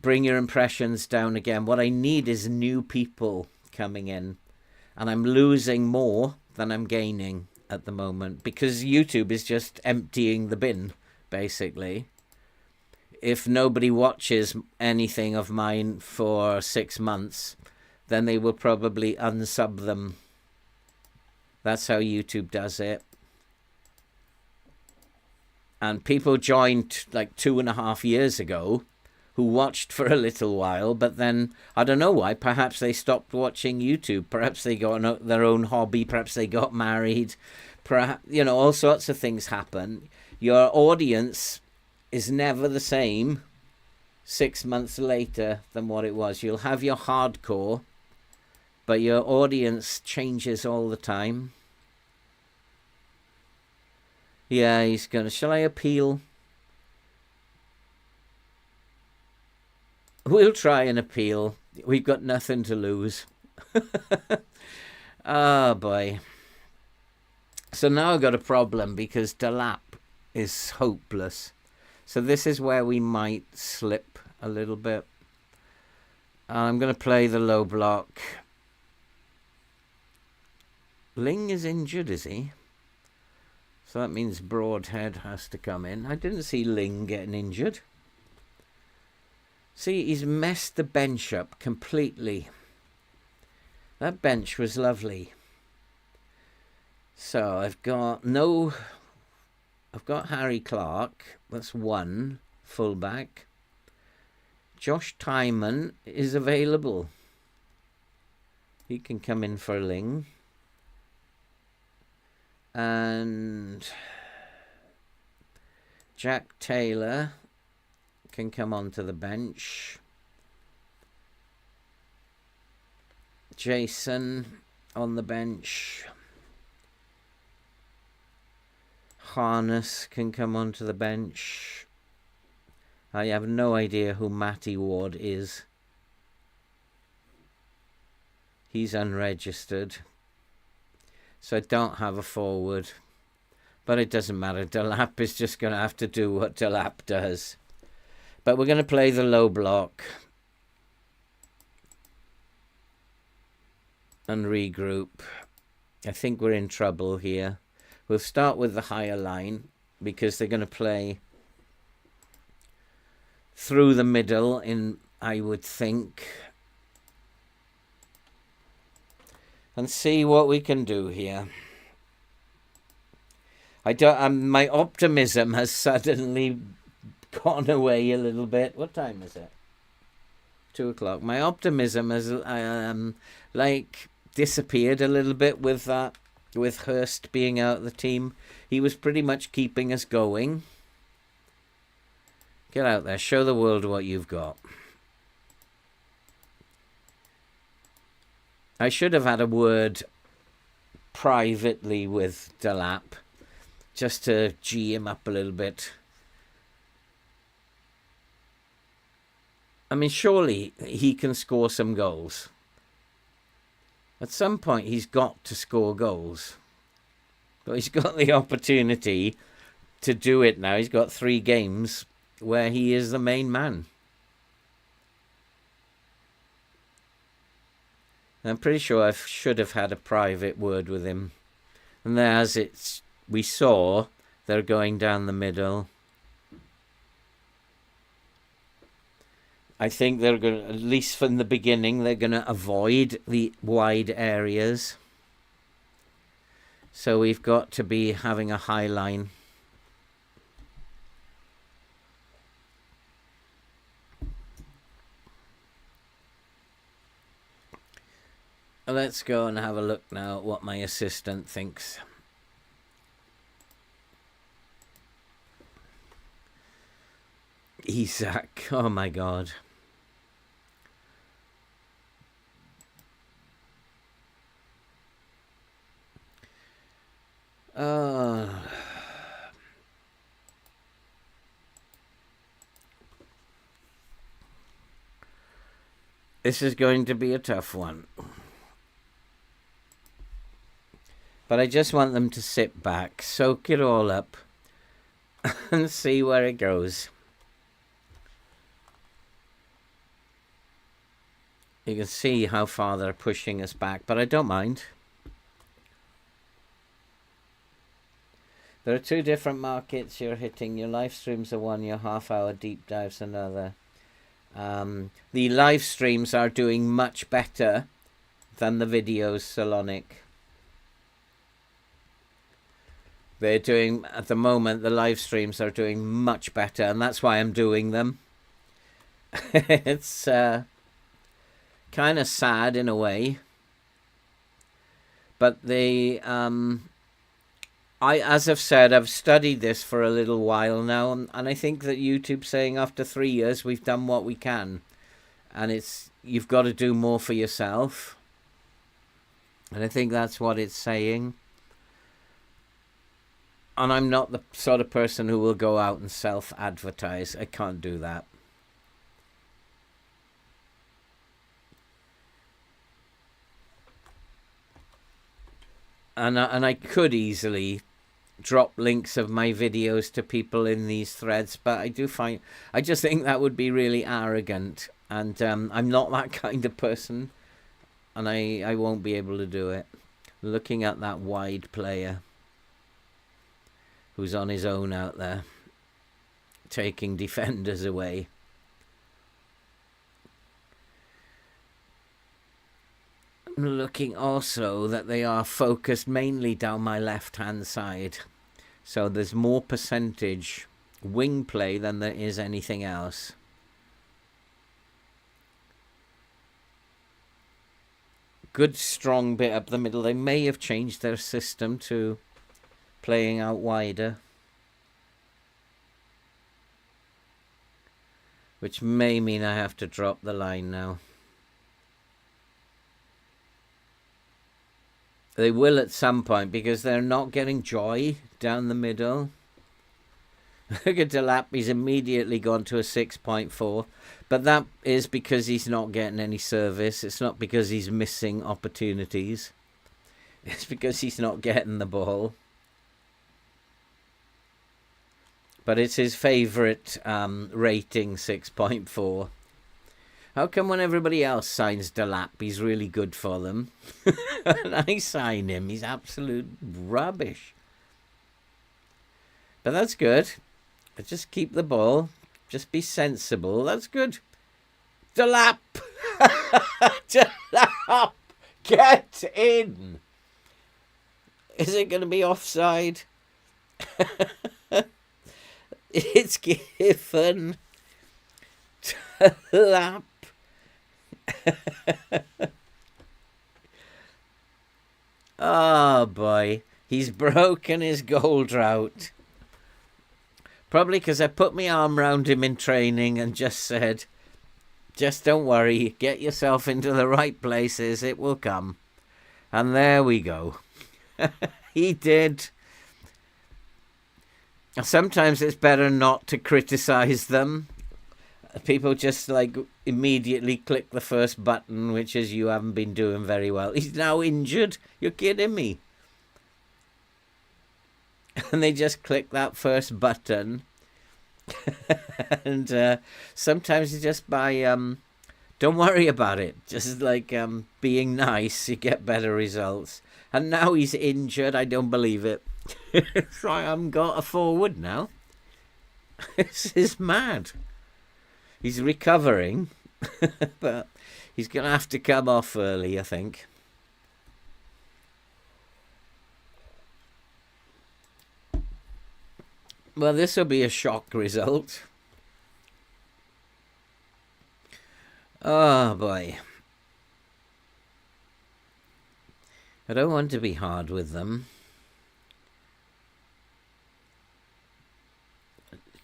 impressions down again. What I need is new people coming in, and I'm losing more than I'm gaining at the moment because YouTube is just emptying the bin, basically. If nobody watches anything of mine for 6 months, then they will probably unsub them. That's how YouTube does it. And people joined like 2.5 years ago who watched for a little while, but then I don't know why. Perhaps they stopped watching YouTube. Perhaps they got their own hobby. Perhaps they got married. Perhaps, all sorts of things happen. Your audience is never the same 6 months later than what it was. You'll have your hardcore, but your audience changes all the time. Yeah, he's gonna. Shall I appeal? We'll try and appeal. We've got nothing to lose. Oh, boy. So now I've got a problem because Delap is hopeless. So this is where we might slip a little bit. I'm going to play the low block. Ling is injured, is he? So that means Broadhead has to come in. I didn't see Ling getting injured. See, he's messed the bench up completely. That bench was lovely. So I've got Harry Clark. That's one fullback. Josh Tyman is available. He can come in for Ling. And Jack Taylor can come onto the bench. Jason on the bench. Harness can come onto the bench. I have no idea who Matty Ward is. He's unregistered. So I don't have a forward. But it doesn't matter. Delap is just going to have to do what Delap does. But we're going to play the low block. And regroup. I think we're in trouble here. We'll start with the higher line because they're going to play through the middle in, I would think. And see what we can do here. My optimism has suddenly gone away a little bit. What time is it? 2 o'clock. My optimism has disappeared a little bit with that. With Hurst being out of the team. He was pretty much keeping us going. Get out there. Show the world what you've got. I should have had a word privately with Delap. Just to G him up a little bit. I mean, surely he can score some goals. At some point, he's got to score goals. But he's got the opportunity to do it now. He's got 3 games where he is the main man. I'm pretty sure I should have had a private word with him. And as we saw, they're going down the middle. I think they're going to, at least from the beginning, they're going to avoid the wide areas. So we've got to be having a high line. Let's go and have a look now at what my assistant thinks. Isaac, oh my God. This is going to be a tough one. But I just want them to sit back, soak it all up, and see where it goes. You can see how far they're pushing us back, but I don't mind. There are 2 different markets you're hitting. Your live streams are one, your half-hour deep dives another. The live streams are doing much better than the videos, Salonic. They're doing, at the moment, the live streams are doing much better, and that's why I'm doing them. It's kind of sad in a way. But as I've said, I've studied this for a little while now, and I think that YouTube's saying after 3 years we've done what we can. And you've got to do more for yourself. And I think that's what it's saying. And I'm not the sort of person who will go out and self-advertise. I can't do that. And I could easily drop links of my videos to people in these threads, but I just think that would be really arrogant. And I'm not that kind of person. And I won't be able to do it. Looking at that wide player who's on his own out there, taking defenders away. I'm looking also that they are focused mainly down my left-hand side. So there's more percentage wing play than there is anything else. Good strong bit up the middle. They may have changed their system to playing out wider, which may mean I have to drop the line now. They will at some point because they're not getting joy down the middle. Look at Delap, he's immediately gone to a 6.4. But that is because he's not getting any service. It's not because he's missing opportunities. It's because he's not getting the ball. But it's his favourite rating, 6.4. How come when everybody else signs Delap, he's really good for them? And I sign him, he's absolute rubbish. But that's good. Just keep the ball. Just be sensible. That's good. Delap! Delap! Get in! Is it going to be offside? It's given. Delap. Oh boy, he's broken his goal drought. Probably because I put my arm round him in training and just said, just don't worry, get yourself into the right places, it will come. And there we go. He did. Sometimes it's better not to criticize them. People just like immediately click the first button, which is you haven't been doing very well. He's now injured. You're kidding me. And they just click that first button. And sometimes it's just by don't worry about it. Just like being nice, you get better results. And now he's injured. I don't believe it. So I haven't got a forward now. This is mad. He's recovering, but he's going to have to come off early, I think. Well, this will be a shock result. Oh, boy. I don't want to be hard with them.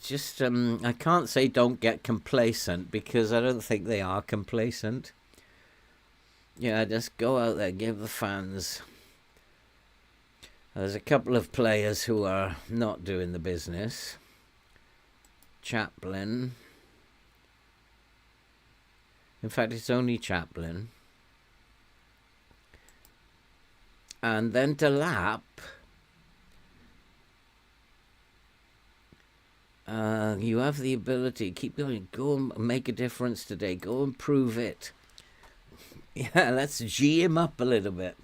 Just, I can't say don't get complacent, because I don't think they are complacent. Yeah, just go out there, give the fans. There's a couple of players who are not doing the business. Chaplin. In fact, it's only Chaplin. And then to lap. You have the ability. Keep going. Go and make a difference today. Go and prove it. Yeah, let's G him up a little bit.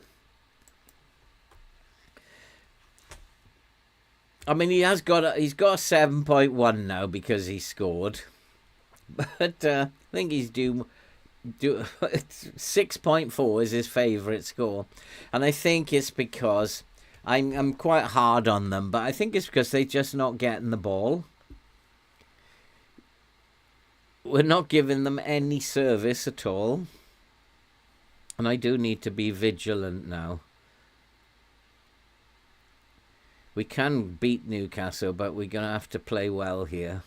I mean, he's got a 7.1 now because he scored. But I think he's due 6.4 is his favourite score. And I think it's because I'm quite hard on them, but I think it's because they're just not getting the ball. We're not giving them any service at all. And I do need to be vigilant now. We can beat Newcastle, but we're going to have to play well here.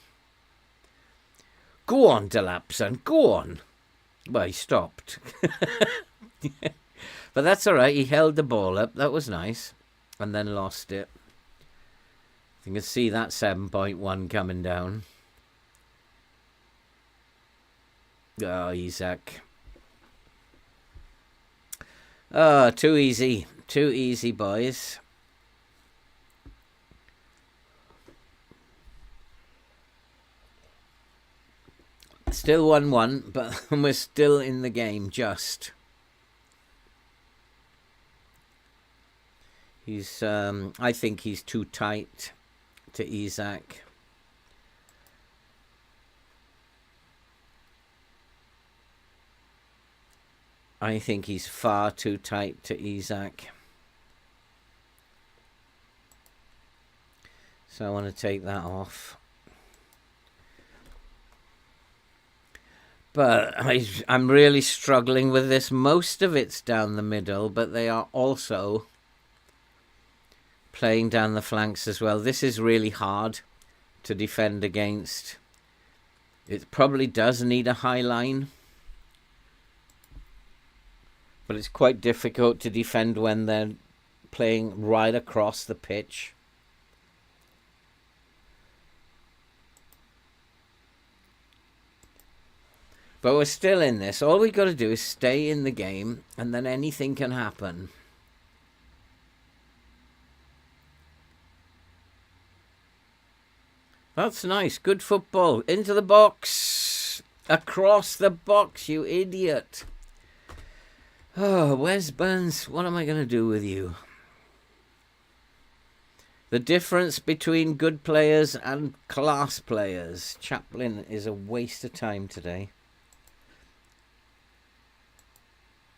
Go on, Delapson, go on. Well, he stopped. But that's all right. He held the ball up. That was nice. And then lost it. You can see that 7.1 coming down. Oh, Isaac. Oh, too easy. Too easy, boys. Still 1-1, but we're still in the game, just. He's, I think he's too tight to Isaac. I think he's far too tight to Isaac. So I want to take that off. But I'm really struggling with this. Most of it's down the middle, but they are also playing down the flanks as well. This is really hard to defend against. It probably does need a high line. But it's quite difficult to defend when they're playing right across the pitch. But we're still in this. All we've got to do is stay in the game, and then anything can happen. That's nice. Good football. Into the box. Across the box, you idiot. Oh, Wes Burns, what am I going to do with you? The difference between good players and class players. Chaplin is a waste of time today.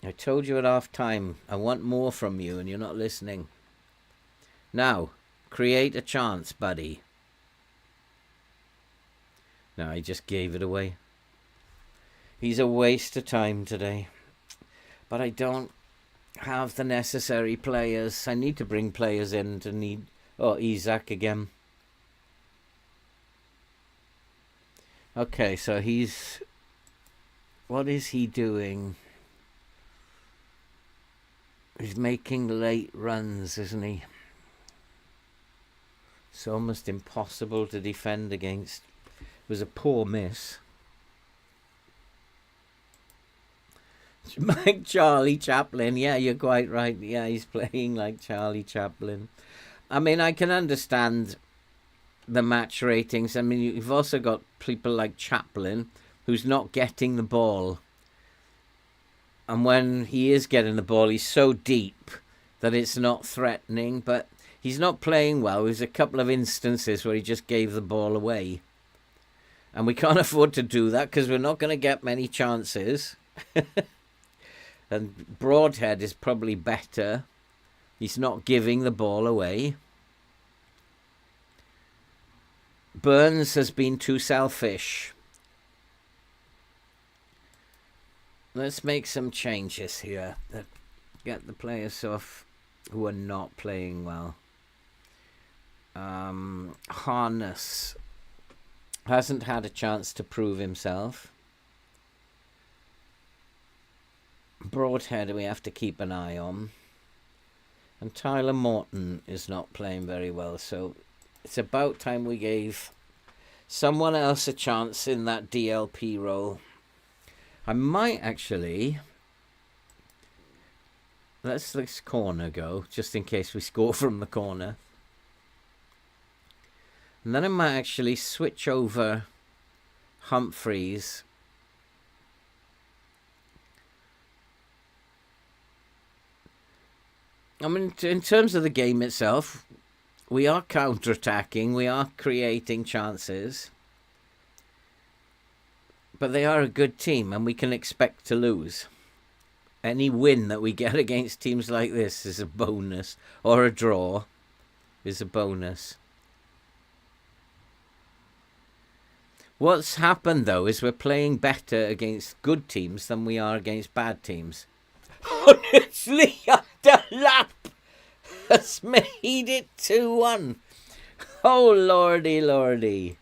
I told you at half time, I want more from you and you're not listening. Now, create a chance, buddy. No, I just gave it away. He's a waste of time today. But I don't have the necessary players. I need to bring players in to need... Oh, Isaac again. Okay, so he's... What is he doing? He's making late runs, isn't he? It's almost impossible to defend against. It was a poor miss. Like Charlie Chaplin. Yeah, you're quite right. Yeah, he's playing like Charlie Chaplin. I mean, I can understand the match ratings. I mean, you've also got people like Chaplin who's not getting the ball. And when he is getting the ball, he's so deep that it's not threatening. But he's not playing well. There's a couple of instances where he just gave the ball away. And we can't afford to do that because we're not going to get many chances. And Broadhead is probably better. He's not giving the ball away. Burns has been too selfish. Let's make some changes here that get the players off who are not playing well. Harness hasn't had a chance to prove himself. Broadhead we have to keep an eye on. And Tyler Morton is not playing very well, so it's about time we gave someone else a chance in that DLP role. I might actually... Let's this corner go, just in case we score from the corner. And then I might actually switch over Humphreys. I mean, in terms of the game itself, we are counter-attacking, we are creating chances. But they are a good team, and we can expect to lose. Any win that we get against teams like this is a bonus, or a draw is a bonus. What's happened, though, is we're playing better against good teams than we are against bad teams. Honestly, the lap has made it 2-1. Oh, lordy, lordy.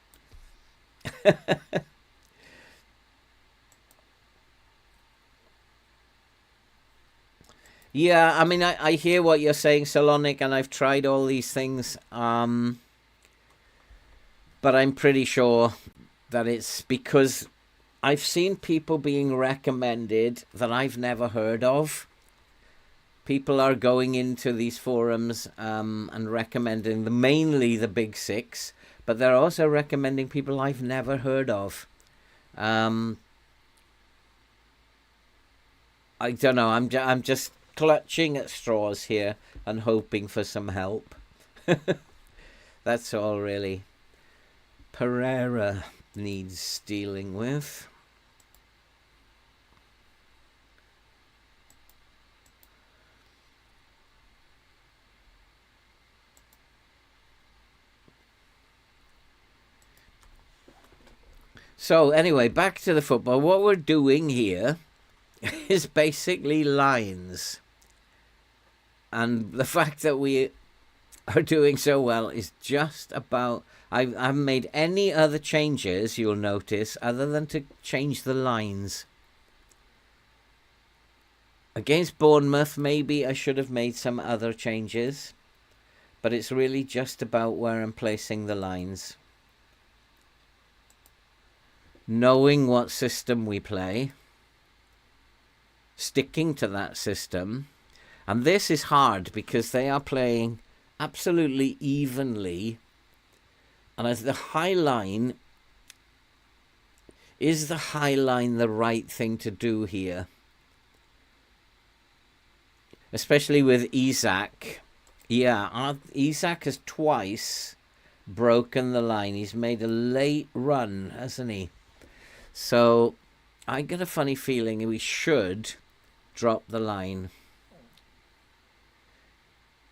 Yeah, I mean, I hear what you're saying, Salonic, and I've tried all these things. But I'm pretty sure that it's because I've seen people being recommended that I've never heard of. People are going into these forums and recommending mainly the big six, but they're also recommending people I've never heard of. I don't know. I'm just clutching at straws here and hoping for some help. That's all, really. Pereira needs dealing with. So anyway, back to the football. What we're doing here is basically lines. And the fact that we are doing so well is just about... I haven't made any other changes, you'll notice, other than to change the lines. Against Bournemouth, maybe I should have made some other changes. But it's really just about where I'm placing the lines. Knowing what system we play. Sticking to that system. And this is hard because they are playing absolutely evenly. And as the high line, is the high line the right thing to do here? Especially with Isak. Yeah, Isak has twice broken the line. He's made a late run, hasn't he? So I get a funny feeling we should drop the line.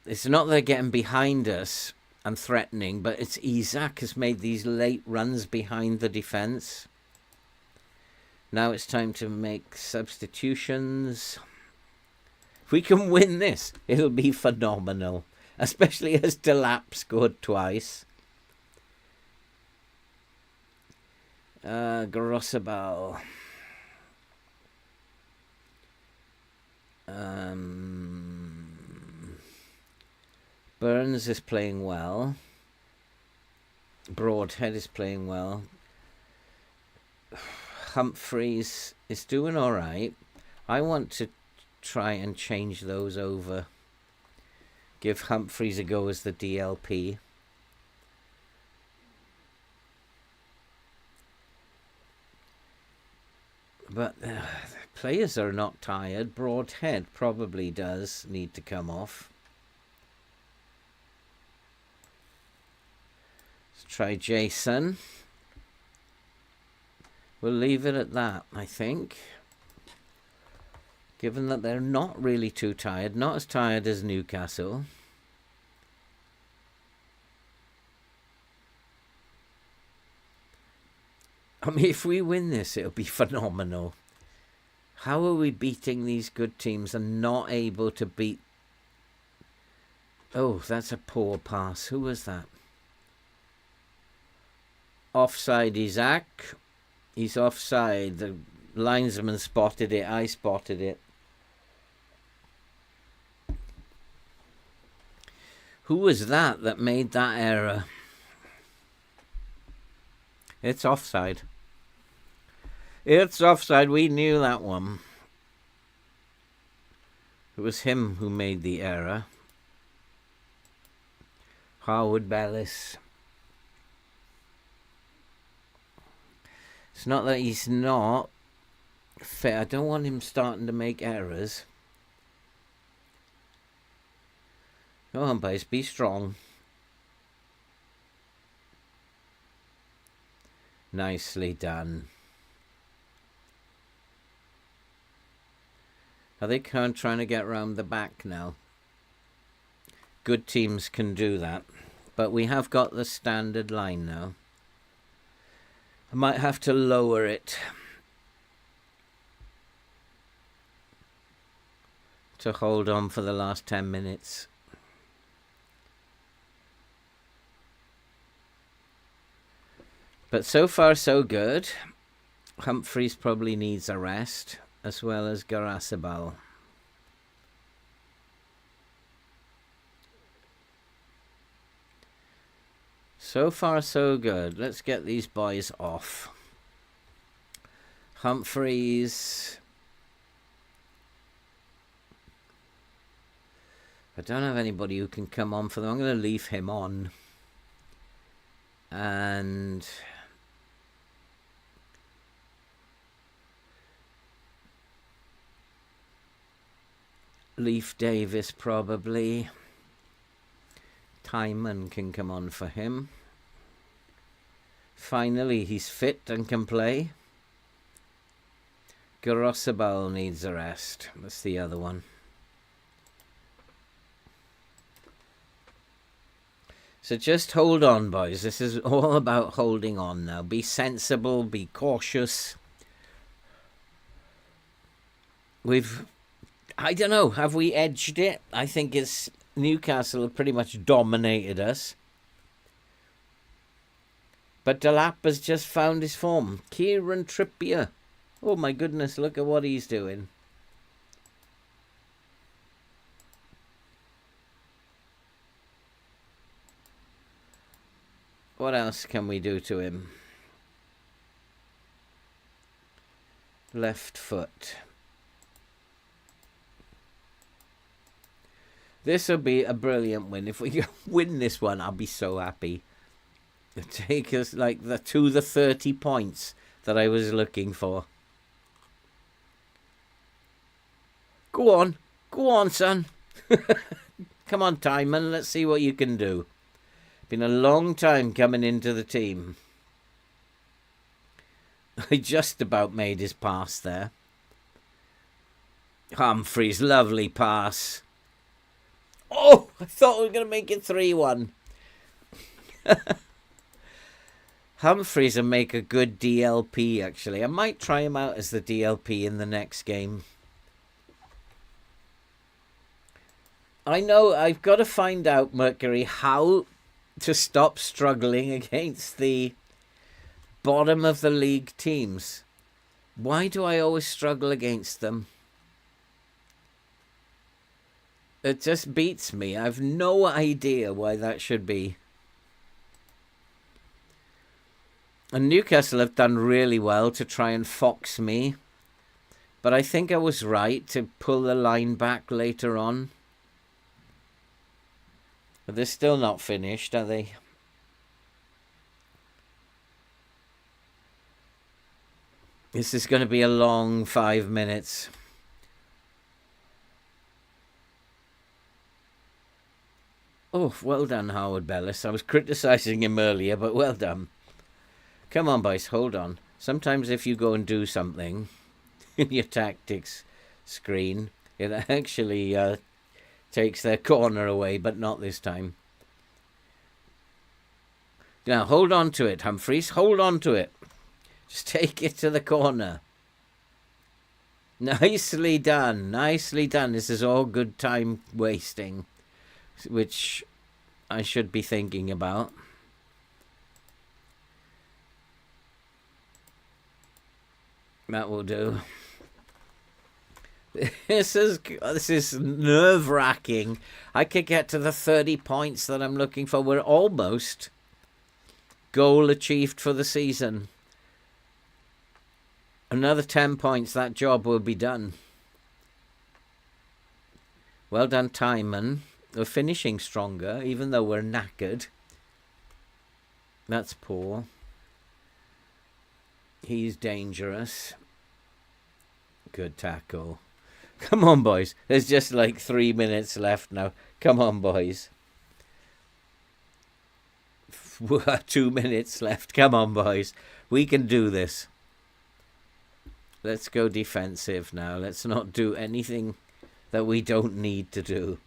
It's not they're getting behind us and threatening, but it's Isak has made these late runs behind the defence. Now it's time to make substitutions. If we can win this, it'll be phenomenal. Especially as Delap scored twice. Grossabal. Burns is playing well. Broadhead is playing well. Humphreys is doing all right. I want to try and change those over. Give Humphreys a go as the DLP. But the players are not tired. Broadhead probably does need to come off. Let's try Jason. We'll leave it at that, I think. Given that they're not really too tired. Not as tired as Newcastle. I mean, if we win this, it'll be phenomenal. How are we beating these good teams and not able to beat... Oh, that's a poor pass. Who was that? Offside, Isaac. He's offside. The linesman spotted it. I spotted it. Who was that made that error? It's offside. It's offside. We knew that one. It was him who made the error. Harwood Bellis. It's not that he's not fair. I don't want him starting to make errors. Come on, boys. Be strong. Nicely done. Are they trying to get round the back now? Good teams can do that. But we have got the standard line now. I might have to lower it to hold on for the last 10 minutes. But so far, so good. Humphreys probably needs a rest, as well as Garasabal. So far, so good. Let's get these boys off. Humphreys. I don't have anybody who can come on for them. I'm going to leave him on. And Leaf Davis probably. Timon can come on for him. Finally, he's fit and can play. Garosabal needs a rest. That's the other one. So just hold on, boys. This is all about holding on now. Be sensible, be cautious. I don't know, have we edged it? I think it's Newcastle have pretty much dominated us. But Delap has just found his form. Kieran Trippier. Oh my goodness, look at what he's doing. What else can we do to him? Left foot. This will be a brilliant win. If we win this one, I'll be so happy. It'll take us like to the 30 points that I was looking for. Go on, son. Come on, Timon. Let's see what you can do. Been a long time coming into the team. I just about made his pass there. Humphreys, lovely pass. Oh, I thought we were going to make it 3-1. Humphreys will make a good DLP, actually. I might try him out as the DLP in the next game. I know I've got to find out, Mercury, how to stop struggling against the bottom of the league teams. Why do I always struggle against them? It just beats me. I've no idea why that should be. And Newcastle have done really well to try and fox me But I think I was right to pull the line back later on. But they're still not finished, are they? This is going to be a long 5 minutes. Oh, well done, Howard Bellis. I was criticising him earlier, but well done. Come on, boys, hold on. Sometimes if you go and do something in your tactics screen, it actually takes their corner away, but not this time. Now, hold on to it, Humphreys. Hold on to it. Just take it to the corner. Nicely done. Nicely done. This is all good time wasting, which I should be thinking about. That will do. This is nerve-wracking. I could get to the 30 points that I'm looking for. We're almost goal achieved for the season. Another 10 points, that job will be done. Well done, Timon. We're finishing stronger, even though we're knackered. That's poor. He's dangerous. Good tackle. Come on, boys. There's just like 3 minutes left now. Come on, boys. 2 minutes left. Come on, boys. We can do this. Let's go defensive now. Let's not do anything that we don't need to do.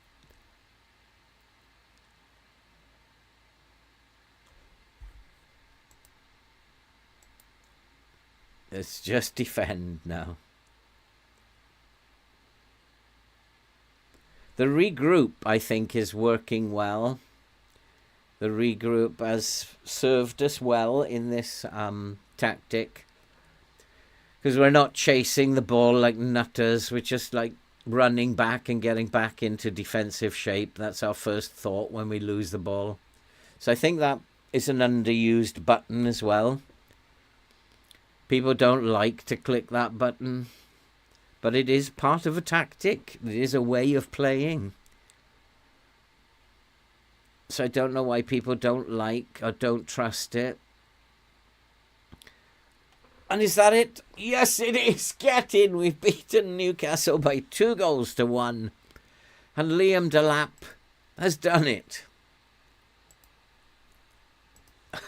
Let's just defend now. The regroup, I think, is working well. The regroup has served us well in this tactic. Because we're not chasing the ball like nutters. We're just like running back and getting back into defensive shape. That's our first thought when we lose the ball. So I think that is an underused button as well. People don't like to click that button. But it is part of a tactic. It is a way of playing. So I don't know why people don't like or don't trust it. And is that it? Yes, it is. Get in. We've beaten Newcastle by 2-1. And Liam Delap has done it.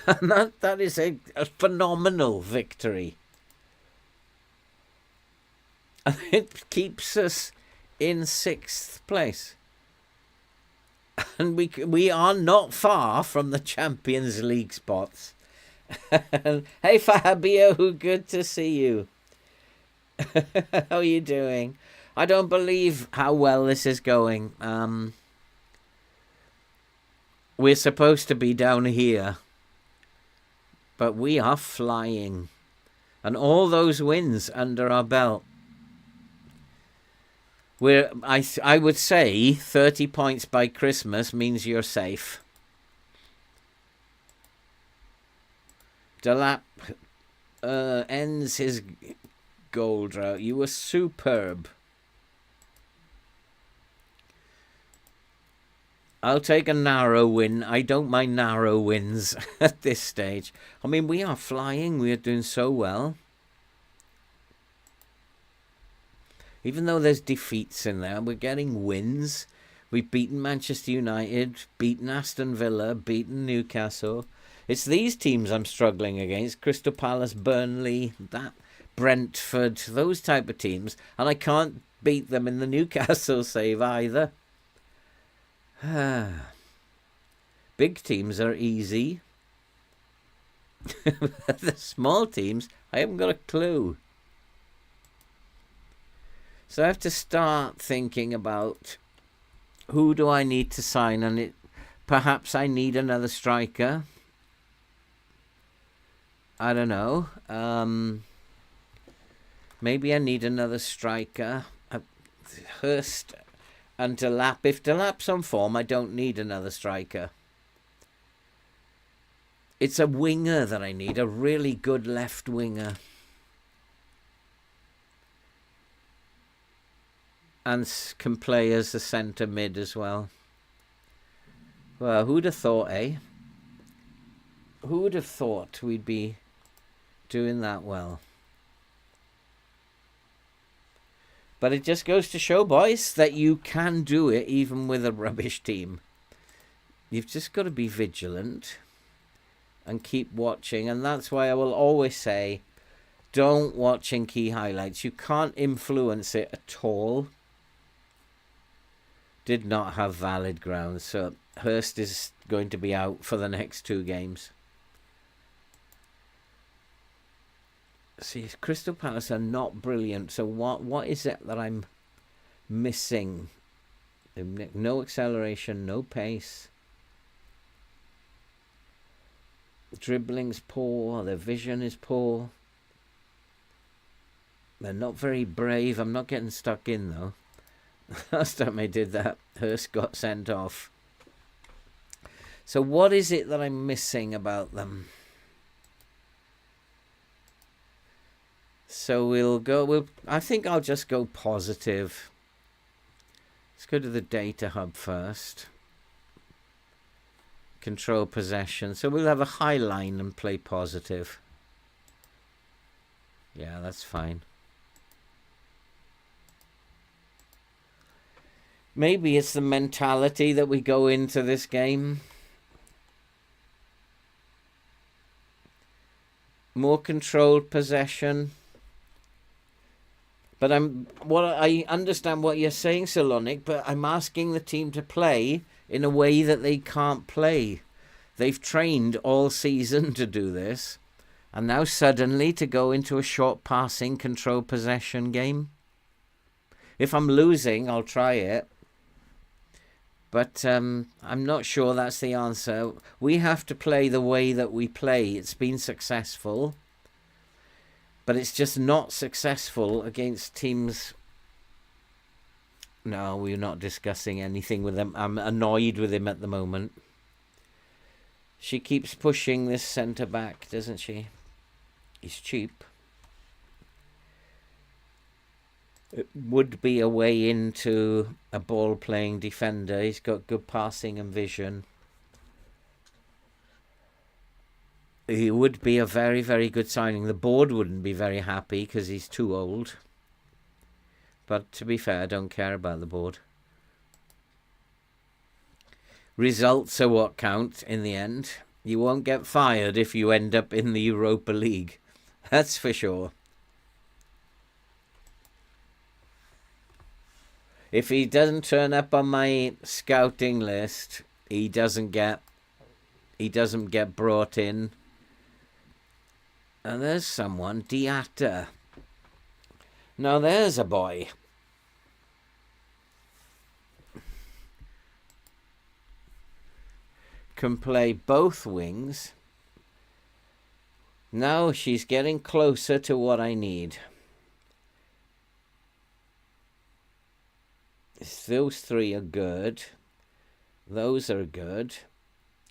And that is a phenomenal victory. And it keeps us in 6th place. And we are not far from the Champions League spots. Hey Fabio, good to see you. How are you doing? I don't believe how well this is going. We're supposed to be down here, but we are flying. And all those wins under our belt. I would say 30 points by Christmas means you're safe. Delap ends his goal drought. You were superb. I'll take a narrow win. I don't mind narrow wins at this stage. I mean, we are flying. We are doing so well. Even though there's defeats in there, we're getting wins. We've beaten Manchester United, beaten Aston Villa, beaten Newcastle. It's these teams I'm struggling against. Crystal Palace, Burnley, Brentford, those type of teams. And I can't beat them in the Newcastle save either. Big teams are easy. The small teams, I haven't got a clue. So I have to start thinking about who do I need to sign, and perhaps I need another striker. I don't know. Maybe I need another striker. Hurst and Delap. If Delap's on form, I don't need another striker. It's a winger that I need, a really good left winger. and can play as the centre mid as well. Well, who'd have thought, eh? Who would have thought we'd be doing that well? But it just goes to show, boys, that you can do it even with a rubbish team. You've just got to be vigilant and keep watching. And that's why I will always say, don't watch in key highlights. You can't influence it at all. Did not have valid grounds. So Hurst is going to be out for the next 2 games. See, Crystal Palace are not brilliant. So what is it that I'm missing? No acceleration, no pace. Dribbling's poor. Their vision is poor. They're not very brave. I'm not getting stuck in, though. Last time I did that, Hurst got sent off. So what is it that I'm missing about them? So I think I'll just go positive. Let's go to the data hub first. Control possession. So we'll have a high line and play positive. Yeah, that's fine. Maybe it's the mentality that we go into this game. More controlled possession. But I understand what you're saying, Salonic, but I'm asking the team to play in a way that they can't play. They've trained all season to do this, and now suddenly to go into a short passing control possession game. If I'm losing, I'll try it. But I'm not sure that's the answer. We have to play the way that we play. It's been successful. But it's just not successful against teams. No, we're not discussing anything with them. I'm annoyed with him at the moment. She keeps pushing this centre back, doesn't she? He's cheap. It would be a way into a ball-playing defender. He's got good passing and vision. He would be a very, very good signing. The board wouldn't be very happy because he's too old. But to be fair, I don't care about the board. Results are what count in the end. You won't get fired if you end up in the Europa League. That's for sure. If he doesn't turn up on my scouting list, he doesn't get brought in. And there's someone, Diatta. Now there's a boy. Can play both wings. Now she's getting closer to what I need. Those 3 are good. Those are good.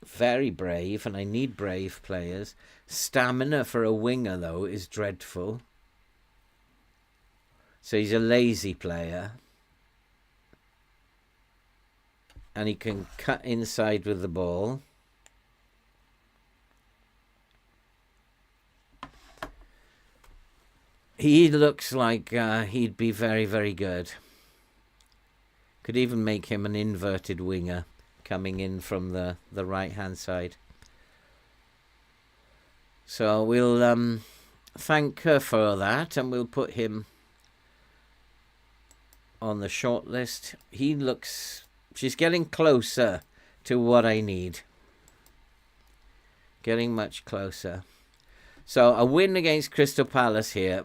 Very brave, and I need brave players. Stamina for a winger, though, is dreadful. So he's a lazy player. And he can cut inside with the ball. He looks like he'd be very, very good. Could even make him an inverted winger coming in from the right-hand side. So we'll thank her for that, and we'll put him on the short list. She's getting closer to what I need. Getting much closer. So a win against Crystal Palace here.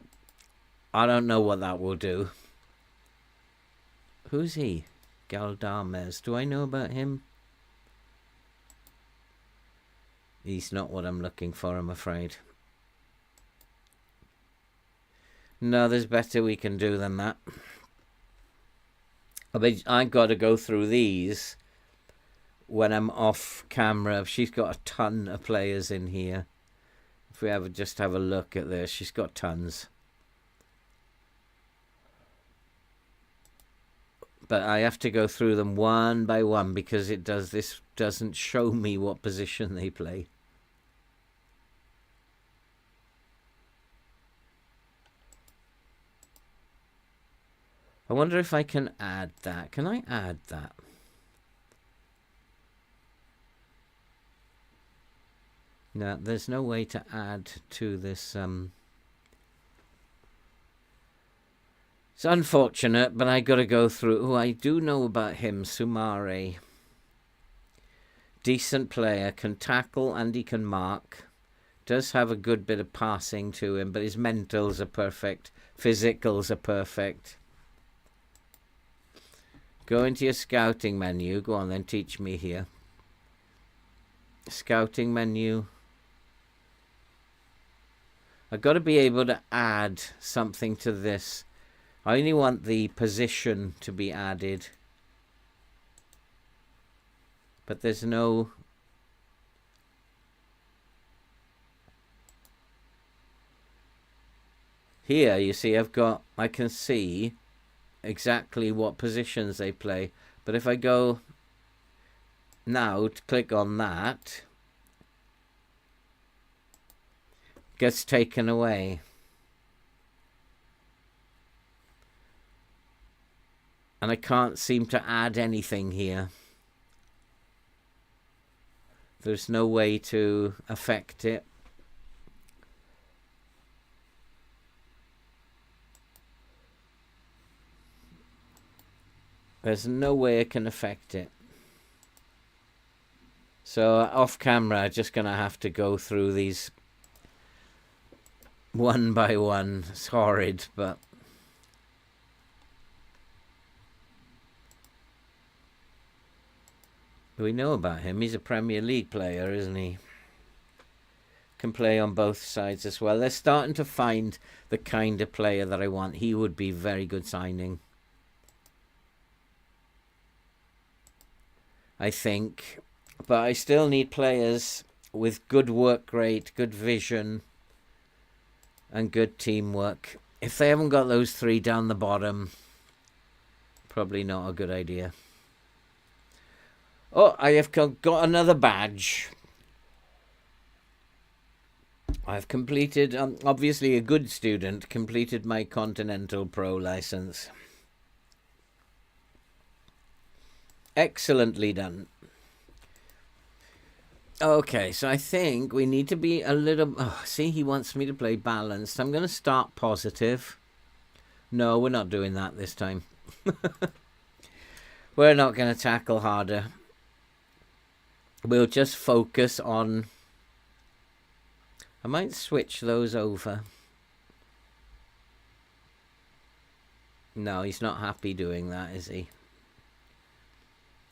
I don't know what that will do. Who's he? Galdames. Do I know about him? He's not what I'm looking for, I'm afraid. No, there's better we can do than that. I've got to go through these when I'm off camera. She's got a ton of players in here. If we just have a look at this, she's got tons. But I have to go through them one by one because this doesn't show me what position they play. I wonder if I can add that. Can I add that? No, there's no way to add to this. It's unfortunate, but I got to go through. Oh, I do know about him, Sumare. Decent player, can tackle and he can mark. Does have a good bit of passing to him, but his mentals are perfect. Physicals are perfect. Go into your scouting menu. Go on then, teach me here. Scouting menu. I've got to be able to add something to this. I only want the position to be added. But there's no... Here, you see, I can see exactly what positions they play. But if I go now to click on that, it gets taken away. And I can't seem to add anything here. There's no way to affect it. There's no way I can affect it. So off camera, I'm just going to have to go through these one by one. It's horrid, but... We know about him. He's a Premier League player, isn't he? Can play on both sides as well. They're starting to find the kind of player that I want. He would be very good signing, I think. But I still need players with good work rate, good vision, and good teamwork. If they haven't got those three down the bottom, probably not a good idea. Oh, I have got another badge. I've completed, obviously a good student, completed my Continental Pro license. Excellently done. Okay, so I think we need to be a little... Oh, see, he wants me to play balanced. I'm going to start positive. No, we're not doing that this time. We're not going to tackle harder. We'll just focus on... I might switch those over. No, he's not happy doing that, is he?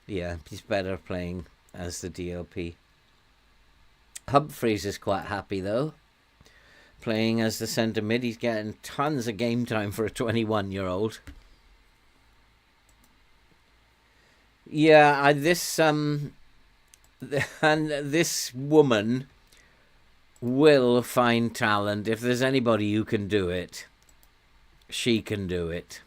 Yeah, he's better playing as the DLP. Humphreys is quite happy, though. Playing as the centre mid. He's getting tons of game time for a 21-year-old. Yeah, and this woman will find talent. If there's anybody who can do it, she can do it.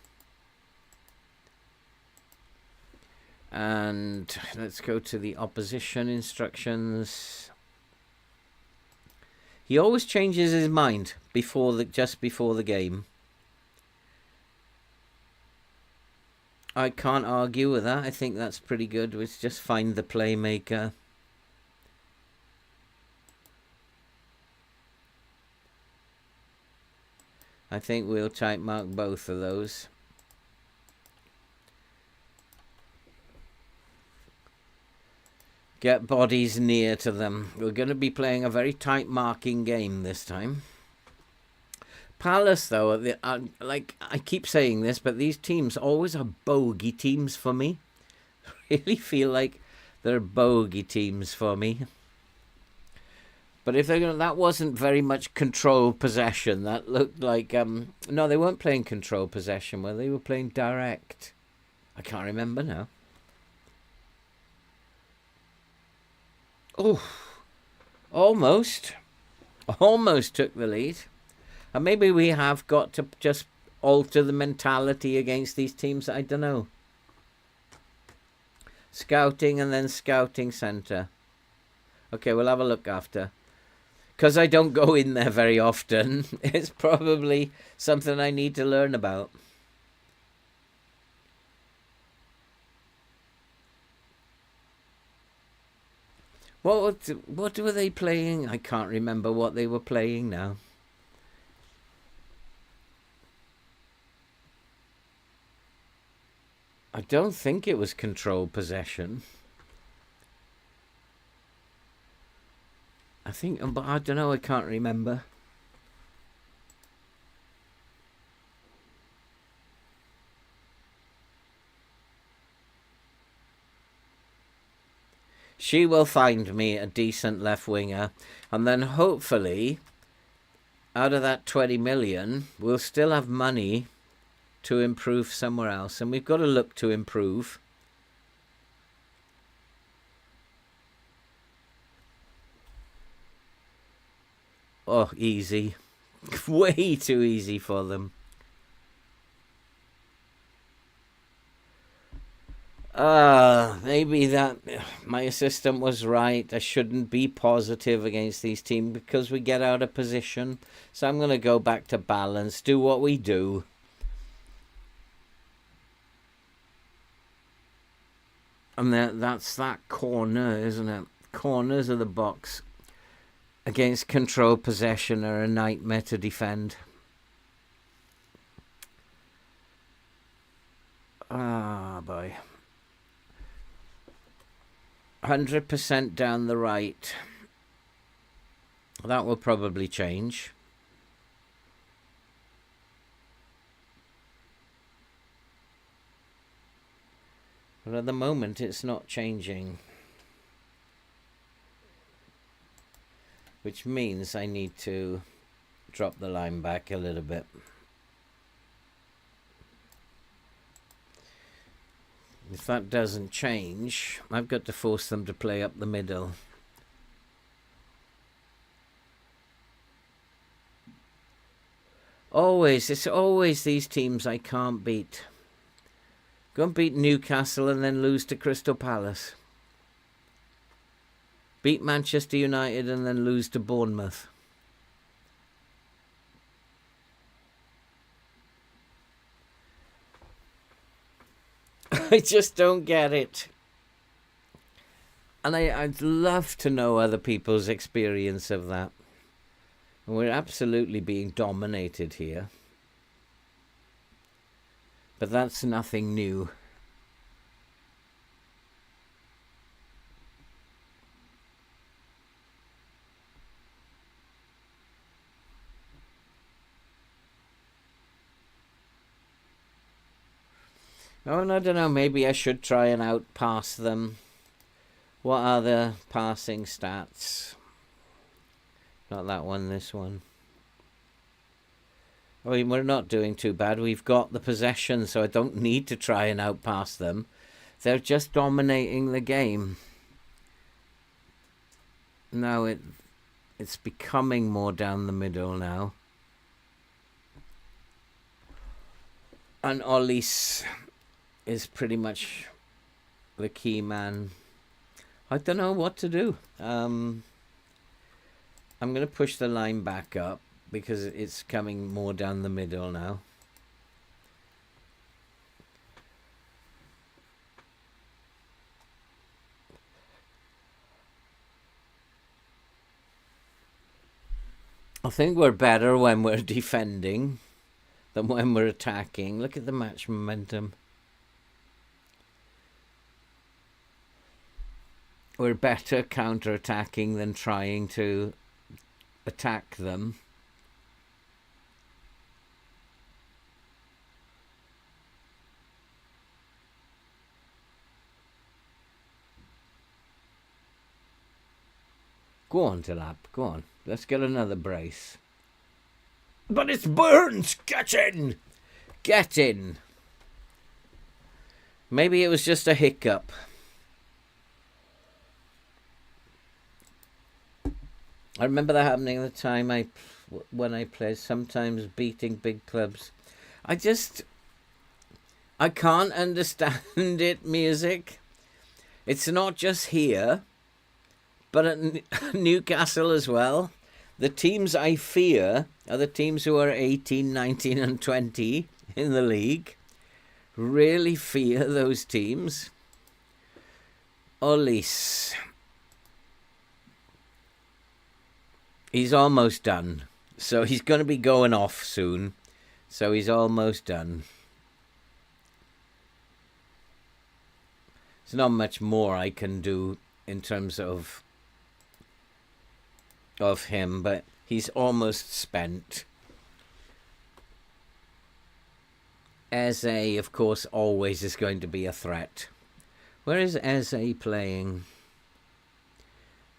And let's go to the opposition instructions. He always changes his mind just before the game. I can't argue with that. I think that's pretty good. Let's just find the playmaker. I think we'll type mark both of those. Get bodies near to them. We're going to be playing a very tight marking game this time. Palace, though, like I keep saying this, but these teams always are bogey teams for me. I really feel like they're bogey teams for me. But if they're that wasn't very much control possession. That looked like no, they weren't playing control possession. Well, they were playing direct. I can't remember now. Oh, almost took the lead. And maybe we have got to just alter the mentality against these teams. I don't know. Scouting and then scouting centre. Okay, we'll have a look after. Because I don't go in there very often, it's probably something I need to learn about. What were they playing? I can't remember what they were playing now. I don't think it was control possession. I think, but I don't know, I can't remember. She will find me a decent left winger, and then hopefully, out of that 20 million, we'll still have money to improve somewhere else, and we've got to look to improve. Oh, easy. Way too easy for them. Maybe that my assistant was right. I shouldn't be positive against these teams because we get out of position. So I'm going to go back to balance, do what we do. And that's that corner, isn't it? Corners of the box against control possession are a nightmare to defend. Ah, boy. 100% down the right. That will probably change. But at the moment, it's not changing. Which means I need to drop the line back a little bit. If that doesn't change, I've got to force them to play up the middle. It's always these teams I can't beat. Go and beat Newcastle and then lose to Crystal Palace. Beat Manchester United and then lose to Bournemouth. I just don't get it. And I'd love to know other people's experience of that. And we're absolutely being dominated here. But that's nothing new. Oh, and I don't know, maybe I should try and outpass them. What are the passing stats? Not that one, this one. I mean, we're not doing too bad. We've got the possession, so I don't need to try and outpass them. They're just dominating the game. Now it's becoming more down the middle now. And Ollis is pretty much the key man. I don't know what to do. I'm going to push the line back up because it's coming more down the middle now. I think we're better when we're defending than when we're attacking. Look at the match momentum. We're better counter-attacking than trying to attack them. Go on, Delap, go on. Let's get another brace. But it's Burns! Get in! Get in! Maybe it was just a hiccup. I remember that happening at the time when I played, sometimes beating big clubs. I can't understand it, music. It's not just here, but at Newcastle as well. The teams I fear are the teams who are 18, 19 and 20 in the league. Really fear those teams. Olise. He's almost done. So he's going to be going off soon. So he's almost done. There's not much more I can do in terms of him, but he's almost spent. Eze, of course, always is going to be a threat. Where is Eze playing?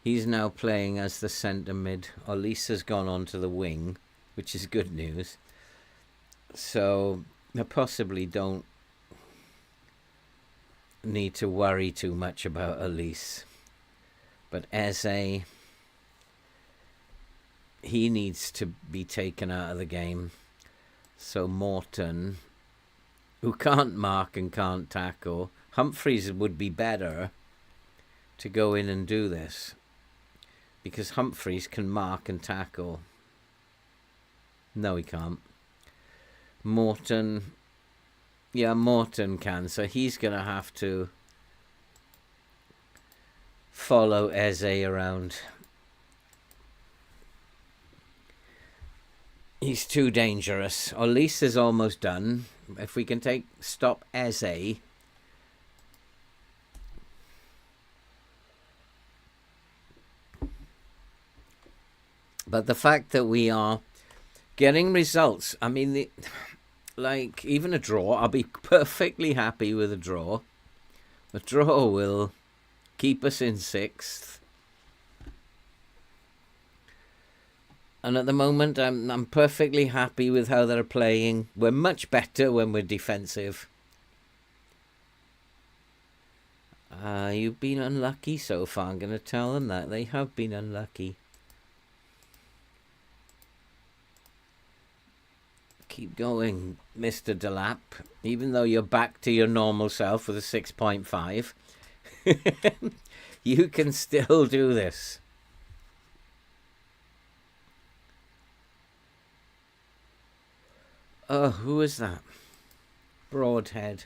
He's now playing as the centre mid. Olisa's gone on to the wing, which is good news. So I possibly don't need to worry too much about Olise. But Eze, he needs to be taken out of the game. So Morton, who can't mark and can't tackle. Humphreys would be better to go in and do this, because Humphreys can mark and tackle. No, he can't. Morton, yeah, Morton can, so he's going to have to follow Eze around. He's too dangerous. Olise is almost done. If we can stop Eze. But the fact that we are getting results, I mean, like even a draw, I'll be perfectly happy with a draw. A draw will keep us in 6th. And at the moment, I'm perfectly happy with how they're playing. We're much better when we're defensive. You've been unlucky so far. I'm going to tell them that. They have been unlucky. Keep going, Mr. Delap. Even though you're back to your normal self with a 6.5, you can still do this. Oh, who is that? Broadhead.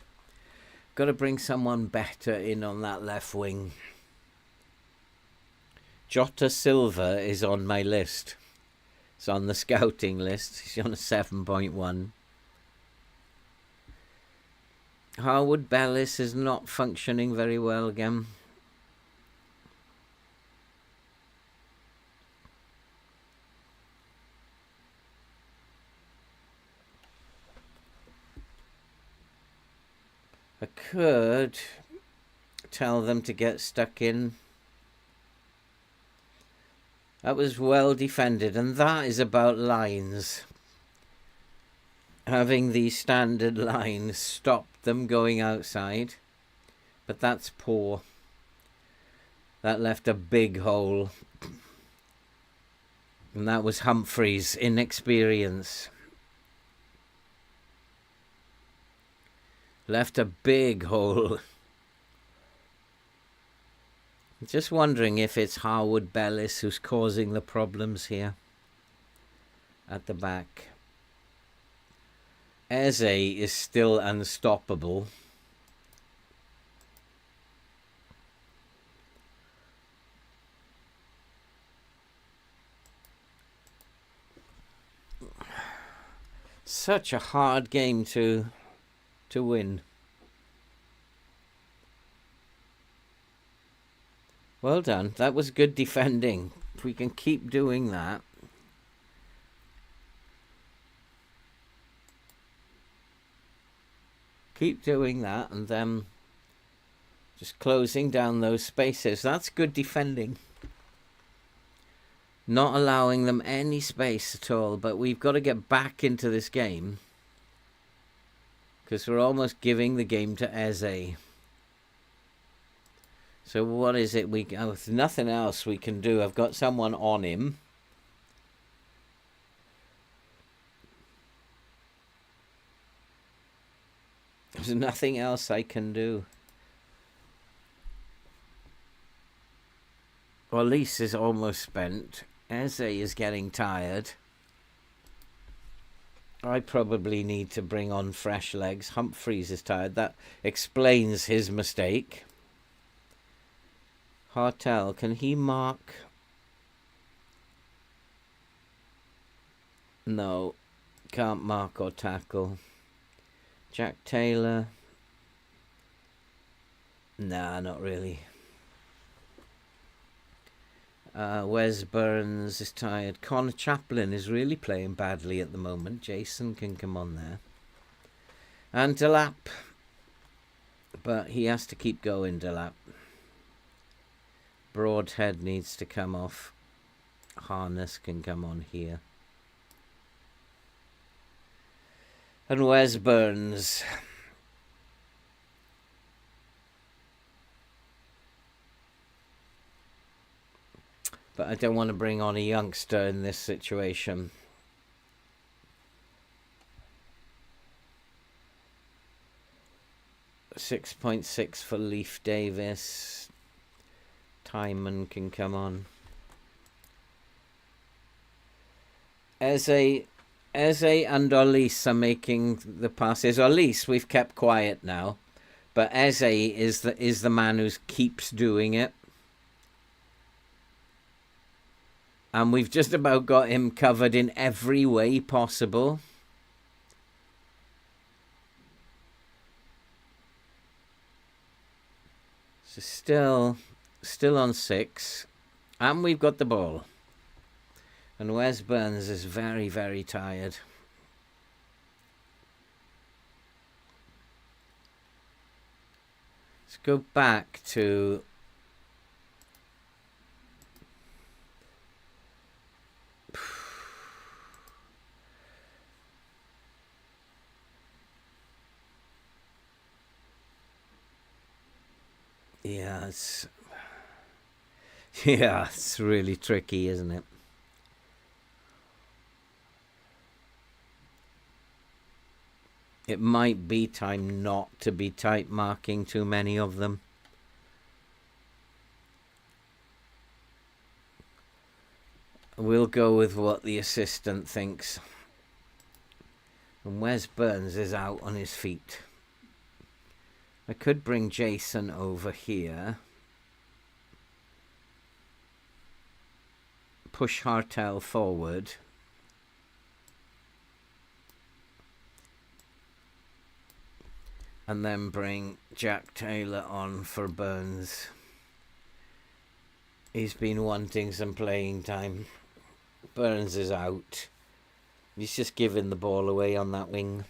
Got to bring someone better in on that left wing. Jota Silva is on my list. It's on the scouting list. He's on a 7.1. Harwood Bellis is not functioning very well again. I could tell them to get stuck in. That was well defended, and that is about lines. Having these standard lines stop them going outside, but that's poor. That left a big hole, and that was Humphreys' inexperience. Left a big hole. Just wondering if it's Harwood Bellis who's causing the problems here at the back. Eze is still unstoppable. Such a hard game to win. Well done. That was good defending. If we can keep doing that. Keep doing that and then just closing down those spaces. That's good defending. Not allowing them any space at all. But we've got to get back into this game, because we're almost giving the game to Eze. So what is it? There's nothing else we can do. I've got someone on him. There's nothing else I can do. Elise is almost spent. Eze is getting tired. I probably need to bring on fresh legs. Humphreys is tired. That explains his mistake. Hartel, can he mark? No, can't mark or tackle. Jack Taylor. Nah, not really. Wes Burns is tired. Connor Chaplin is really playing badly at the moment. Jason can come on there. And Delap. But he has to keep going, Delap. Broadhead needs to come off. Harness can come on here. And Wes Burns. But I don't want to bring on a youngster in this situation. $6.6 for Leif Davis. Timon can come on. Eze and Elise are making the passes. Elise, we've kept quiet now, but Eze is the man who keeps doing it. And we've just about got him covered in every way possible. So still on 6. And we've got the ball. And Wes Burns is very, very tired. Let's go back to... Yeah, it's really tricky, isn't it? It might be time not to be type marking too many of them. We'll go with what the assistant thinks. And Wes Burns is out on his feet. I could bring Jason over here. Push Hartel forward. And then bring Jack Taylor on for Burns. He's been wanting some playing time. Burns is out. He's just giving the ball away on that wing.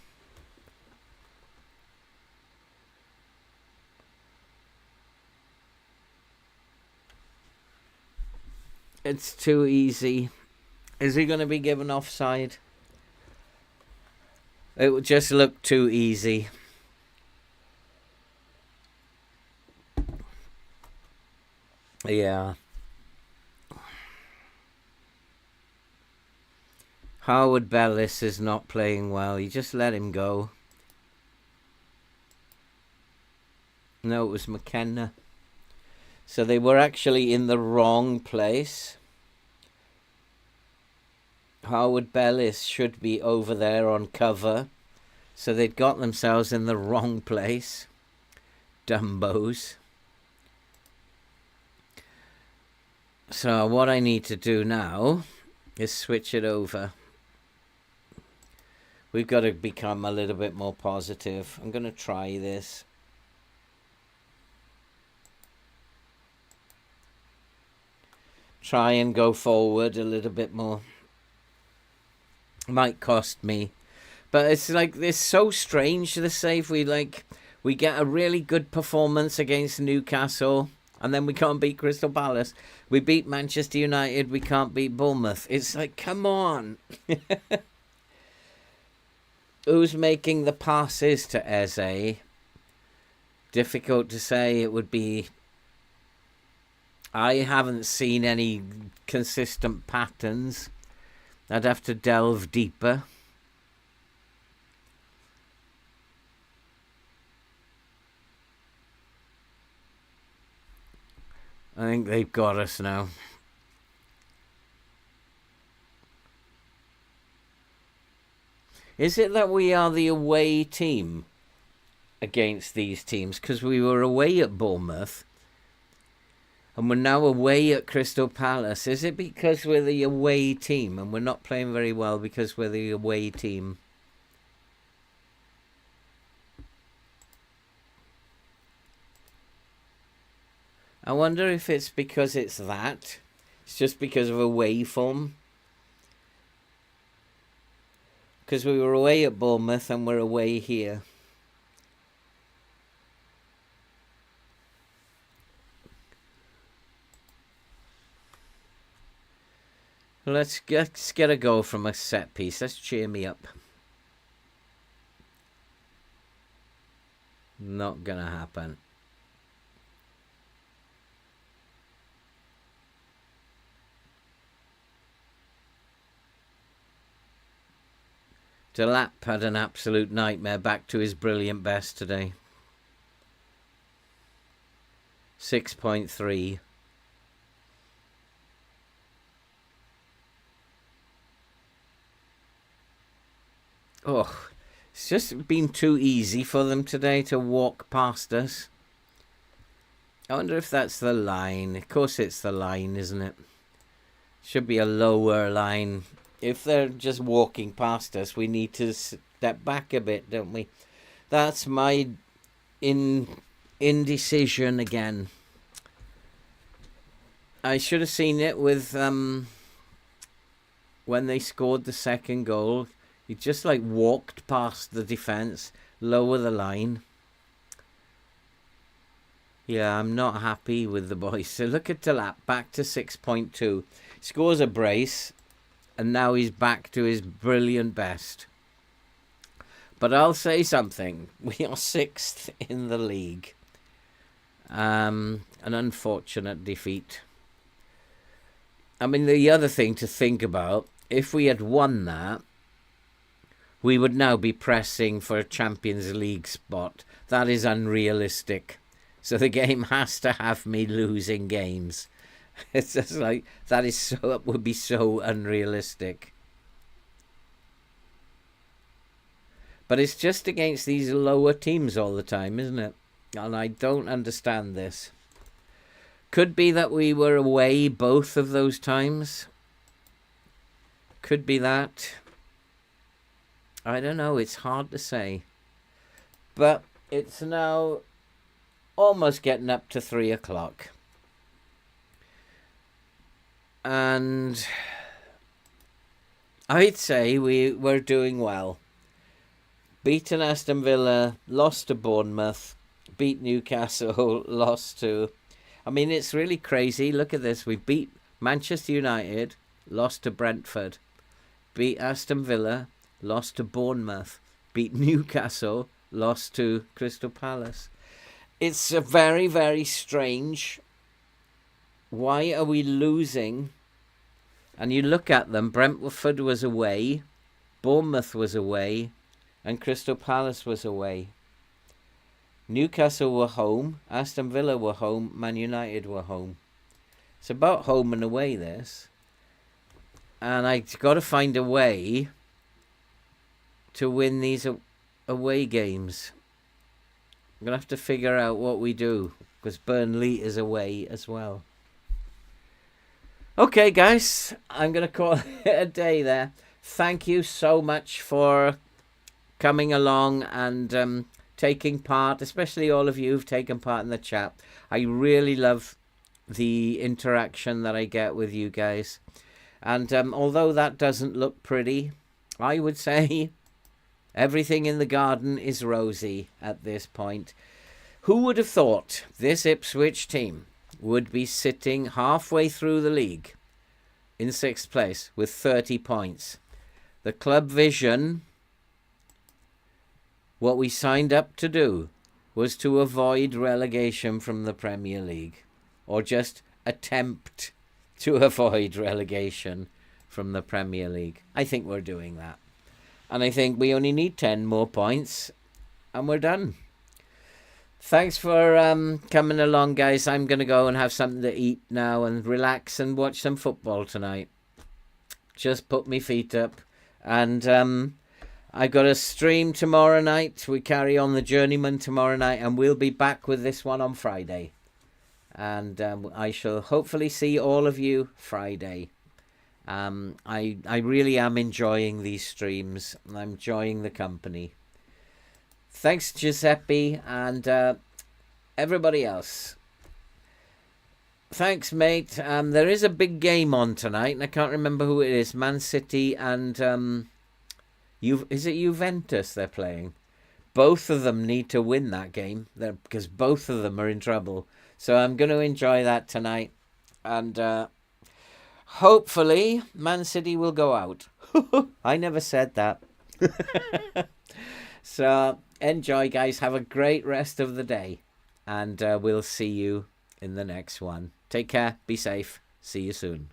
It's too easy. Is he going to be given offside? It would just look too easy. Yeah. Howard Bellis is not playing well. You just let him go. No, it was McKenna. So they were actually in the wrong place. Howard Bellis should be over there on cover. So they'd got themselves in the wrong place. Dumbos. So what I need to do now is switch it over. We've got to become a little bit more positive. I'm going to try this. Try and go forward a little bit more. Might cost me. But it's like, it's so strange, the save. We get a really good performance against Newcastle, and then we can't beat Crystal Palace. We beat Manchester United, we can't beat Bournemouth. It's like, come on. Who's making the passes to Eze? Difficult to say. It would be... I haven't seen any consistent patterns. I'd have to delve deeper. I think they've got us now. Is it that we are the away team against these teams? Because we were away at Bournemouth and we're now away at Crystal Palace. Is it because we're the away team and we're not playing very well because we're the away team? I wonder if it's because it's that. It's just because of away form. Because we were away at Bournemouth and we're away here. Let's get a go from a set piece. Let's cheer me up. Not gonna happen. Delap had an absolute nightmare, back to his brilliant best today. 6.3. Oh, it's just been too easy for them today to walk past us. I wonder if that's the line. Of course it's the line, isn't it? Should be a lower line. If they're just walking past us, we need to step back a bit, don't we? That's my indecision again. I should have seen it with when they scored the second goal. He just like walked past the defence, lower the line. Yeah, I'm not happy with the boys. So look at Delap, back to 6.2. Scores a brace, and now he's back to his brilliant best. But I'll say something. We are 6th in the league. An unfortunate defeat. I mean, the other thing to think about, if we had won that, we would now be pressing for a Champions League spot. That is unrealistic. So the game has to have me losing games. It's just like, that would be so unrealistic. But it's just against these lower teams all the time, isn't it? And I don't understand this. Could be that we were away both of those times. Could be that. I don't know, it's hard to say. But it's now almost getting up to 3 o'clock. And I'd say we're doing well. Beaten Aston Villa, lost to Bournemouth, beat Newcastle, lost to... I mean, it's really crazy. Look at this. We beat Manchester United, lost to Brentford. Beat Aston Villa, lost to Bournemouth. Beat Newcastle, lost to Crystal Palace. It's a very, very strange. Why are we losing? And you look at them. Brentford was away. Bournemouth was away. And Crystal Palace was away. Newcastle were home. Aston Villa were home. Man United were home. It's about home and away, this. And I've got to find a way to win these away games. I'm going to have to figure out what we do, because Burnley is away as well. Okay, guys, I'm going to call it a day there. Thank you so much for coming along and taking part, especially all of you who've taken part in the chat. I really love the interaction that I get with you guys. And although that doesn't look pretty, I would say everything in the garden is rosy at this point. Who would have thought this Ipswich team would be sitting halfway through the league in 6th place with 30 points? The club vision, what we signed up to do, was to avoid relegation from the Premier League, or just attempt to avoid relegation from the Premier League. I think we're doing that. And I think we only need 10 more points and we're done. Thanks for coming along, guys. I'm going to go and have something to eat now and relax and watch some football tonight. Just put my feet up. And I got a stream tomorrow night. We carry on the Journeyman tomorrow night, and we'll be back with this one on Friday. And I shall hopefully see all of you Friday. I really am enjoying these streams. I'm enjoying the company. Thanks, Giuseppe, and everybody else. Thanks, mate. There is a big game on tonight, and I can't remember who it is. Man City and is it Juventus they're playing? Both of them need to win that game because both of them are in trouble. So I'm going to enjoy that tonight, and hopefully Man City will go out. I never said that. So enjoy, guys. Have a great rest of the day, and we'll see you in the next one. Take care. Be safe. See you soon.